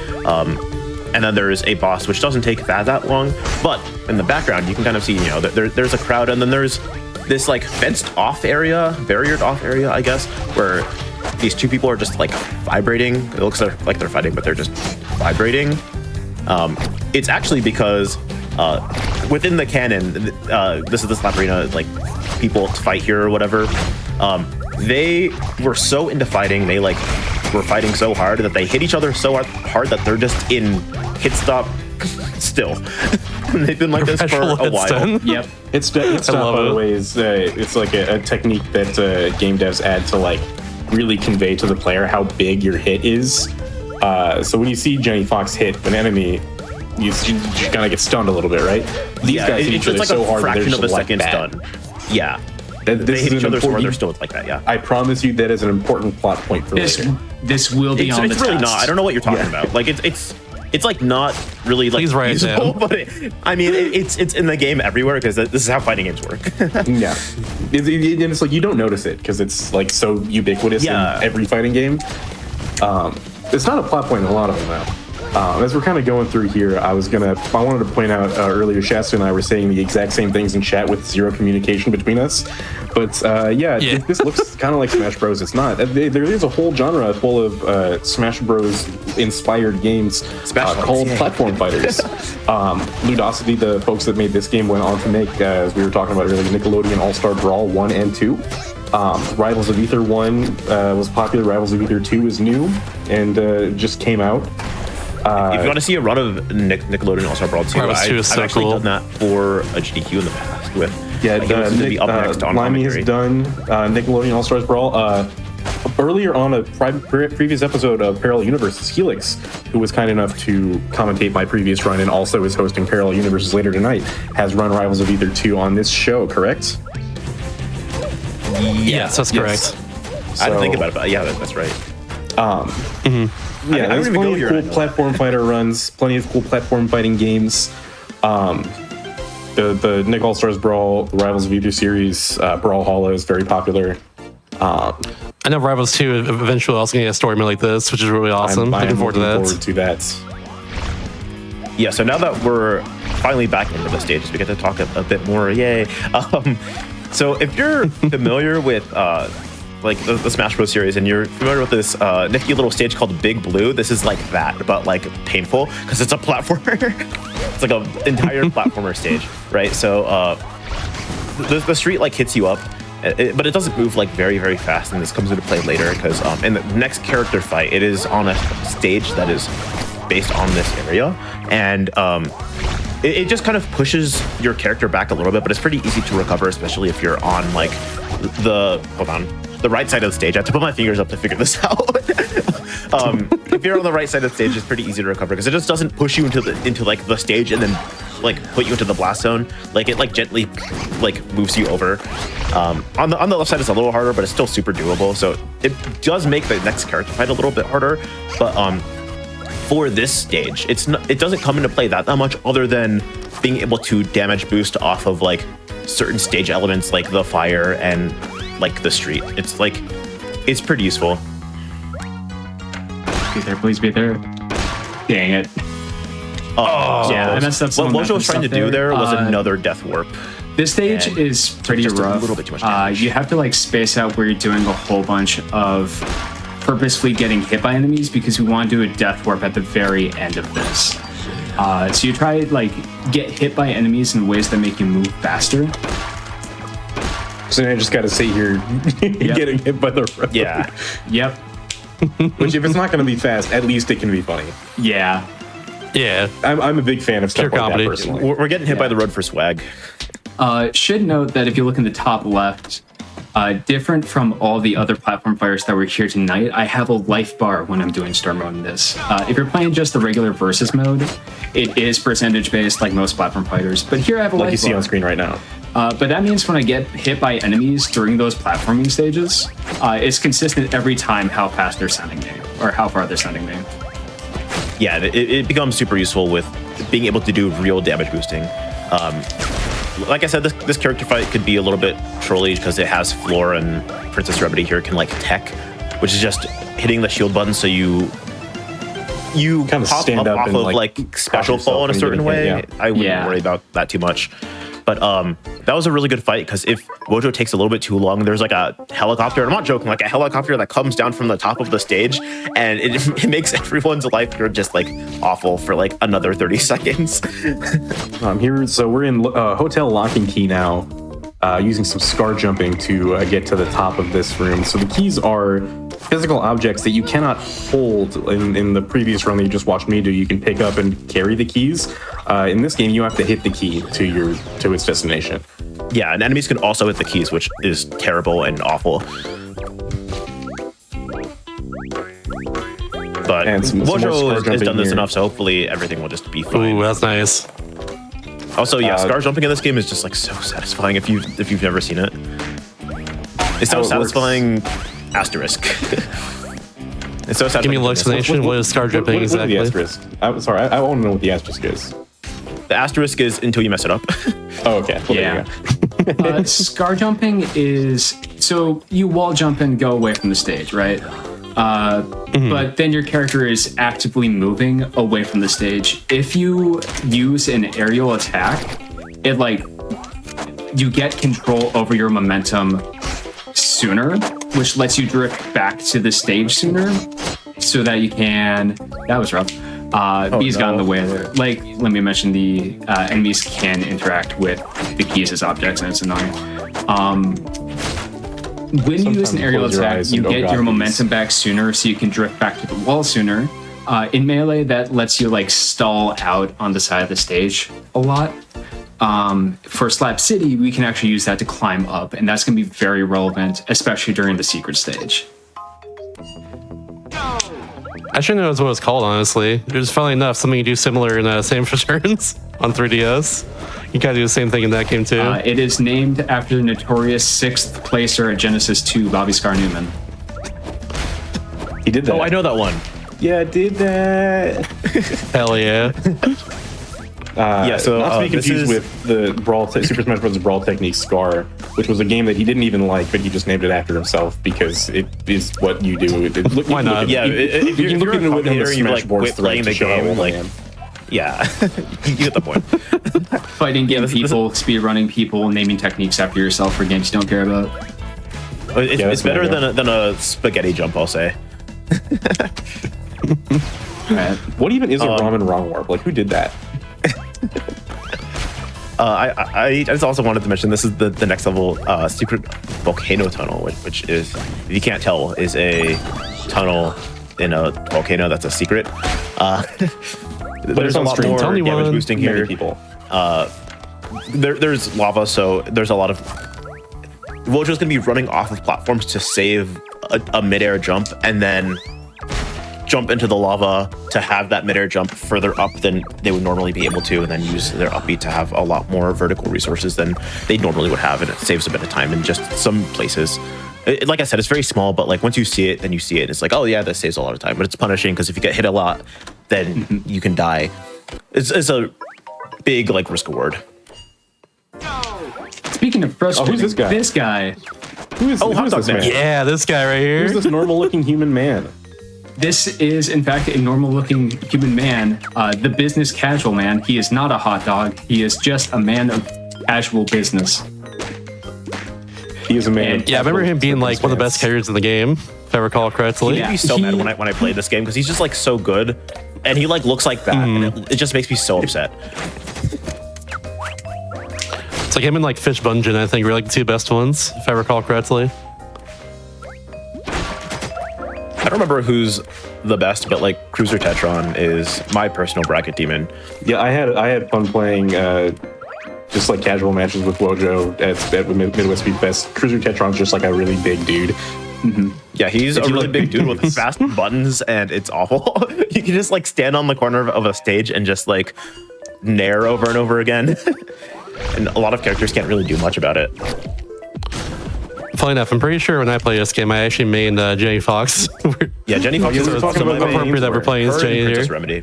And then there is a boss, which doesn't take that long, but in the background, you can kind of see, there's a crowd, and then there's this like fenced off area, barriered off area, I guess, where these two people are just like vibrating. It looks like they're fighting, but they're just vibrating. It's actually because within the canon, this is the Slap Arena, like people fight here or whatever. They were so into fighting, they like were fighting so hard that they hit each other so hard that they're just in hit stop still. And they've been like this for a while. Yep. Hit stop, by the way, is it's like a technique that game devs add to like really convey to the player how big your hit is. So when you see Jenny Fox hit an enemy, you kind of get stunned a little bit, right? These guys hit each other like so hard that they're just of a second like stun. Yeah. They hit each other so hard they're still like that, yeah. I promise you that is an important plot point for later. This will be on the test. It's really not. I don't know what you're talking about. Like it's like not really like usable, but it's in the game everywhere because this is how fighting games work. Yeah, and it's like you don't notice it because it's like so ubiquitous in every fighting game. It's not a plot point in a lot of them though. As we're kind of going through here, I wanted to point out earlier, Shasta and I were saying the exact same things in chat with zero communication between us. But this looks kind of like Smash Bros. It's not. There is a whole genre full of Smash Bros. Inspired games called platform fighters. Ludosity, the folks that made this game, went on to make, as we were talking about earlier, Nickelodeon All-Star Brawl 1 and 2. Rivals of Ether 1 was popular. Rivals of Ether 2 is new and just came out. If you want to see a run of Nickelodeon All-Star Brawl 2, I've actually done that for a GDQ in the past with Yeah, Like, it was gonna be up next on Limey has commentary. done Nickelodeon All Stars Brawl. Earlier on a previous episode of Parallel Universes, Helix, who was kind enough to commentate my previous run and also is hosting Parallel Universes later tonight, has run Rivals of Ether 2 on this show, correct? Yes, that's correct. I didn't think about it, but yeah, that's right. Yeah, I don't there's even go plenty here of cool anymore. platform fighter runs, plenty of cool platform fighting games. The Nick All Stars Brawl, the Rivals of Ether series, Brawl Hollow is very popular. I know Rivals 2 eventually also going to get a story mode like this, which is really awesome. I'm Looking forward to that. Yeah, so now that we're finally back into the stages, we get to talk a bit more. Yay! So if you're familiar with like the Smash Bros. Series and you're familiar with this nifty little stage called Big Blue, this is like that, but like painful because it's a platformer. It's like an entire platformer stage, right? So the street like hits you up. But it doesn't move like very, very fast, and this comes into play later because in the next character fight, it is on a stage that is based on this area, and it just kind of pushes your character back a little bit, but it's pretty easy to recover, especially if you're on like the right side of the stage. I have to put my fingers up to figure this out. If you're on the right side of the stage, it's pretty easy to recover because it just doesn't push you into like the stage and then like put you into the blast zone. Like it like gently like moves you over. On the left side, it's a little harder, but it's still super doable. So it does make the next character fight a little bit harder. But for this stage, it doesn't come into play that much, other than being able to damage boost off of like certain stage elements like the fire and like the street. It's pretty useful. Be there, please be there. Dang it. Yeah, I messed up some What of Mojo was trying to do there was another death warp. This stage And is pretty just rough. a little bit too much damage. You have to like space out where you're doing a whole bunch of purposefully getting hit by enemies because we want to do a death warp at the very end of this. So you try like get hit by enemies in ways that make you move faster. So now I just got to sit here getting hit by the road. Yeah. Yep. Which, if it's not going to be fast, at least it can be funny. Yeah. Yeah. I'm a big fan of stuff Pure like comedy. that, personally. We're getting hit by the road for swag. Should note that if you look in the top left, different from all the other platform fighters that were here tonight, I have a life bar when I'm doing star mode in this. If you're playing just the regular versus mode, it is percentage based like most platform fighters. But here I have a Like life you see bar. on screen right now. But that means when I get hit by enemies during those platforming stages, it's consistent every time how fast they're sending me or how far they're sending me. Yeah, it becomes super useful with being able to do real damage boosting. Like I said, this character fight could be a little bit trolly because it has Floor and Princess Remedy here can like tech, which is just hitting the shield button so you Kind of pop stand up off and, of like, special yourself fall in a when you certain do way. anything, I wouldn't Yeah. worry about that too much. But that was a really good fight because if Wojo takes a little bit too long, there's like a helicopter, I'm not joking, like a helicopter that comes down from the top of the stage and it makes everyone's life just like awful for like another 30 seconds. So we're in Hotel Lock and Key now, using some scar jumping to get to the top of this room. So the keys are physical objects that you cannot hold. In the previous run that you just watched me do, you can pick up and carry the keys. In this game, you have to hit the key to its destination. Yeah, and enemies can also hit the keys, which is terrible and awful. But And some more scar Wojo has jumping done this here. enough, so hopefully everything will just be fine. Ooh, that's nice. Also, yeah, scar jumping in this game is just like so satisfying if you've never seen it. It's so How it satisfying. Asterisk. It's so satisfying. Give me a little explanation. What is scar jumping What is exactly? the asterisk? I'm sorry, I want to know what the asterisk is. The asterisk is until you mess it up. Oh, okay. Well, Yeah. There you go. Scar jumping is so you wall jump and go away from the stage, right? But then your character is actively moving away from the stage. If you use an aerial attack, it like you get control over your momentum sooner, which lets you drift back to the stage sooner, so that you can. That was rough. Bees got in the way there. Like, let me mention the enemies can interact with the keys as objects, and it's annoying. When you use an Sometimes aerial close your attack, eyes you and go, get "God, your please." momentum back sooner, so you can drift back to the wall sooner. In melee, that lets you like stall out on the side of the stage a lot. For Slap City, we can actually use that to climb up, and that's going to be very relevant, especially during the secret stage. I should know what it's called, honestly. There's funnily enough something you do similar in Samus Returns on 3DS. You gotta do the same thing in that game too. It is named after the notorious 6th placer at Genesis 2, Bobby Scar Newman. He did that. Oh, I know that one. Yeah, I did that. Hell yeah. Yeah, so not to be this confused is- with the Super Smash Bros. Brawl Technique Scar, which was a game that he didn't even like, but he just named it after himself because it is what you do. Why not? Yeah, if you can look you're into a it in the commentator and you Smash like Bros. quit playing the thread to show how game, old I like, am. yeah, you get the point. Fighting game people, speedrunning people, naming techniques after yourself for games you don't care about. It's better than a spaghetti jump, I'll say. Right. What even is a ramen wrong warp? Like, who did that? I just also wanted to mention this is the next level secret volcano tunnel, which is, if you can't tell, is a tunnel in a volcano that's a secret. There's a lot more Tell me damage one. boosting Many here. people. There's lava, so there's a lot of Wojo's gonna be running off of platforms to save a midair jump and then jump into the lava to have that midair jump further up than they would normally be able to, and then use their upbeat to have a lot more vertical resources than they normally would have, and it saves a bit of time in just some places. Like I said, it's very small, but like once you see it, then you see it. It's like, oh yeah, that saves a lot of time, but it's punishing because if you get hit a lot, then you can die. It's a big like risk reward. Speaking of frustrating, who's this guy? This guy. Who is Hot this Dog Man. man? Yeah, this guy right here. Who's this normal-looking human man? This is, in fact, a normal-looking human man, the business casual man. He is not a hot dog. He is just a man of casual business. He is a man. Yeah, I remember him being like one of the best characters in the game, if I recall correctly. I'd be so mad when I play this game because he's just like so good, and he like looks like that, and it just makes me so upset. It's like him and like Fish Bungeon, I think, were like the two best ones, if I recall correctly. I don't remember who's the best, but like Cruiser Tetron is my personal bracket demon. Yeah, I had fun playing just like casual matches with Wojo at Midwest Speed Fest. Cruiser Tetron's just like a really big dude. Yeah, he's a really big dude with fast buttons, and it's awful. You can just like stand on the corner of a stage and just like nair over and over again. And a lot of characters can't really do much about it. Funny enough, I'm pretty sure when I play this game, I actually made Jenny Fox. Yeah, Jenny Fox you is were talking about my appropriate that we're playing as her and Jenny Princess here. Remedy.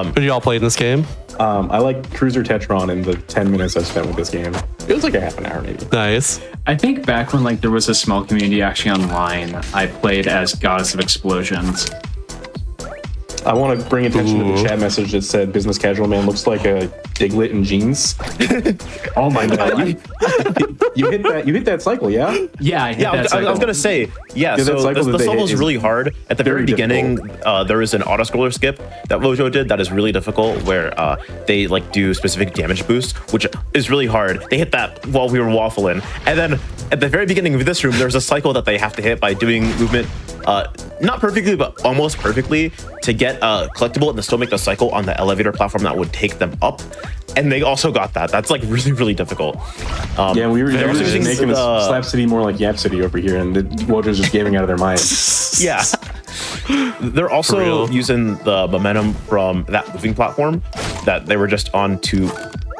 Who do y'all play in this game? I like Cruiser Tetron in the 10 minutes I spent with this game. It was like a half an hour maybe. Nice. I think back when like there was a small community actually online, I played as Goddess of Explosions. I want to bring attention to the chat message that said business casual man looks like a Diglett in jeans. Oh my god. You hit that cycle, yeah? Yeah, I hit Yeah, that I was cycle. gonna say, yeah. that So cycle that this they level hit is is really hard. At the very very beginning, there is an auto scroller skip that Wojo did that is really difficult, where they like do specific damage boost, which is really hard. They hit that while we were waffling, and then at the very beginning of this room, there's a cycle that they have to hit by doing movement, not perfectly, but almost perfectly, to get a collectible and to still make the cycle on the elevator platform that would take them up. And they also got that. That's like really, really difficult. Yeah, we were they're also using making the- Slap City more like Yap City over here, and the Wojo's just gaming out of their minds. Yeah. They're For also real. using the momentum from that moving platform that they were just on to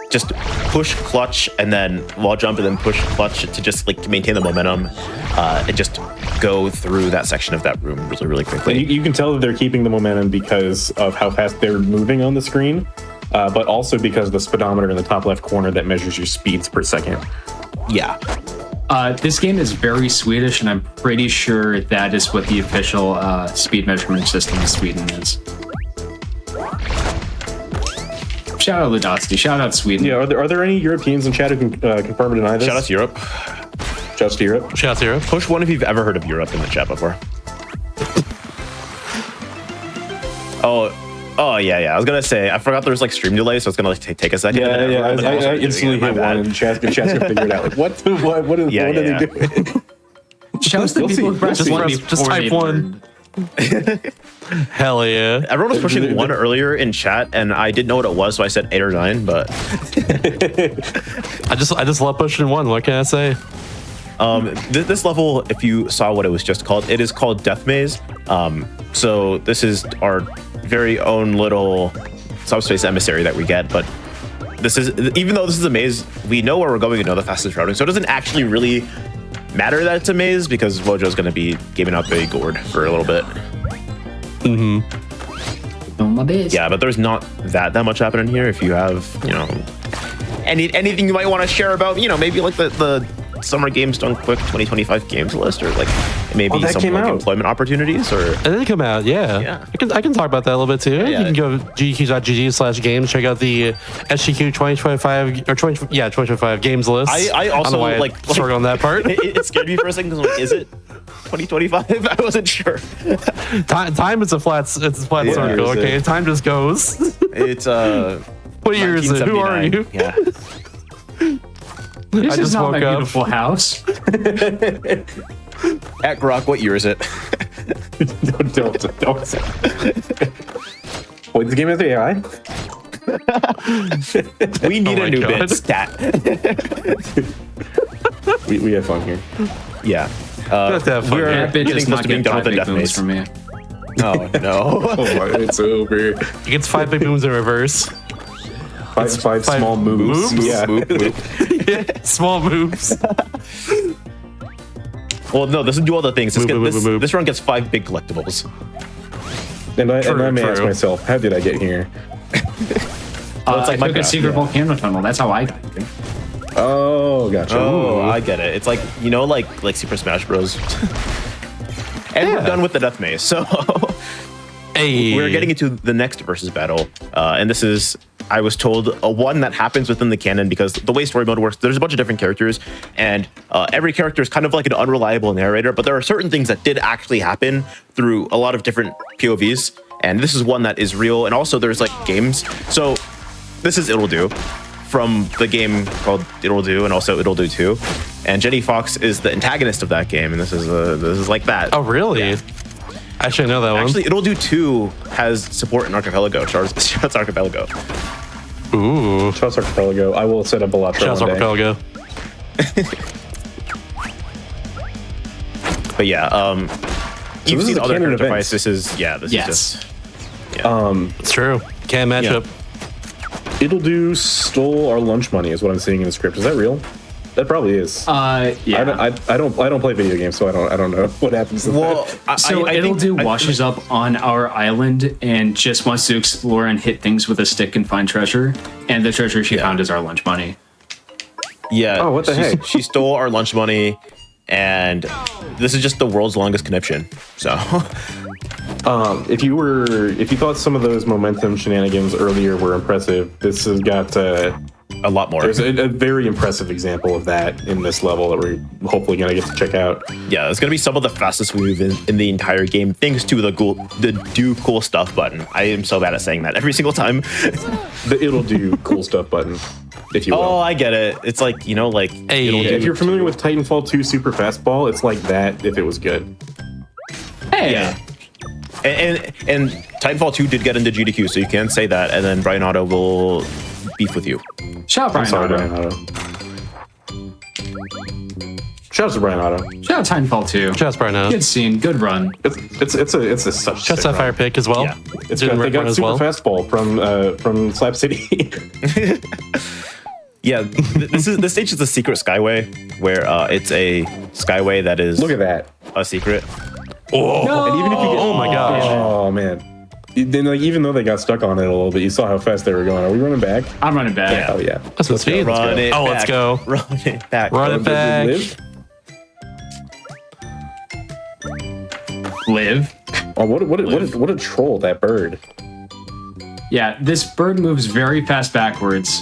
just push clutch and then wall jump and then push clutch to just like maintain the momentum and just go through that section of that room really, really quickly. And you can tell that they're keeping the momentum because of how fast they're moving on the screen, but also because of the speedometer in the top left corner that measures your speeds per second. Yeah. This game is very Swedish, and I'm pretty sure that is what the official speed measurement system in Sweden is. Shout out Ludosity. Shout out Sweden. Yeah, are there any Europeans in chat who can confirm or deny this? Shout out to Europe. Shout out to Europe. Shout out to Europe. Push one if you've ever heard of Europe in the chat before. Oh yeah. I was gonna say I forgot there was like stream delay, so it's gonna like take a second. Yeah. I instantly hit one, and chat's gonna figure it out. Like, what are they doing? Shout out to the people who Just type one. Hell yeah. Everyone was pushing 1 earlier in chat, and I didn't know what it was, so I said 8 or 9. But I just love pushing 1. What can I say? This level, if you saw what it was just called, it is called Death Maze. So this is our very own little subspace emissary that we get. But this is, even though this is a maze, we know where we're going and know the fastest routing. So it doesn't actually really matter that it's a maze because Wojo's going to be giving out the gourd for a little bit. Yeah, but there's not that much happening here. If you have, you know, anything you might want to share about, you know, maybe like the Summer Games Done Quick 2025 games list, or like maybe some like employment opportunities, or it did come out. Yeah. I can talk about that a little bit too. You can go gdq.gg/games, check out the SGQ 2025 or 2025 games list. I also like struggle on that part. It scared me for a second because like, is it 2025? I wasn't sure. Time is a flat circle. Okay, time just goes. It's what year is it? Who are you? Yeah. This is not my beautiful house. At Grok, what year is it? Don't say. Wait, this game has the AI? We need a new bit stat. we have fun here. Yeah. We're getting close to being done with the death maze. For me. Oh no. It's over. He gets 5 big moves in reverse. Five small moves. Yeah. Small moves. Well, no, this will do all the things. This run gets 5 big collectibles. And I may ask myself, how did I get here? It's like a secret volcano tunnel. That's how I got here. Oh, gotcha. Oh, I get it. It's like, you know, like Super Smash Bros. And we're done with the death maze, so we're getting into the next versus battle, and this is, I was told, a one that happens within the canon because the way story mode works, there's a bunch of different characters, and every character is kind of like an unreliable narrator, but there are certain things that did actually happen through a lot of different POVs, and this is one that is real, and also there's like games. So this is It'll Do from the game called It'll Do, and also It'll Do 2, and Jenny Fox is the antagonist of that game, and this is like that. Oh, really? Yeah. I should know that one. Actually, It'll Do 2 has support in Archipelago. Shouts Archipelago. Ooh. Shouts Archipelago. I will set up a lot. Shouts Archipelago. But yeah, so you've seen other character events. fights. This is just... It's true. Can't match up. It'll Do stole our lunch money is what I'm seeing in the script. Is that real? That probably is. Yeah. I don't play video games, so I don't know what happens to that. So It'll Do washes up on our island and just wants to explore and hit things with a stick and find treasure. And the treasure she found is our lunch money. Yeah. Oh, what the heck? She stole our lunch money, and this is just the world's longest connection. So, if you thought some of those momentum shenanigans earlier were impressive, this has got a lot more. There's a very impressive example of that in this level that we're hopefully going to get to check out. Yeah, it's going to be some of the fastest we move in the entire game, thanks to the do cool stuff button. I am so bad at saying that every single time. The It'll Do cool stuff button, if you will. Oh, I get it. It's like, you know, like... If you're familiar with Titanfall 2 Super Fastball, it's like that if it was good. Hey! Yeah. And Titanfall 2 did get into GDQ, so you can say that, and then Brian Otto will beef with you. Shout out Brian Otto. Shout out to Brian Otto. Shout out Titanfall 2. Shout out to Brian Otto. Good scene, good run. It's a such. Shout out to Fire Pick as well. Yeah. They got Super Fastball from Slap City. Yeah, this stage is a secret skyway where it's a skyway that is. Look at that. A secret. Oh, no! And even if you get, oh my gosh. Oh man. Then, like, even though they got stuck on it a little bit, you saw how fast they were going. Are we running back? I'm running back. Yeah. Oh yeah. That's what speed. Run it Oh, back. let's go. Run it back. Run it back. Live. Oh, what a troll, that bird. Yeah, this bird moves very fast backwards.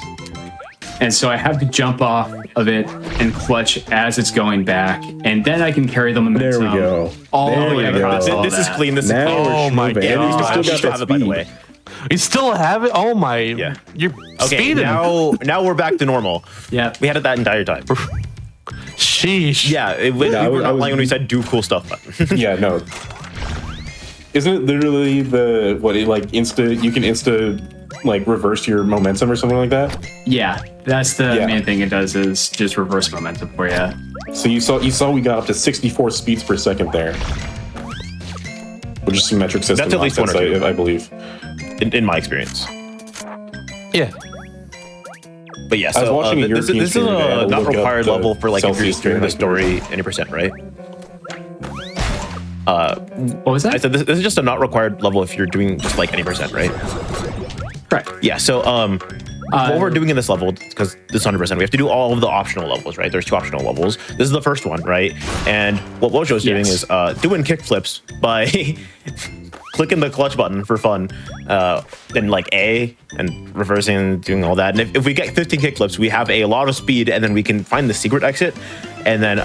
And so I have to jump off of it and clutch as it's going back. And then I can carry the momentum. There we go. All the way across all This is that. clean. This is Now clean. we're Oh my moving. And we God. still got that have it, by the speed. way. You still have it? Oh my. Yeah. You're Okay, speeding. now we're back to normal. Yeah. We had it that entire time. Sheesh. Yeah, we were not lying when we said do cool stuff button. Yeah, no. Isn't it literally the you can like reverse your momentum or something like that? Yeah, that's the main thing it does is just reverse momentum for you. So you saw we got up to 64 speeds per second there, which is some metric system. That's at least one or two, I believe, in my experience. Yeah. But yeah, I was so watching a this European is streamer today. I a had to not look up required the level for like if you're Celsius just doing the stream. story any percent, right? What was that? I said this is just a not required level if you're doing just like any percent, right? Correct. Yeah. So what we're doing in this level, because this is 100%, we have to do all of the optional levels, right? There's 2 optional levels. This is the first one, right? And what Wojo's doing is doing kickflips by clicking the clutch button for fun, then like A and reversing and doing all that. And if we get 15 kickflips, we have a lot of speed, and then we can find the secret exit, and then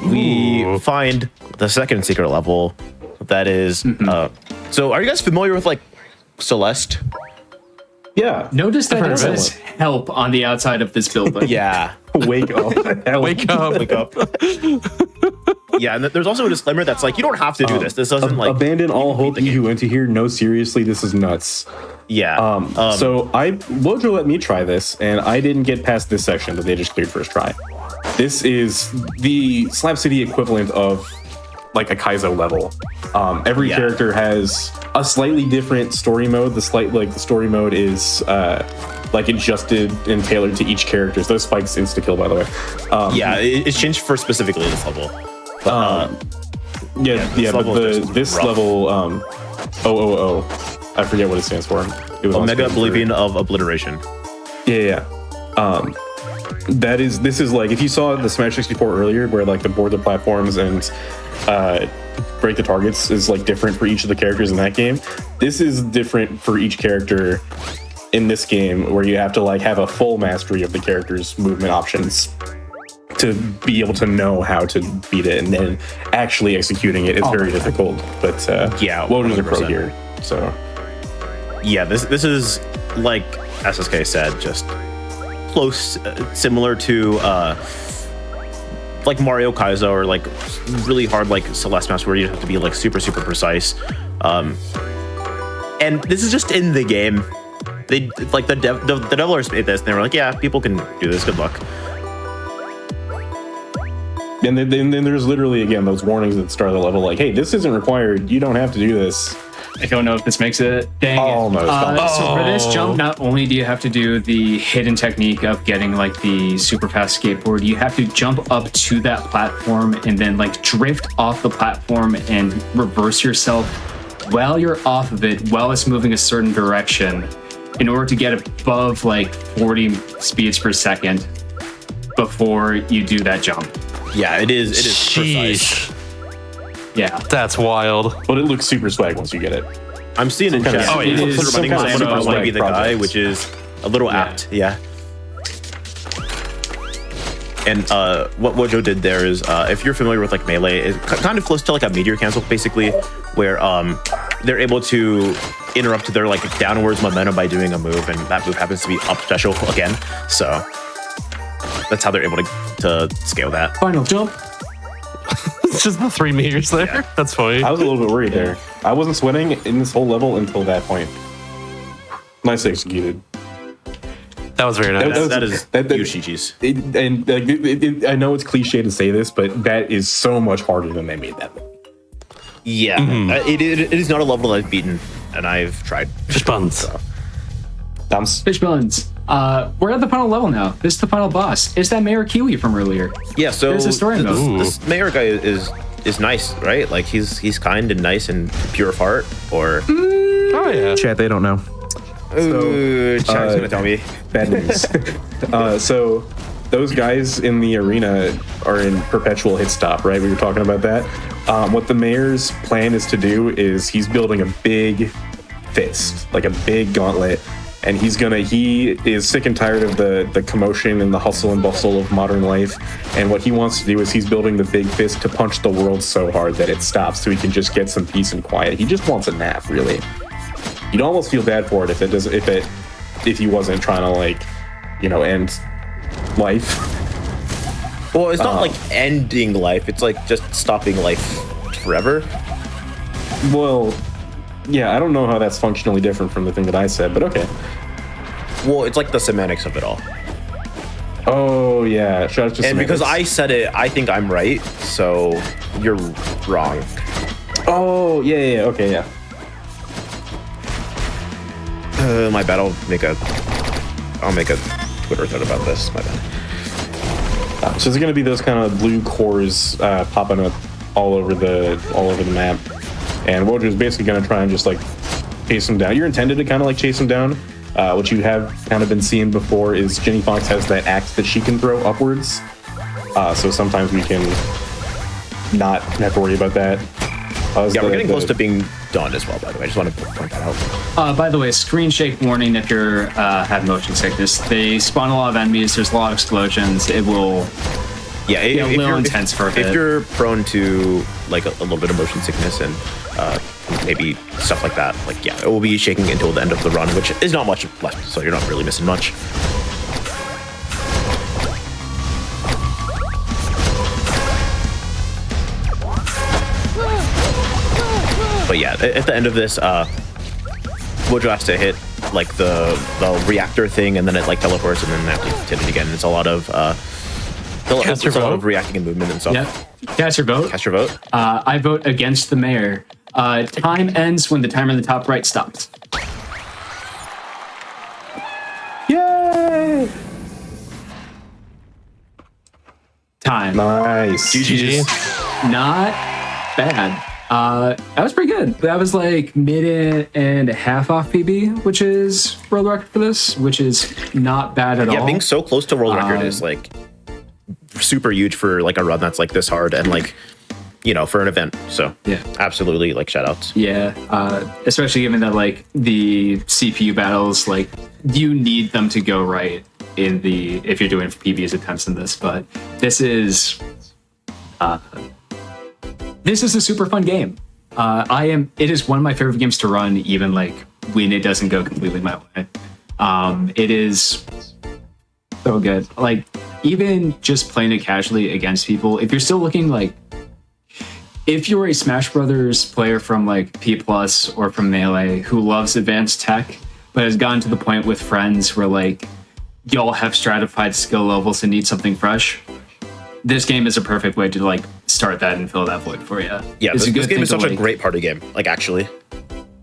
we find the second secret level. That is, so are you guys familiar with like Celeste? Yeah. Notice that it says help on the outside of this building. Yeah. Wake up. Wake up. Wake up. Yeah, and there's also a disclaimer that's like, you don't have to do this. This doesn't like abandon all hope you went to here. No, seriously, this is nuts. Yeah. So Wojo let me try this, and I didn't get past this section that they just cleared first try. This is the Slap City equivalent of like a Kaizo level. Every character has a slightly different story mode. The story mode is like adjusted and tailored to each character. Those spikes insta kill, by the way. It's changed for specifically this level. This level, I forget what it stands for. It was Omega Oblivion of Obliteration. Yeah. This is like if you saw the Smash 64 earlier, where like the board the platforms and break the targets is like different for each of the characters in that game. This is different for each character in this game, where you have to like have a full mastery of the character's movement options to be able to know how to beat it, and then actually executing it is very difficult. But Wojo's a pro here, so yeah, this is like SSK said, just close, similar to like Mario Kaizo or like really hard like Celeste maps where you have to be like super precise. And this is just in the game. They like the developers made this and they were like, yeah, people can do this, good luck. And then there's literally again those warnings at the start of the level like, hey, this isn't required, you don't have to do this. I don't know if this makes it. Dang it. So for this jump, not only do you have to do the hidden technique of getting like the super fast skateboard, you have to jump up to that platform and then like drift off the platform and reverse yourself while you're off of it, while it's moving a certain direction, in order to get above like 40 speeds per second before you do that jump. Yeah, it is precise. Yeah, that's wild. But it looks super swag once you get it. I'm seeing in chat. Oh, it is running some kind of I want to be the guy, projects. which is a little apt. Yeah. And what Wojo did there is, if you're familiar with like Melee, is kind of close to like a meteor cancel, basically, where they're able to interrupt their like downwards momentum by doing a move, and that move happens to be up special again. So that's how they're able to scale that. Final jump. It's just the 3 meters there. Yeah. That's funny. I was a little bit worried there. I wasn't sweating in this whole level until that point. Nicely executed. That was very nice. That is Yoshichi's. I know it's cliche to say this, but that is so much harder than they made that movie. Yeah, it is not a level that I've beaten, and I've tried. Fish buns. Fish buns. We're at the final level now. This is the final boss. It's that Mayor Kiwi from earlier. Yeah, so there's a story mode. This Mayor guy is nice, right? Like he's kind and nice and pure of heart, or Oh yeah. Chat, they don't know. Chat's gonna tell me. Bad news. So those guys in the arena are in perpetual hit stop, right? We were talking about that. What the mayor's plan is to do is he's building a big fist, like a big gauntlet. And he is sick and tired of the commotion and the hustle and bustle of modern life. And what he wants to do is he's building the big fist to punch the world so hard that it stops, so he can just get some peace and quiet. He just wants a nap, really. You'd almost feel bad for it if he wasn't trying to like, end life. Well, it's not like ending life. It's like just stopping life forever. Well, yeah, I don't know how that's functionally different from the thing that I said, but okay. Well, it's like the semantics of it all. Oh, yeah. Shout out to And because semantics. I said it, I think I'm right, so you're wrong. Oh, yeah, okay, yeah. My bad. I'll make a Twitter thread about this. My bad. So there's going to be those kind of blue cores popping up all over the map, and Wojo is basically going to try and just like chase them down. You're intended to kind of like chase them down. What you have kind of been seeing before is Ginny Fox has that axe that she can throw upwards. So sometimes we can not have to worry about that. Yeah, we're getting close to being done as well, by the way. I just want to point that out. By the way, screen shake warning if you're have motion sickness. They spawn a lot of enemies. There's a lot of explosions. It will be a little intense for a bit. If you're prone to like a little bit of motion sickness and maybe stuff like that, like yeah, it will be shaking until the end of the run, which is not much left, so you're not really missing much. But yeah, at the end of this, Wojo has to hit like the reactor thing, and then it like teleports, and then they have to hit it again. It's a lot of it's a lot of reacting and movement and stuff. Yep. Cast your vote. Cast your vote. I vote against the mayor. Time ends when the timer in the top right stops. Yay! Time. Nice. GG. Not bad. That was pretty good. That was like mid and a half off PB, which is world record for this, which is not bad at all. Yeah, being so close to world record is like super huge for like a run that's like this hard and like, you know, for an event. So yeah, absolutely, like shout outs. Yeah, especially given that like the CPU battles, like you need them to go right in the if you're doing PB's attempts in this, but this is a super fun game. It is one of my favorite games to run, even like when it doesn't go completely my way. It is so good. Like even just playing it casually against people, if you're still looking like, if you're a Smash Brothers player from like P Plus or from Melee who loves advanced tech, but has gotten to the point with friends where like y'all have stratified skill levels and need something fresh, this game is a perfect way to like start that and fill that void for you. Yeah, this game is such a great party game. Like actually,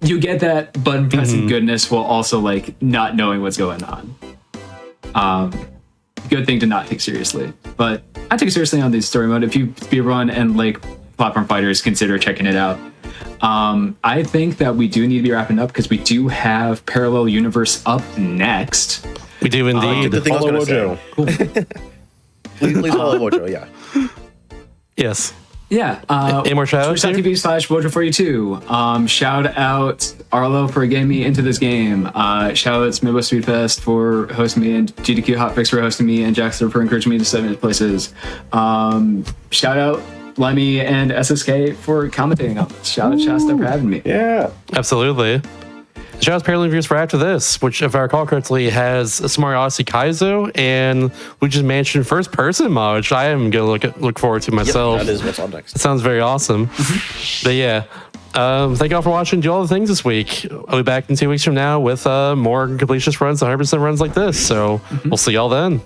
you get that button pressing goodness while also like not knowing what's going on. Good thing to not take seriously, but I take it seriously on the story mode. If you speedrun and like platform fighters, consider checking it out. I think that we do need to be wrapping up because we do have Parallel Universe up next. We do indeed. the thing I was gonna say. Cool. Please follow Wojo, yeah. Yes. Yeah. Any more shout outs? Twitch.tv/Wojo42. Shout out Arlo for getting me into this game. Shout outs Midwest Speed Fest for hosting me, and GDQ Hotfix for hosting me, and Jackson for encouraging me to set into places. Shout out Lemmy and SSK for commentating on this. Shout out Shasta for having me. Yeah. Absolutely. Shout out to Parallel Reviews for after this, which, if I recall correctly, has Super Mario Odyssey Kaizo and Luigi's Mansion first person mod, which I am going to look forward to myself. Yep, that is what's on next. It sounds very awesome. But yeah, thank you all for watching. Do all the things this week. I'll be back in 2 weeks from now with more completionist runs, 100% runs like this. So we'll see y'all then.